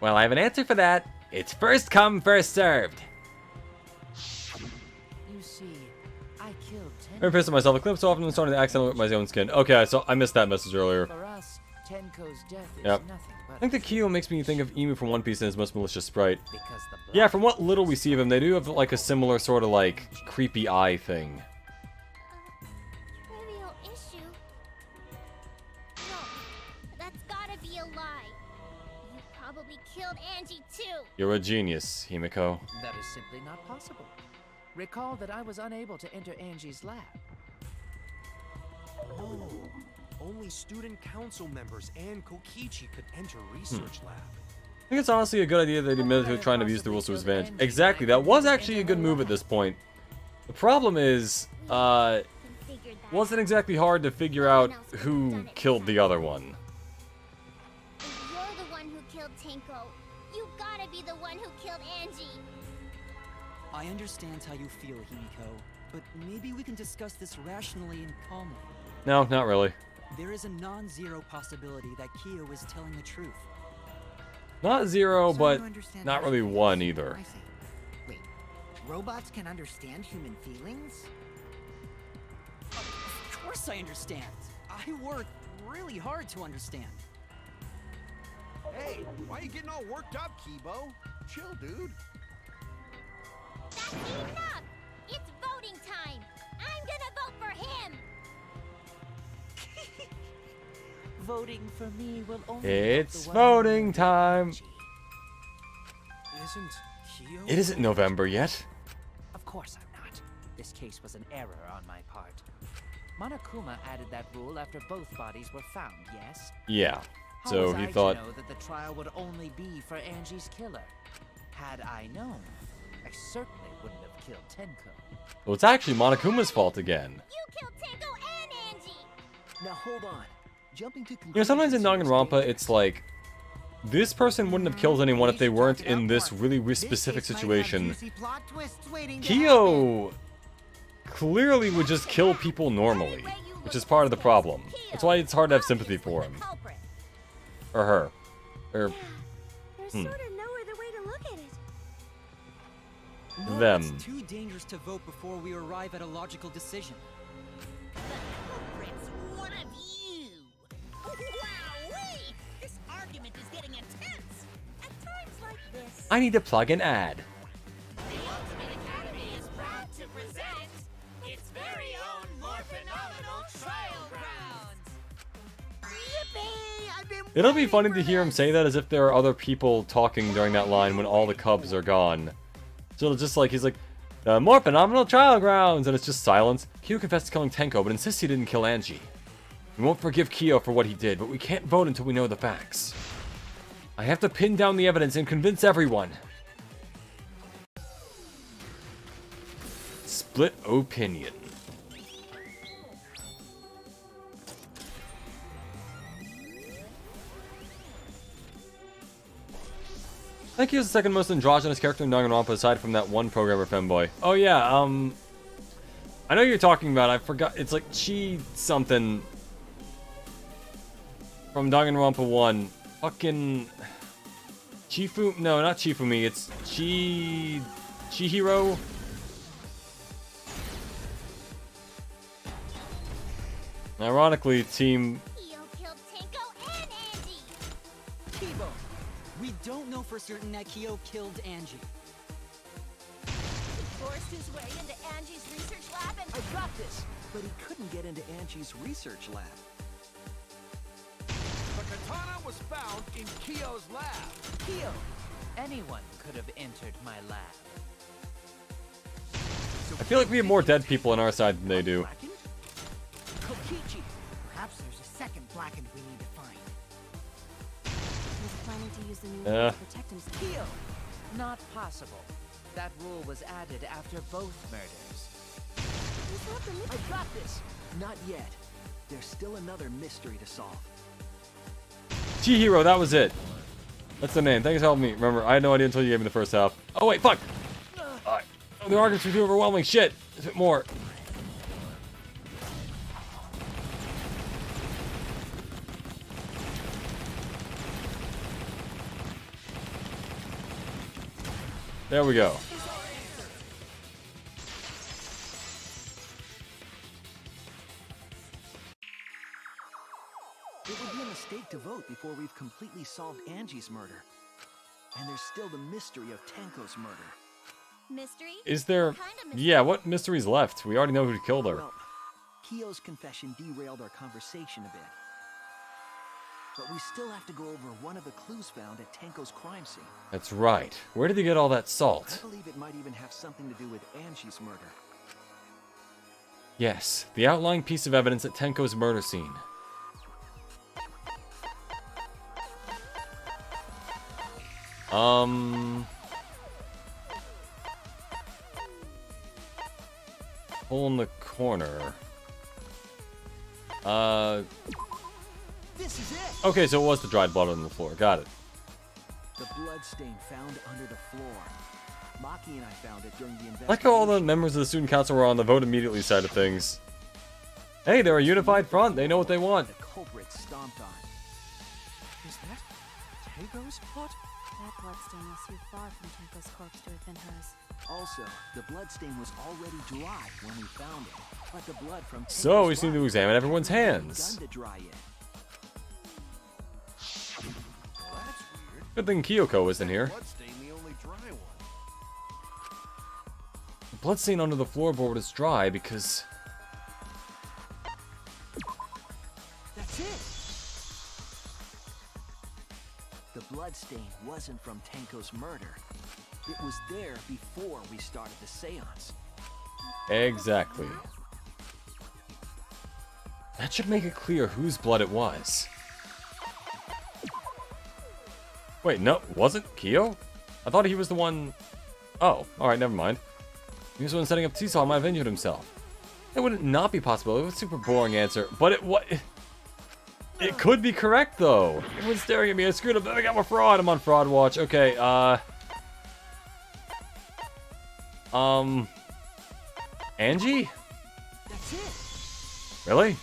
Well, I have an answer for that. It's first come, first served. You see, I killed Tenko. Very pissed at myself. I clipped so often and started to accidentally whip my own skin. Okay, so I missed that message earlier. For us, Tenko's death is Yep. nothing but I think the Kyo makes me think of Emu from One Piece and his most malicious sprite. because the Yeah, from what little we see of him, they do have like a similar sort of like creepy eye thing. Trivial issue? No, that's gotta be a lie. You probably killed Angie too. You're a genius, Himiko. That is simply not possible. Recall that I was unable to enter Angie's lab. Oh, only student council members and Kokichi could enter research lab. I think it's honestly a good idea that he admitted to trying to abuse the rules to his advantage. Exactly, that was actually a good move at this point. The problem is, Figured that wasn't out. exactly hard to figure out who killed the other one. If you're the one who killed Tenko, you gotta be the one who killed Angie. I understand how you feel, Himiko, but maybe we can discuss this rationally and calmly. No, not really. There is a non-zero possibility that Kyo is telling the truth. Not zero, So but you understand not how really she feels? one either. I see. Wait, robots can understand human feelings? Of course I understand. I work really hard to understand. Hey, why are you getting all worked up, Kibo? Chill, dude. That's enough! It's voting time! I'm gonna vote for him! Voting for me will only It's help the one voting who time. Isn't Kyo? It isn't November yet. Of course I'm not. This case was an error on my part. Monokuma added that rule after both bodies were found, yes? Yeah. How So was he I thought. to know that the trial would only be for Angie's killer? Had I known, I certainly wouldn't have killed Tenko. Well, it's actually Monokuma's fault again. You killed Tenko and Angie! Now hold on. Jumping to You know, sometimes in conclusions here is Danganronpa, it's like, this person wouldn't have killed anyone if they weren't in this really specific situation. Kyo clearly would just kill people normally, which is part of the problem. That's why it's hard to have sympathy for him. Or her. Or There's sort of no other way to look at it. No, them. It's too dangerous to vote before we arrive at a logical decision. The culprit's one of you! Wowee! This argument is getting intense! At times like this, I need to plug an ad. the Ultimate Academy is proud to present its very own more phenomenal trial grounds! Yippee! I've been It'll be waiting funny for to hear him this. say that as if there are other people talking during that line when all the cubs are gone. So it's just like, he's like, more phenomenal trial grounds, and it's just silence. Kyo confessed to killing Tenko, but insists he didn't kill Angie. We won't forgive Kyo for what he did, but we can't vote until we know the facts. I have to pin down the evidence and convince everyone. Split opinion. I think he was the second most androgynous character in Danganronpa aside from that one programmer femboy. Oh yeah, I know you're talking about, I forgot, it's like Chi something from Danganronpa 1. Fucking Chifu, no, not Chifumi, it's Chihiro. Ironically, Team Kyo killed Tenko and Angie! Kibo, we don't know for certain that Kyo killed Angie. He forced his way into Angie's research lab and... I got this, but he couldn't get into Angie's research lab. The katana was found in Kyo's lab. Kyo! Anyone could have entered my lab. I feel like we have more dead people on our side than they do. Blackened? Kokichi! Perhaps there's a second blackened we need to find. He was planning to use the new Yeah. rule to protect himself. Kyo! Not possible. That rule was added after both murders. I got this! Not yet. There's still another mystery to solve. Chihiro, that was it. That's the name. Thanks for helping me. Remember, I had no idea until you gave me the first half. Oh wait, fuck! Oh, the arguments were too overwhelming. Shit! A bit more. There we go. It would be a mistake to vote before we've completely solved Angie's murder. And there's still the mystery of Tenko's murder. Mystery? Is there... What kind of mystery? Yeah, what mystery's left? We already know who killed her. Well, Kyo's confession derailed our conversation a bit. But we still have to go over one of the clues found at Tenko's crime scene. That's right. Where did he get all that I salt? believe it might even have something to do with Angie's murder. Yes, the outlying piece of evidence at Tenko's murder scene. Hole in the corner. This is it! Okay, so it was the dried blood on the floor. Got it. The blood stain found under the floor. Maki and I found it during the investigation. I like how all the members of the student council were on the vote immediately side of things. Hey, they're a unified front. They know what they want. The culprit stomped on. Is that Tenko's blood? That bloodstain was too far from Tenko's corpse to have been hers. Also, the bloodstain was already dry when we found it. But the blood from So we Tenko's seem to body examine everyone's hadn't hands. begun to dry yet. That's Good thing Kyoko isn't here. Bloodstain the only dry one. The bloodstain under the floorboard is dry because... That's it! The bloodstain wasn't from Tenko's murder. It was there before we started the seance. Exactly. That should make it clear whose blood it was. Wait, no, wasn't Kyo? I thought he was the one... Oh, alright, never mind. He was the one setting up Seesaw, might have injured himself. That wouldn't not be possible. It was a super boring answer, but it could be correct, though. Everyone's staring at me. I screwed up. Then I got my fraud. I'm on fraud watch. Okay, Angie? That's it! Really?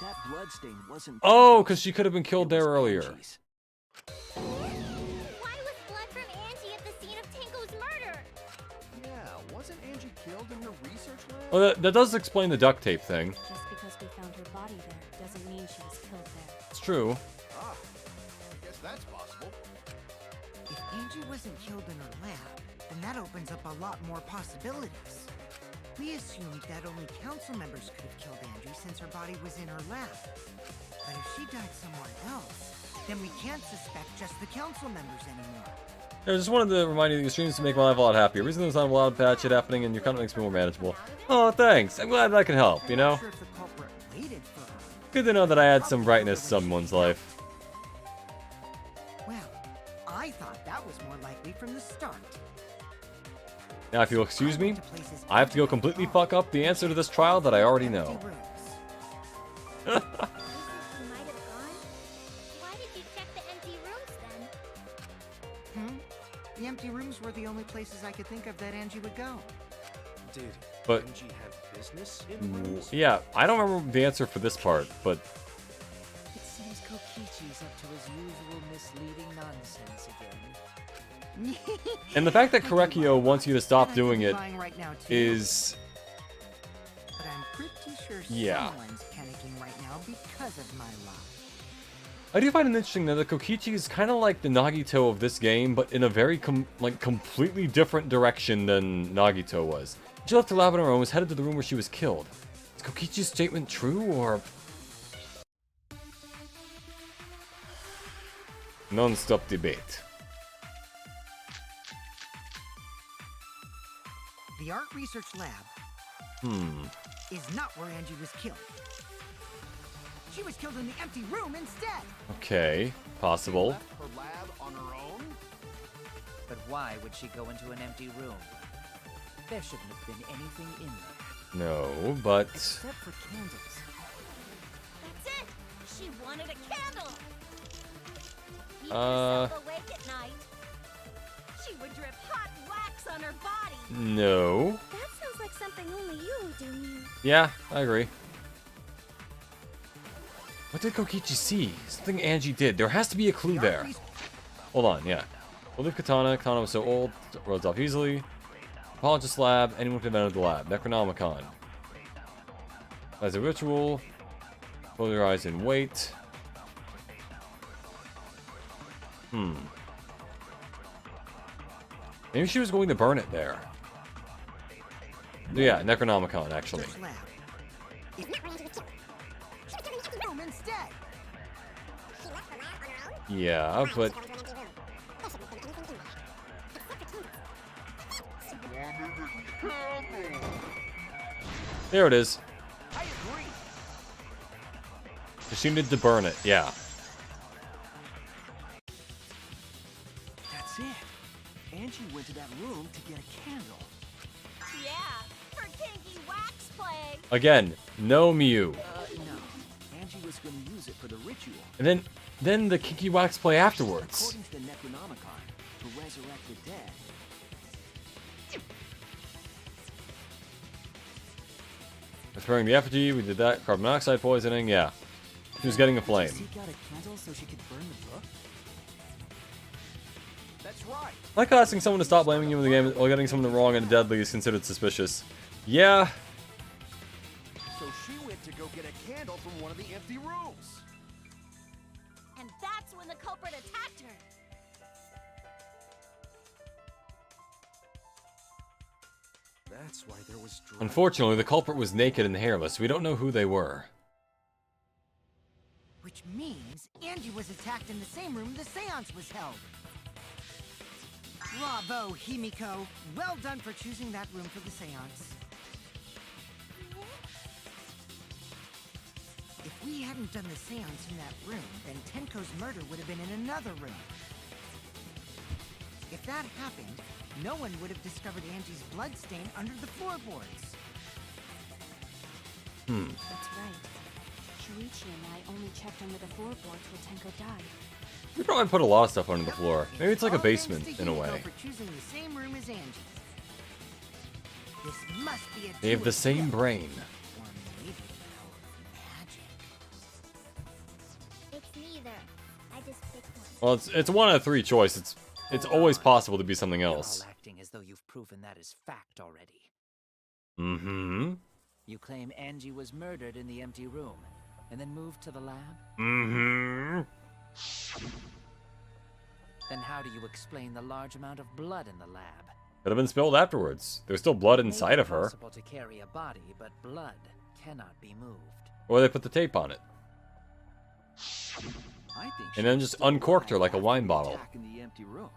That bloodstain wasn't... Oh, because she could have been killed there earlier. Angie's. Why was blood from Angie at the scene of Tenko's murder? Yeah, wasn't Angie killed in her research lab? Well, that does explain the duct tape thing. Just because we found her body there doesn't mean she was killed there. It's true. Ah, I guess that's possible. If Angie wasn't killed in her lab, then that opens up a lot more possibilities. We assumed that only council members could have killed Angie since her body was in her lab. But if she died somewhere else, then we can't suspect just the council members anymore. I just wanted to remind you that the streams make my life a lot happier. The reason there's not a lot of bad shit happening and your content makes me more manageable. Oh, thanks. I'm glad that can help, you know? I'm not sure if the culprit waited for her. Good to know that I add some brightness to someone's life. Well, I thought that was more likely from the start. Now, if you'll excuse me, I have to go completely fuck up the answer to this trial that I already know. You think he might have gone? Why did you check the empty rooms then? The empty rooms were the only places I could think of that Angie would go. Did But- Angie have business in the rooms? Yeah, I don't remember the answer for this part, but It seems Kokichi's up to his usual misleading nonsense again. and the fact that Korekio wants you to stop And I doing could be it lying right now, too. is... But I'm pretty sure Yeah. someone's panicking right now because of my lie. I do find it interesting that the Kokichi is kind of like the Nagito of this game, but in a very completely different direction than Nagito was. She left her lab on her own and was headed to the room where she was killed. Is Kokichi's statement true, or... Non-stop debate. The art research lab is not where Angie was killed. She was killed in the empty room instead. Okay, possible. Left her lab on her own? But why would she go into an empty room? There shouldn't have been anything in there. No, but... Except for candles. That's it! She wanted a candle! Keep Uh. herself awake at night. She would drip hot wax on her body. No. That sounds like something only you would do, Mew. Yeah, I agree. What did Kokichi see? Something Angie did. There has to be a clue there. Hold on, yeah. We'll leave Katana. Katana was so old, roads off easily. Apologist lab. Anyone can enter the lab. Necronomicon. As a ritual. Close your eyes and wait. Maybe she was going to burn it there. Yeah, Necronomicon, actually. Research lab. It's not where Angie was killed. She was killed in the empty room instead. She left the lab on her own? Yeah, but... There it is. I agree. She needed to burn it, yeah. That's it. Angie went to that room to get a candle. Yeah, her kinky wax play. Again, no Mew. No. Angie was going to use it for the ritual. And then the Kiki Wax play afterwards. According to the Necronomicon, to resurrect the dead. Preparing the effigy, we did that. Carbon monoxide poisoning, yeah. She was getting a flame. Seek out a candle so she could burn the book? That's right. I like asking someone to stop blaming you in the game while getting someone wrong and deadly is considered suspicious. Yeah. So she went to go get a candle from one of the empty rooms. And that's when the culprit attacked her. That's why there was drama. Unfortunately, the culprit was naked and hairless. We don't know who they were. Which means Angie was attacked in the same room the seance was held. Bravo, Himiko. Well done for choosing that room for the seance. If we hadn't done the seance in that room, then Tenko's murder would have been in another room. If that happened, no one would have discovered Angie's bloodstain under the floorboards. That's right. Shuichi and I only checked under the floorboards where Tenko died. We probably put a lot of stuff under the floor. Maybe it's like a All thanks basement to in a Himiko way. for choosing the same room as Angie. This must be a They have the duet same deal. brain. Or maybe the power of magic. It's neither. I just picked one. Well, it's one out of three choice. It's always possible to be something You're else. all acting as though you've proven that is fact already. Mm-hmm. You claim Angie was murdered in the empty room, and then moved to the lab? Mm-hmm. Then how do you explain the large amount of blood in the lab? Could have been spilled afterwards. There's still blood It may inside be of her. possible to carry a body, but blood cannot be moved. Or they put the tape on it. I think And then just uncorked her like a wine bottle. Attack in the empty room.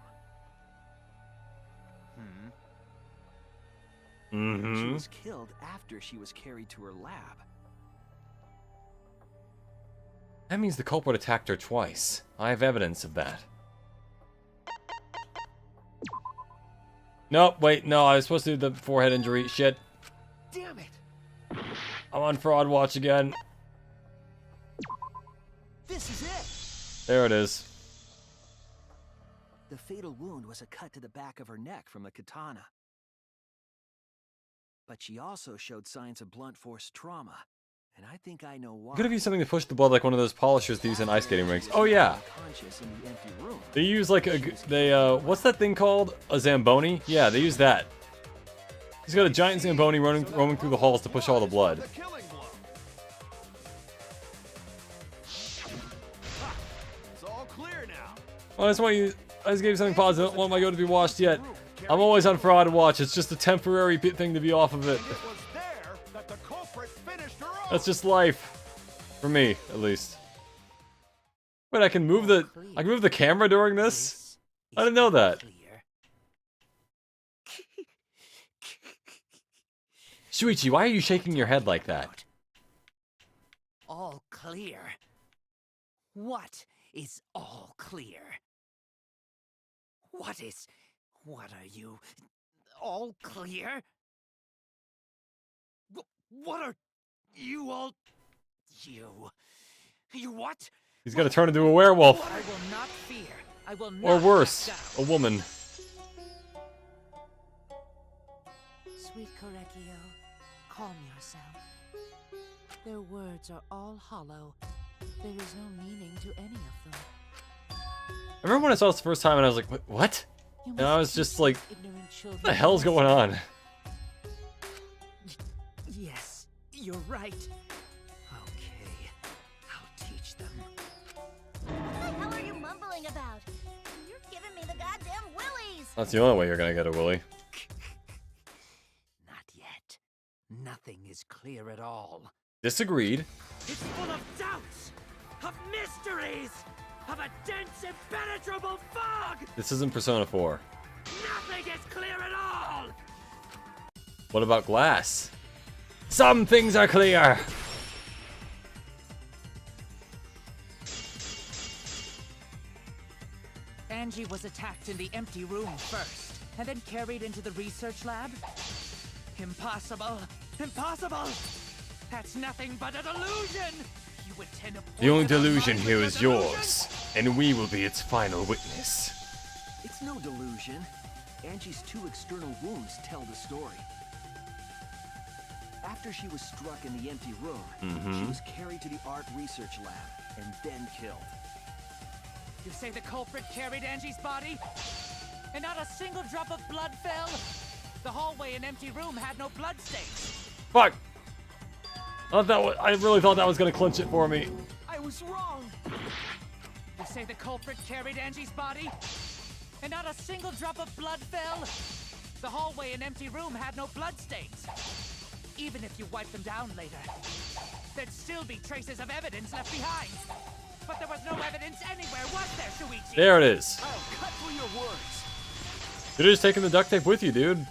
She Mm-hmm. was killed after she was carried to her lab. That means the culprit attacked her twice. I have evidence of that. Nope, wait, no, I was supposed to do the forehead injury. Shit. Damn it! I'm on fraud watch again. This is it! There it is. The fatal wound was a cut to the back of her neck from the katana. But she also showed signs of blunt force trauma. And I think I know why. Could have used something to push the blood like one of those polishers they use in ice skating rinks. Oh yeah. Unconscious in the empty room. They use like what's that thing called? A Zamboni? Yeah, they use that. He's got a giant Zamboni roaming through the halls to push all the blood. The killing blow. Ha! It's all clear now. I just gave you something positive. I don't want my go to be washed yet. I'm always on fraud watch. It's just a temporary thing to be off of it. It was there that the culprit finished her off. That's just life. For me, at least. Wait, I can move the camera during this? I didn't know that. Shuichi, why are you shaking your head like that? All clear. What is all clear? What are you? All clear? What are you all? You what? He's gonna turn into a werewolf. I will not fear. I will not. Or worse, back a down. woman. Sweet Korekio, calm yourself. Their words are all hollow. There is no meaning to any of them. I remember when I saw this the first time and I was like, what? You And I was must just teach like, ignorant children what the hell's going on? Yes, you're right. Okay, I'll teach them. What the hell are you mumbling about? You're giving me the goddamn willies! That's the only way you're gonna get a willy. Not yet. Nothing is clear at all. Disagreed. It's full of doubts, of mysteries, of a dense, impenetrable fog! This isn't Persona 4. Nothing is clear at all! What about glass? Some things are clear! Angie was attacked in the empty room first, and then carried into the research lab? Impossible! Impossible! That's nothing but a delusion! You intend to The only poison our delusion minds here with is your yours, delusion? and we will be its final witness. It's no delusion. Angie's 2 external wounds tell the story. After she was struck in the empty room, she was carried to the art research lab and then killed. You say the culprit carried Angie's body? And not a single drop of blood fell? The hallway and empty room had no blood stains. Fuck! I really thought that was gonna clinch it for me. I was wrong. The say the culprit carried Angie's body? And not a single drop of blood fell? The hallway and empty room had no bloodstains. Even if you wipe them down later, there'd still be traces of evidence left behind. But there was no evidence anywhere, was there, Shuichi? There it is. I'll cut through your words. You're just taking the duct tape with you, dude.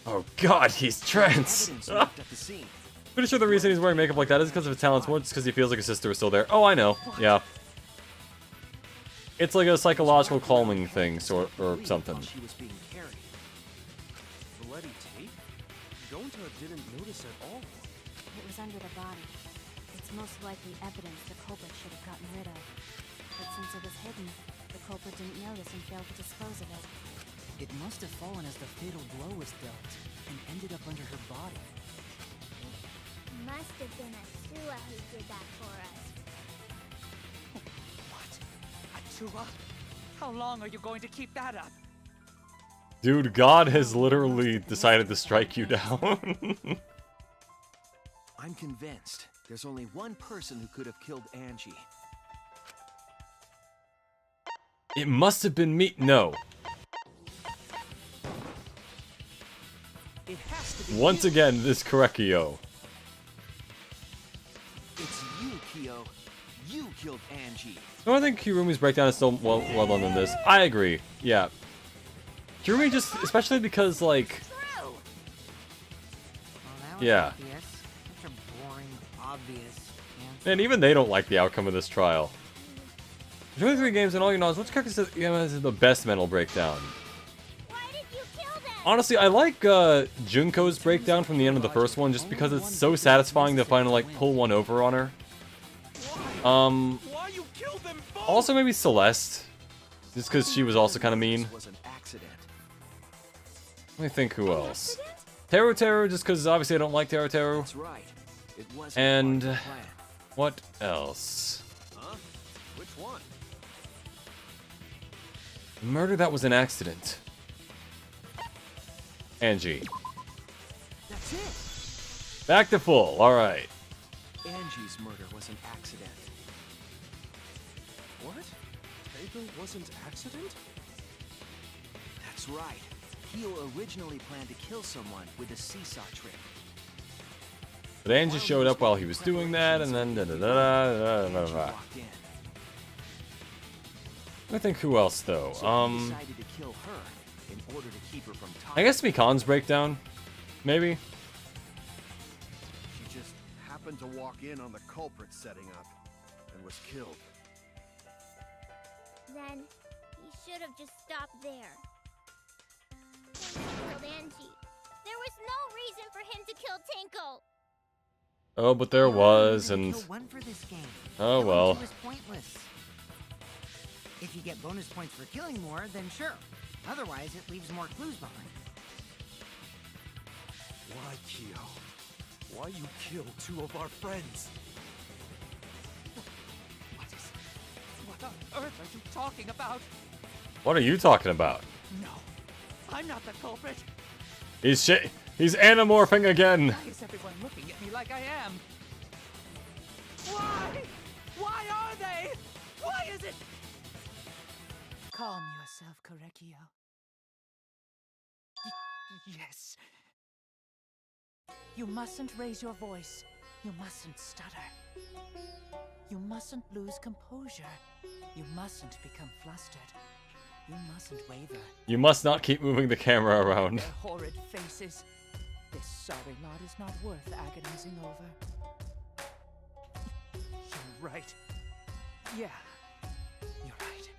Oh god, he's trans. Evidence left at the scene. Pretty sure the reason he's wearing makeup like that is because of his talents, more just because he feels like his sister is still there. Oh, I know. Yeah. It's like a psychological calming thing, or something. She was being carried. Bloody tape? Gonta didn't notice at all. It was under the body. It's most likely evidence the culprit should have gotten rid of. But since it was hidden, the culprit didn't notice and failed to dispose of it. It must have fallen as the fatal blow was dealt, and ended up under her body. Must have been Atua who did that for us. What? Atua? How long are you going to keep that up? Dude, God has literally decided to strike you down. I'm convinced there's only one person who could have killed Angie. It must have been me. No. It has to be Once you. again, this Korekio. It's you, Kyo. You killed Angie. No, I think Kirumi's breakdown is still well done than this. I agree. Yeah. Kirumi just, especially because, like... Well, that was Yeah. obvious. Such a boring, obvious answer. Man, even they don't like the outcome of this trial. There's only 3 games and all your knowledge. Which character has the best mental breakdown? Why did you kill them? Honestly, I like Junko's breakdown from the end of the first one just because it's so satisfying to finally like pull one over on her. Why you killed them both? Also maybe Celeste, just because she was also kind of mean. This was an accident. Let me think who else. Teru Teru, just because obviously I don't like Teru Teru. That's right. It wasn't And part of the plan. what else? Huh? Which one? Murder that was an accident. Angie. That's it. Back to full, alright. Angie's murder was an accident. What? Tenko wasn't accident? That's right. Kyo originally planned to kill someone with a seesaw trick. But Angie showed up while he was doing that, and then Angie da-da-da-da-da-da-da. walked in. I think who else though? So he decided to kill her in order to keep her from talking. I guess Mikan's breakdown, maybe. She just happened to walk in on the culprit setting up and was killed. Then he should have just stopped there. Tenko killed Angie. There was no reason for him to kill Tenko. Oh, but there was, and Kill one for this game. oh Killing well. two is pointless. If you get bonus points for killing more, then sure. Otherwise, it leaves more clues behind. Why, Kyo? Why you kill 2 of our friends? What on earth are you talking about? What are you talking about? No, I'm not the culprit. He's anamorphing again. Why is everyone looking at me like I am? Why? Why are they? Why is it? Calm yourself, Korekio. Yes. You mustn't raise your voice. You mustn't stutter. You mustn't lose composure. You mustn't become flustered. You mustn't waver. You must not keep moving the camera around. Their horrid faces. This sorry lot is not worth agonizing over. You're right. Yeah, you're right.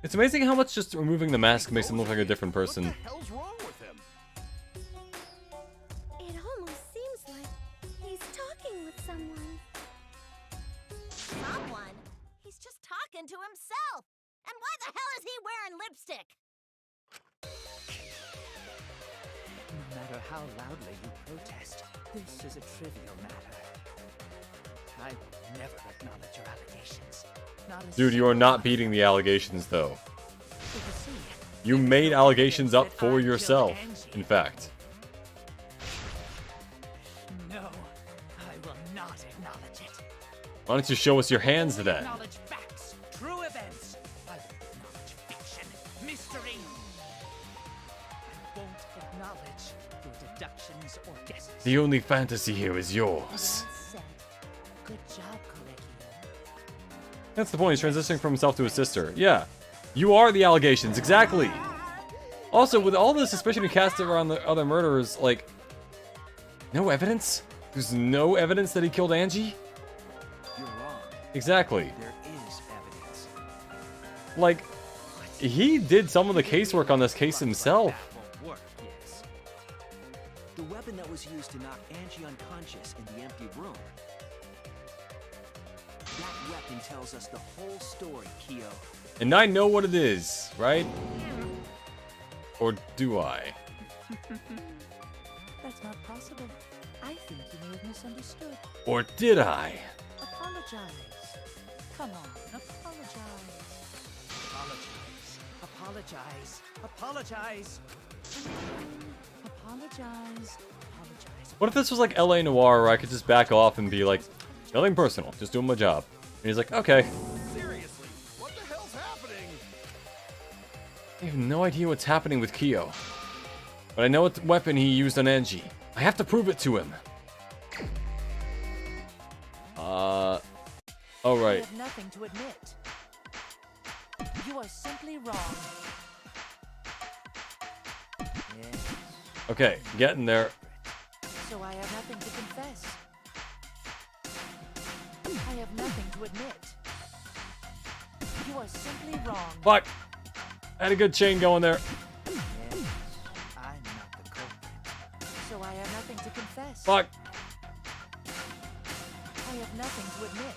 It's amazing how much just removing the mask makes him look like a different person. What the hell's wrong with him? It almost seems like he's talking with someone. Someone? He's just talking to himself. And why the hell is he wearing lipstick? No matter how loudly you protest, this is a trivial matter. I will never acknowledge your allegations. Not a Dude, you are not beating the allegations though. You made allegations up for yourself, in fact. No, I will not acknowledge it. Why don't you show us your hands then? Acknowledge facts, true events. I won't acknowledge fiction, mystery. I won't acknowledge your deductions or guesses. The only fantasy here is yours. Well said. Good job, Corecchio. That's the point, he's transitioning from himself to his sister. Yeah. You are the allegations, exactly. Also, with all the suspicion he cast around the other murderers, like, no evidence? There's no evidence that he killed Angie? You're wrong. Exactly. There is evidence. Like, he did some of the casework on this case himself. That won't work, yes. The weapon that was used to knock Angie unconscious in the empty room. That weapon tells us the whole story, Kyo. And I know what it is, right? Or do I? That's not possible. I think you may have misunderstood. Or did I? Apologize. Come on, apologize. Apologize. Apologize. Apologize. Apologize. Apologize. What if this was like LA Noire where I could just back off and be like, nothing personal, just doing my job. And he's like, okay. Seriously, what the hell's happening? I have no idea what's happening with Kyo. But I know what weapon he used on Angie. I have to prove it to him. Oh You right. have nothing to admit. You are simply wrong. Yes. Okay, getting there. So I have nothing to confess. I have nothing to admit. You are simply wrong. Fuck! I had a good chain going there. Yes, I'm not the culprit. So I have nothing to confess. Fuck! I have nothing to admit.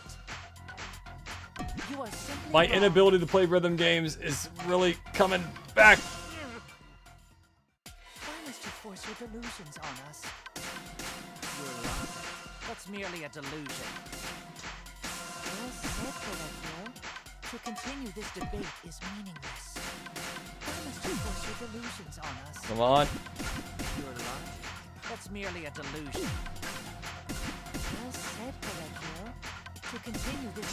You are simply My wrong. inability to play rhythm games is really coming back. Why must you force your delusions on us? You're lying. That's merely a delusion. Well said, Corecchio. To continue this debate is meaningless. Why must you force your delusions on us? Come on. You're lying. That's merely a delusion. Well said, Corecchio. To continue this...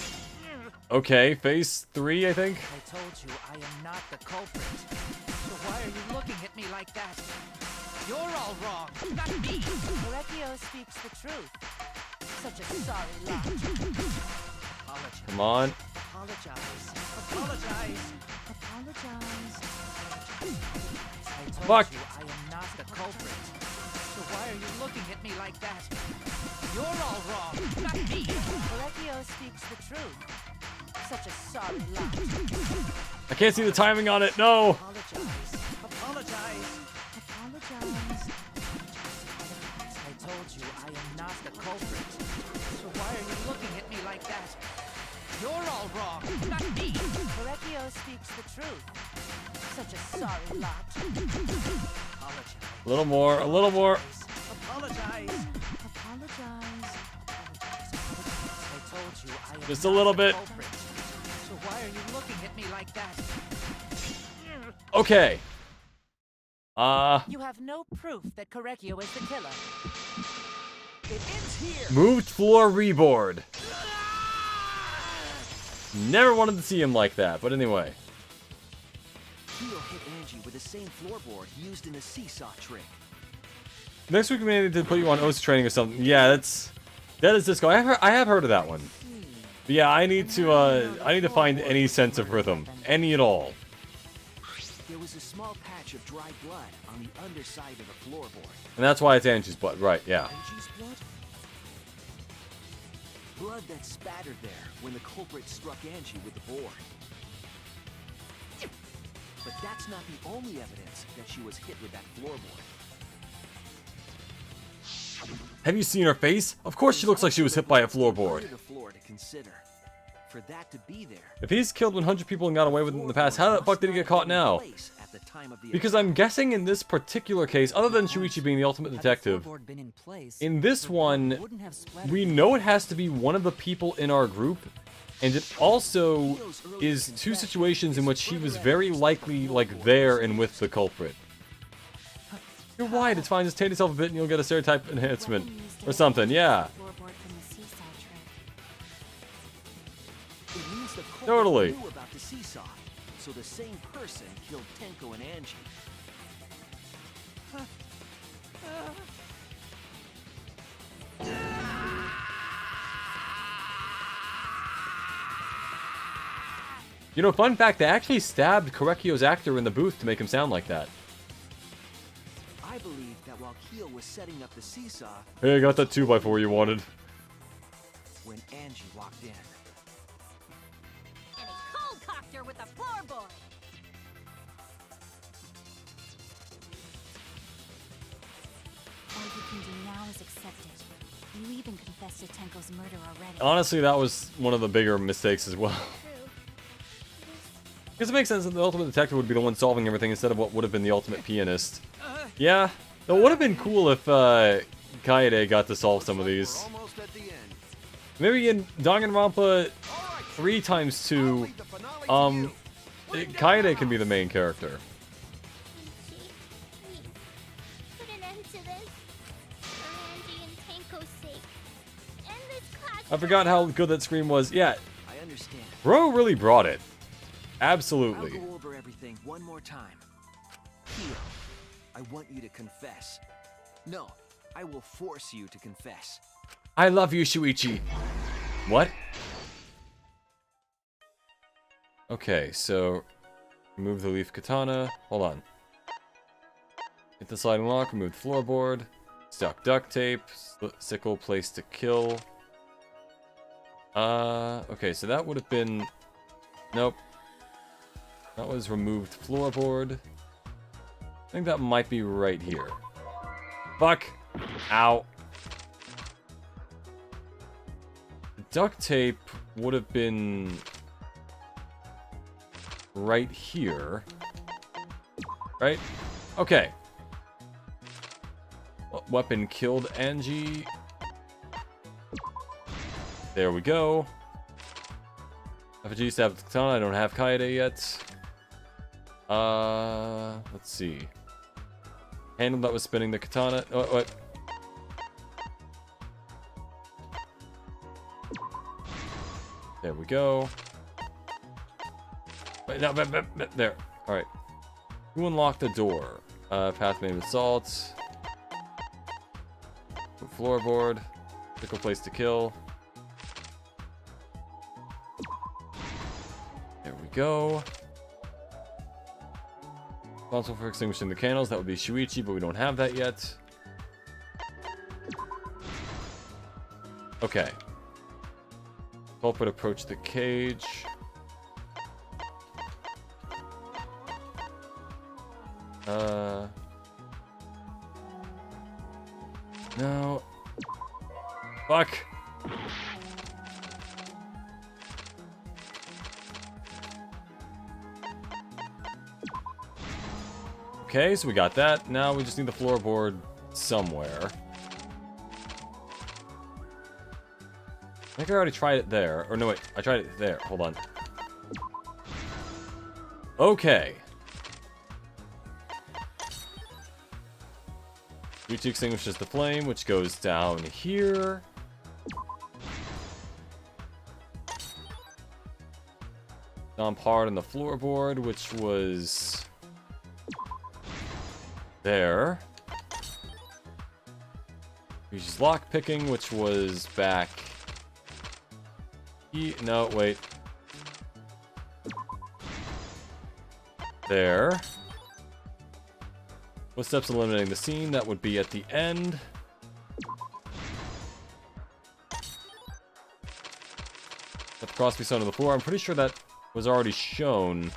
Okay, phase 3, I think. I told you I am not the culprit. So why are you looking at me like that? You're all wrong, not me. Corecchio speaks the truth. Such a sorry lot. Apologize. Come on. Apologize. Apologize. Apologize. I told Fuck. you I am not the culprit. So why are you looking at me like that? You're all wrong, not me. Corecchio speaks the truth. Such a sorry lot. I can't see the timing on it. No. Apologize. Apologize. Apologize. I told you I am not the culprit. So why are you looking at me like that? You're all wrong, not me. Corecchio speaks the truth. Such a sorry lot. Apologize. A little more. A little more. Apologize. Apologize. I told you I am Just a not little the bit. culprit. So why are you looking at me like that? Okay. You have no proof that Corecchio is the killer. It ends here. Moved floor reboard. Never wanted to see him like that, but anyway. Kyo hit Angie with the same floorboard used in the seesaw trick. Next week we may need to put you on OSA training or something. Yeah, that is disco. I have heard of that one. But yeah, I need to find any sense of rhythm, any at all. There was a small patch of dry blood on the underside of the floorboard. And that's why it's Angie's blood, right? Yeah. Angie's blood? Blood that spattered there when the culprit struck Angie with the board. But that's not the only evidence that she was hit with that floorboard. Have you seen her face? Of course she looks like she was hit by a Under floorboard. the floor to consider. For that to be there. If he's killed 100 people and got away with it in the past, how the fuck did he get caught now? Because I'm guessing in this particular case, other than Shuichi being the ultimate detective, in this one, we know it has to be one of the people in our group, and it also is two situations in which he was very likely, like, there and with the culprit. You're right, it's fine, just take yourself a bit and you'll get a stereotype enhancement. Or something, yeah. Totally. Knew about the seesaw, so the same person killed Tenko and Angie. You know, fun fact, they actually stabbed Korekiyo's actor in the booth to make him sound like that. I believe that while Kyo was setting up the seesaw, Hey, I got that 2x4 you wanted. when Angie walked in. And he cold-cocked her with a floorboard. All you can do now is accept it. You even confessed to Tenko's murder already. Honestly, that was one of the bigger mistakes as well. Because it makes sense that the ultimate detective would be the one solving everything instead of what would have been the ultimate pianist. Yeah, it would have been cool if Kaede got to solve some of these. Almost at the end. Maybe in Danganronpa 3x2, Kaede can be the main character. Ichi, please, put an end to this. For Angie and Tenko's sake. End this class. I forgot how good that scream was. Yeah, I understand. Bro really brought it. I'll Absolutely. go over everything one more time. Kyo, I want you to confess. No, I will force you to confess. I love you, Shuichi. What? Okay, so remove the leaf katana. Hold on. Hit the sliding lock, remove the floorboard. Stock duct tape, sickle, place to kill. Okay, so that would have been... Nope. That was removed floorboard. I think that might be right here. Fuck! Ow. The duct tape would have been... right here. Right? Okay. Weapon killed Angie. There we go. FG stabbed the katana. I don't have Kaede yet. Let's see. Handle that was spinning the katana. Oh, what? There we go. Wait, no, there. All right. Who unlocked the door? Path made with salt. Floorboard. Pickle place to kill. There we go. Responsible for extinguishing the candles. That would be Shuichi, but we don't have that yet. Okay. Culprit approached the cage. No. Fuck. Okay, so we got that. Now we just need the floorboard somewhere. I think I already tried it there. Or no, wait. I tried it there. Hold on. Okay. Yuchi extinguishes the flame, which goes down here. Dump hard on the floorboard, which was... there. Yuchi's lockpicking, which was back... no, wait. There. Footsteps eliminating the scene, that would be at the end. Let the cross be sewn to the floor. I'm pretty sure that was already shown.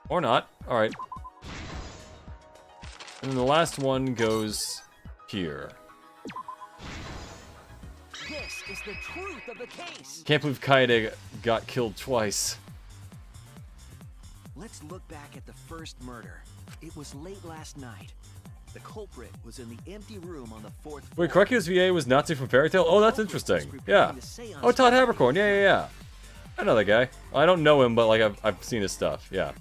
Or not. Alright. And then the last one goes here. This is the truth of the case. Can't believe Kaede got killed twice. Let's look back at the first murder. It was late last night. The culprit was in the empty room on the 4th floor. Wait, Korekiyo's VA was Natsu from Fairy Tail? Oh, that's interesting. Yeah. Oh, Todd Habercorn. Yeah. I know that guy. I don't know him, but like I've seen his stuff. Yeah.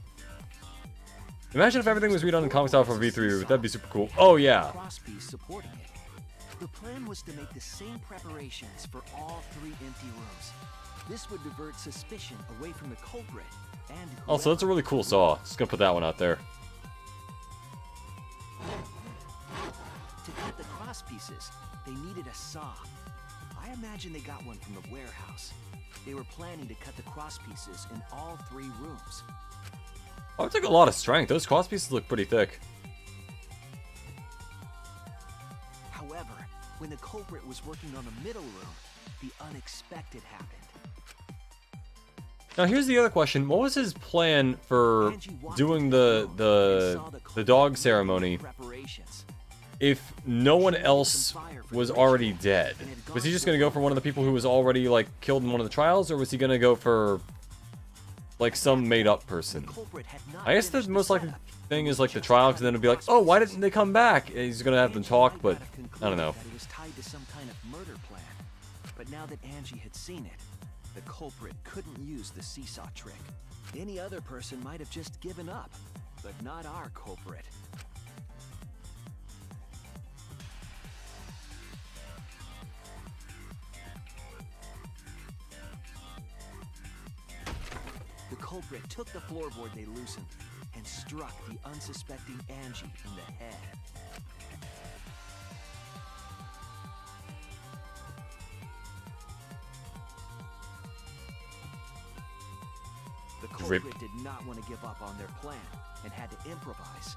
Imagine if everything was redone in comic style for V3. That'd be super cool. Oh, yeah. Crosspiece supporting it. The plan was to make the same preparations for all 3 empty rooms. This would divert suspicion away from the culprit and Also, that's a really cool saw. Just gonna put that one out there. To cut the cross pieces, they needed a saw. I imagine they got one from the warehouse. They were planning to cut the cross pieces in all 3 rooms. Oh, it took a lot of strength. Those cross pieces look pretty thick. However, when the culprit was working on the middle room, the unexpected happened. Now here's the other question. What was his plan for doing the dog ceremony if no one else was already dead? Was he just gonna go for one of the people who was already like killed in one of the trials, or was he gonna go for like some made-up person? I guess the most likely thing is like the trial, because then it'd be like, oh, why didn't they come back? And he's gonna have them talk, but I don't know. It was tied to some kind of murder plan. But now that Angie had seen it, the culprit couldn't use the seesaw trick. Any other person might have just given up, but not our culprit. The culprit took the floorboard they loosened and struck the unsuspecting Angie in the head. The culprit did not want to give up on their plan and had to improvise.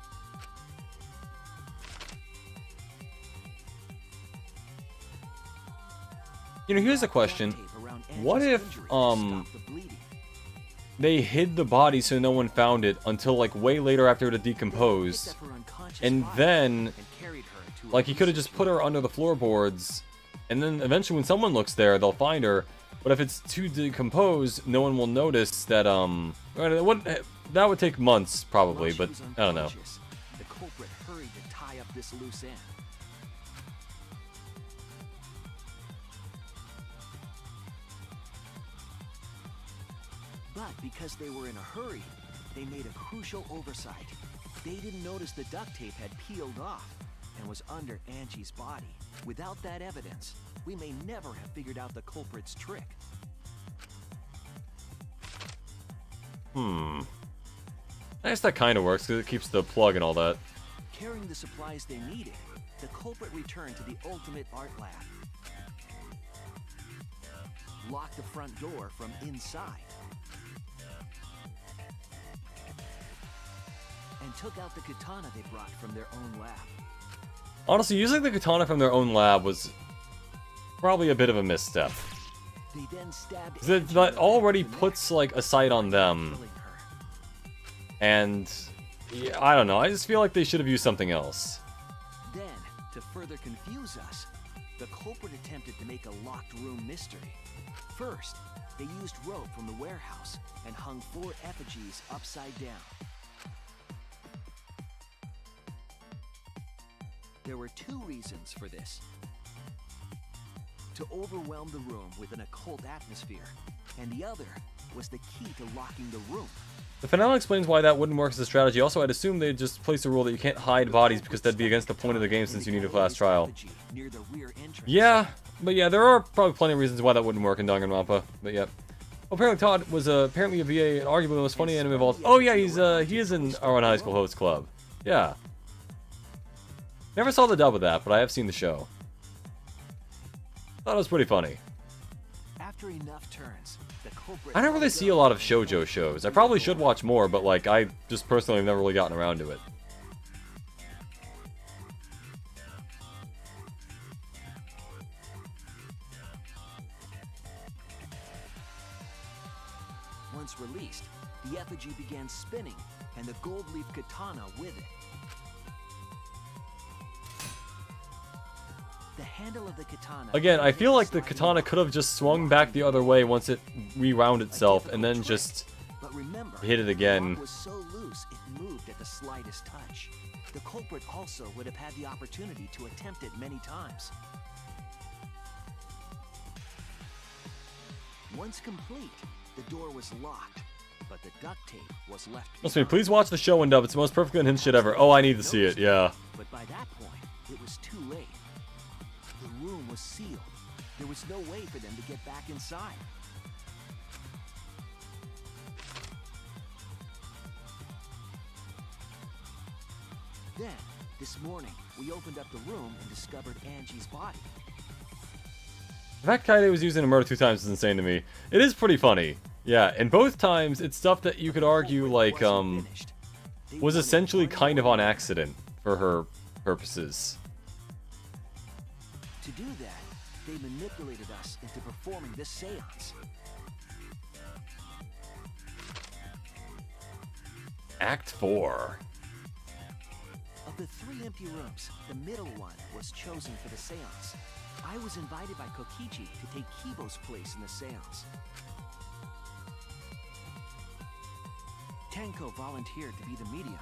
You know, here's a question. What if, they hid the body so no one found it until, like, way later after it had decomposed, and then, like, he could have just put her under the floorboards, and then eventually when someone looks there, they'll find her. But if it's too decomposed, no one will notice that, that would take months, probably, but I don't know. The culprit hurried to tie up this loose end. But because they were in a hurry, they made a crucial oversight. They didn't notice the duct tape had peeled off and was under Angie's body. Without that evidence, we may never have figured out the culprit's trick. I guess that kind of works, because it keeps the plug and all that. Carrying the supplies they needed, the culprit returned to the ultimate art lab. Locked the front door from inside. And took out the katana they brought from their own lab. Honestly, using the katana from their own lab was probably a bit of a misstep. They then stabbed That already puts, like, a sight on them. And, yeah, I don't know, I just feel like they should have used something else. Then, to further confuse us, the culprit attempted to make a locked room mystery. First, they used rope from the warehouse and hung 4 effigies upside down. There were 2 reasons for this. To overwhelm the room with an occult atmosphere, and the other was the key to locking the room. The finale explains why that wouldn't work as a strategy. Also, I'd assume they'd just place a rule that you can't hide bodies because that'd be against the point of the game since you need a fast trial. Yeah, but yeah, there are probably plenty of reasons why that wouldn't work in Danganronpa, but yeah. Apparently Todd was apparently a VA and arguably the most funny anime of all. Oh yeah, he is in our own high school host club. Yeah. Never saw the dub of that, but I have seen the show. Thought it was pretty funny. After enough turns, the culprit I don't really see a lot of shoujo shows. I probably should watch more, but like I just personally have never really gotten around to it. Once released, the effigy began spinning, and the gold leaf katana with it. The handle of the katana... Again, I feel like the katana could have just swung back the other way once it rewound itself, and then just hit it again. The was so loose it moved at the slightest touch. The culprit also would have had the opportunity to attempt it many times. Once complete, the door was locked, but the duct tape was left behind. Trust me, please watch the show and dub. It's the most perfectly unhinged shit ever. Oh, I need to see it, yeah. But by that point, it was too late. The room was sealed. There was no way for them to get back inside. Then, this morning, we opened up the room and discovered Angie's body. The fact Kaede was using a murder 2 times is insane to me. It is pretty funny. Yeah, and both times, it's stuff that you could argue, like, was essentially kind of on accident for her purposes. To do that, they manipulated us into performing this seance. Act 4. Of the 3 empty rooms, the middle one was chosen for the seance. I was invited by Kokichi to take Kibo's place in the seance. Tenko volunteered to be the medium,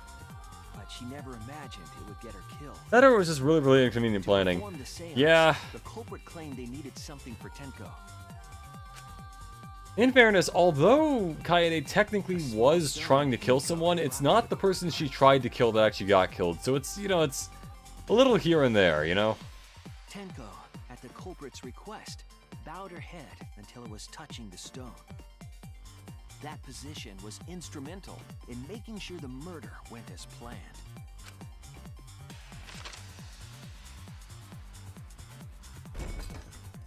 but she never imagined it would get her killed. That or it was just really, really inconvenient planning. Perform the seance, Yeah. The culprit claimed they needed something for Tenko. In fairness, although Kaede technically was trying to kill someone, it's not the person she tried to kill that actually got killed. So it's, you know, it's a little here and there, you know? Tenko, at the culprit's request, bowed her head until it was touching the stone. That position was instrumental in making sure the murder went as planned.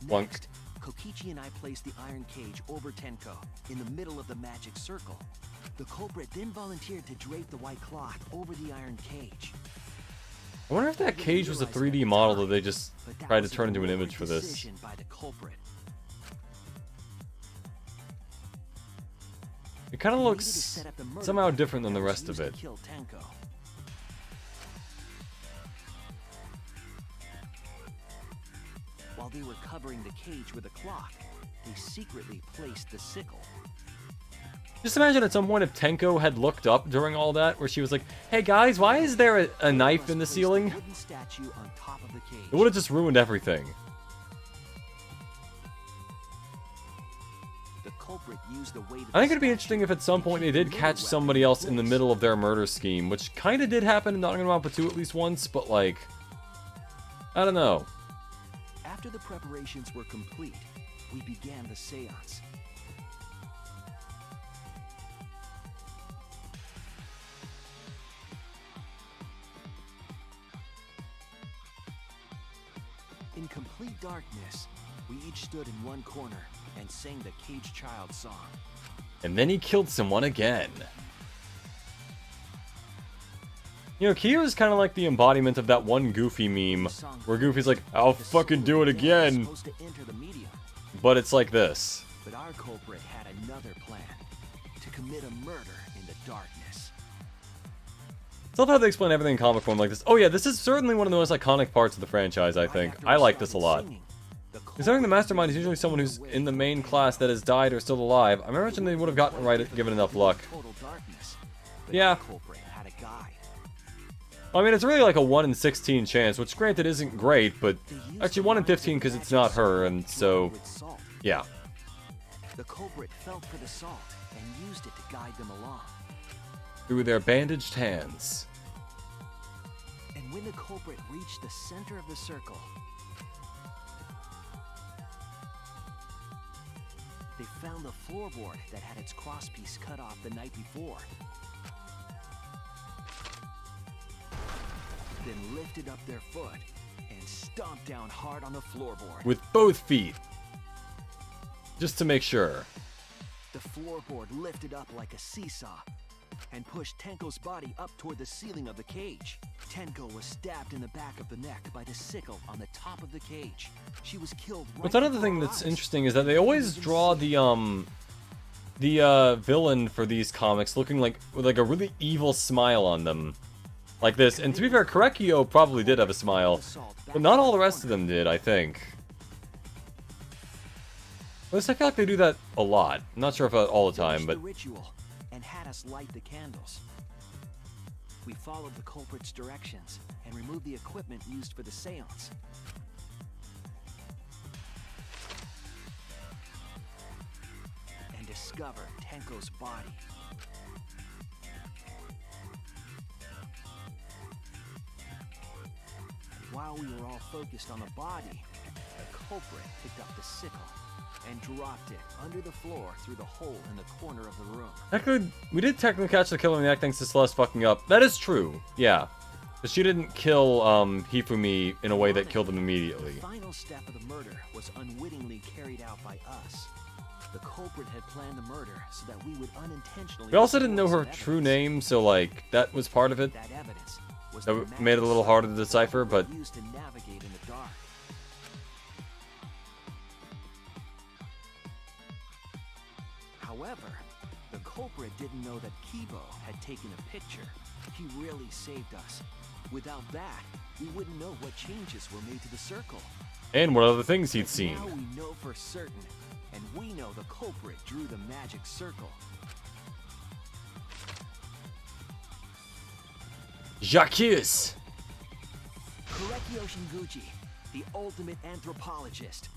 Plunk. Next, Kokichi and I placed the iron cage over Tenko in the middle of the magic circle. The culprit then volunteered to drape the white cloth over the iron cage. I wonder if that cage was a 3D model that they just tried to turn into an image for this. Decision by the culprit. It kind of We needed looks to set up the murder somehow weapon different than that the was rest of used to it. kill Tenko. While they were covering the cage with a cloth, they secretly placed the sickle. Just imagine at some point if Tenko had looked up during all that, where she was like, "Hey guys, why is there a knife in the ceiling?" Wooden statue on top of the cage. It would have just ruined everything. The culprit used the weight of I think the it'd be statue interesting if at some to point they keep the did murder catch weapon somebody else in the place. middle of their murder scheme, which kind of did happen in Danganronpa 2 at least once, but like, I don't know. After the preparations were complete, we began the seance. In complete darkness, we each stood in one corner and sang the Cage Child song. And then he killed someone again. You know, Kyo's kind of like the embodiment of that one Goofy meme, where Goofy's like, "I'll The fucking do soul it of the man was again," supposed to enter the medium, but it's like this. but our culprit had another plan: to commit a murder in the darkness. It's love how they explain everything in comic form like this. Oh yeah, this is certainly one of the most iconic parts of the franchise, I think. I like this a lot. Considering the mastermind is usually someone who's in the main class that has died or still alive, I imagine they would have gotten it right given enough luck. Total darkness, but Yeah. our culprit had a guide. I mean, it's really like a 1 in 16 chance, which granted isn't great, but They used actually the 1 in magic 15 because it's magic not her, salt and dry so, with salt. yeah. The culprit felt for the salt and used it to guide them along. Through their bandaged hands. And when the culprit reached the center of the circle, they found the floorboard that had its crosspiece cut off the night before. Then lifted up their foot and stomped down hard on the floorboard. With both feet. Just to make sure. The floorboard lifted up like a seesaw and pushed Tenko's body up toward the ceiling of the cage. Tenko was stabbed in the back of the neck by the sickle on the top of the cage. She was killed right What's another before thing our that's eyes. interesting is that they always draw the villain for these comics looking like with like a really evil smile on them. Like this. And to be fair, Korekio probably did have a smile, but not all the rest of them did, I think. At least I feel like they do that a lot. I'm not sure if all the time, Finished but the ritual and had us light the candles. We followed the culprit's directions and removed the equipment used for the seance. And discovered Tenko's body. While we were all focused on the body, the culprit picked up the sickle and dropped it under the floor through the hole in the corner of the room. Technically, we did technically catch the killer in the act thanks to Celeste fucking up. That is true, yeah. But she didn't kill Hifumi in a way that killed him immediately. The final step of the murder was unwittingly carried out by us. The culprit had planned the murder so that we would unintentionally... We also didn't know her true name, so like, that was part of it. That evidence was That made it a little harder to decipher, but... used to navigate in the dark. However, the culprit didn't know that Kibo had taken a picture. He really saved us. Without that, we wouldn't know what changes were made to the circle. And what other things he'd seen. Now we know for certain, and we know the culprit drew the magic circle. Jacques! Korekio Shinguchi, the ultimate anthropologist.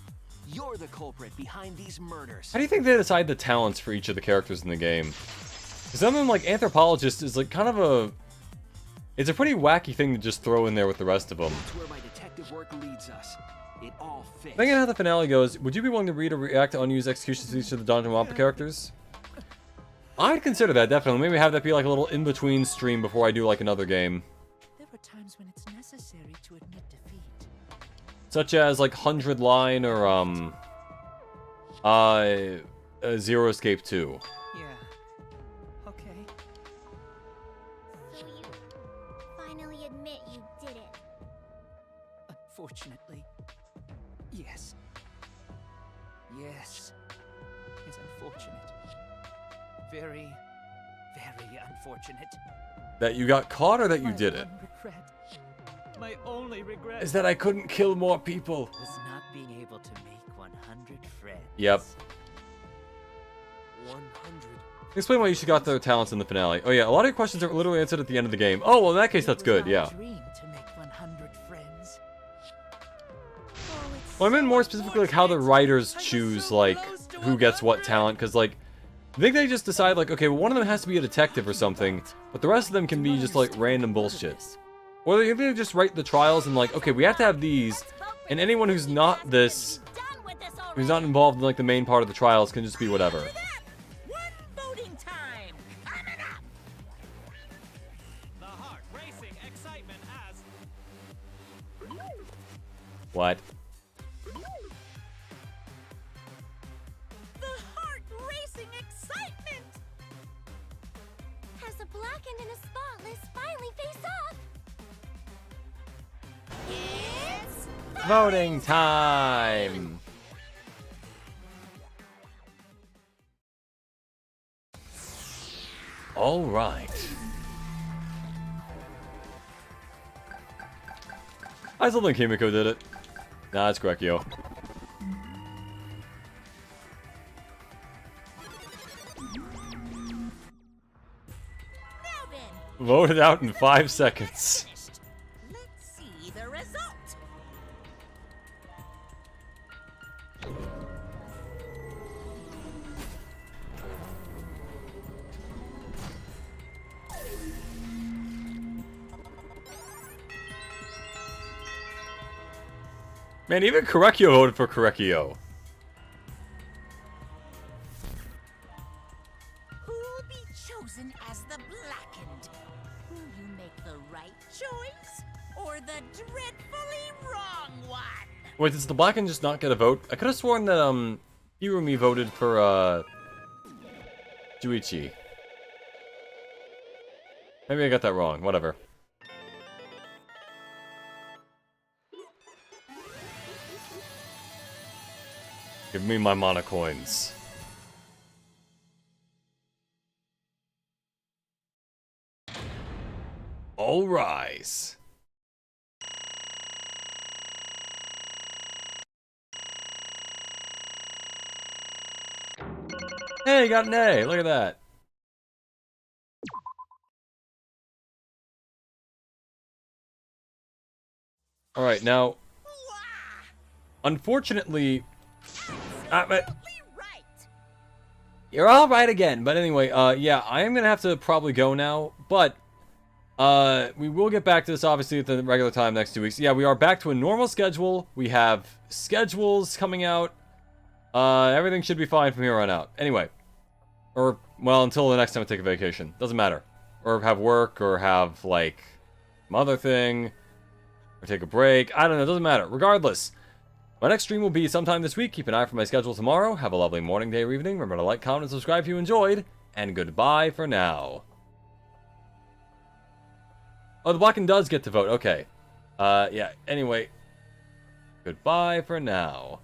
You're the culprit behind these murders. How do you think they decide the talents for each of the characters in the game? Because some of them, like, anthropologist is like kind of a... It's a pretty wacky thing to just throw in there with the rest of them. That's where my detective work leads us. It all fits. Thinking how the finale goes, would you be willing to read or react to unused executions of each of the Danganronpa characters? I'd consider that, definitely. Maybe have that be like a little in-between stream before I do like another game. There are times when it's necessary to admit defeat. Such as like 100 Line or Zero Escape 2. Yeah. Okay. So you finally admit you did it. Unfortunately. Yes. Yes. It's unfortunate. Very, very unfortunate. That you got caught or that you did it? My only regret Is that I couldn't kill more people. was not being able to make 100 friends. Yep. 100. Explain why you should got their talents in the finale. Oh yeah, a lot of your questions are literally answered at the end of the game. Oh, well in that case that's good, yeah. Dream to make 100 friends. Well, I meant more specifically like how the writers choose like who gets what talent, because like I think they just decide like, okay, well, one of them has to be a detective or something, but the rest of them can be just like random bullshit. Or they just write the trials and like, okay, we have to have these, and anyone who's not this, who's not involved in like the main part of the trials can just be whatever. One voting time coming up. The heart racing excitement as What? The heart-racing excitement. As a blackened and a spotless finally face off. It's Voting time! Alright. I still think Himiko did it. Nah, it's Korekio. now then. Voted out in 5 seconds. Finished. Let's see the result. Man, even Korekio voted for Korekio. Who'll be chosen as the blackened? Will you make the right choice or the dreadfully wrong one? Wait, does the Blacken just not get a vote? I could have sworn that, Hirumi voted for, Juichi. Maybe I got that wrong. Whatever. Give me my mana coins. All rise. Hey, got an A. Look at that. All right, now, unfortunately, Right. you're all right again. But anyway, yeah, I am gonna have to probably go now. But We will get back to this, obviously, at the regular time next 2 weeks. Yeah, we are back to a normal schedule. We have schedules coming out. Everything should be fine from here on out. Anyway. Or, well, until the next time I take a vacation. Doesn't matter. Or have work, or have, like, some other thing. Or take a break. I don't know, doesn't matter. Regardless. My next stream will be sometime this week. Keep an eye for my schedule tomorrow. Have a lovely morning, day, or evening. Remember to like, comment, and subscribe if you enjoyed. And goodbye for now. Oh, the Blackened does get to vote. Okay. Yeah, anyway. Goodbye for now.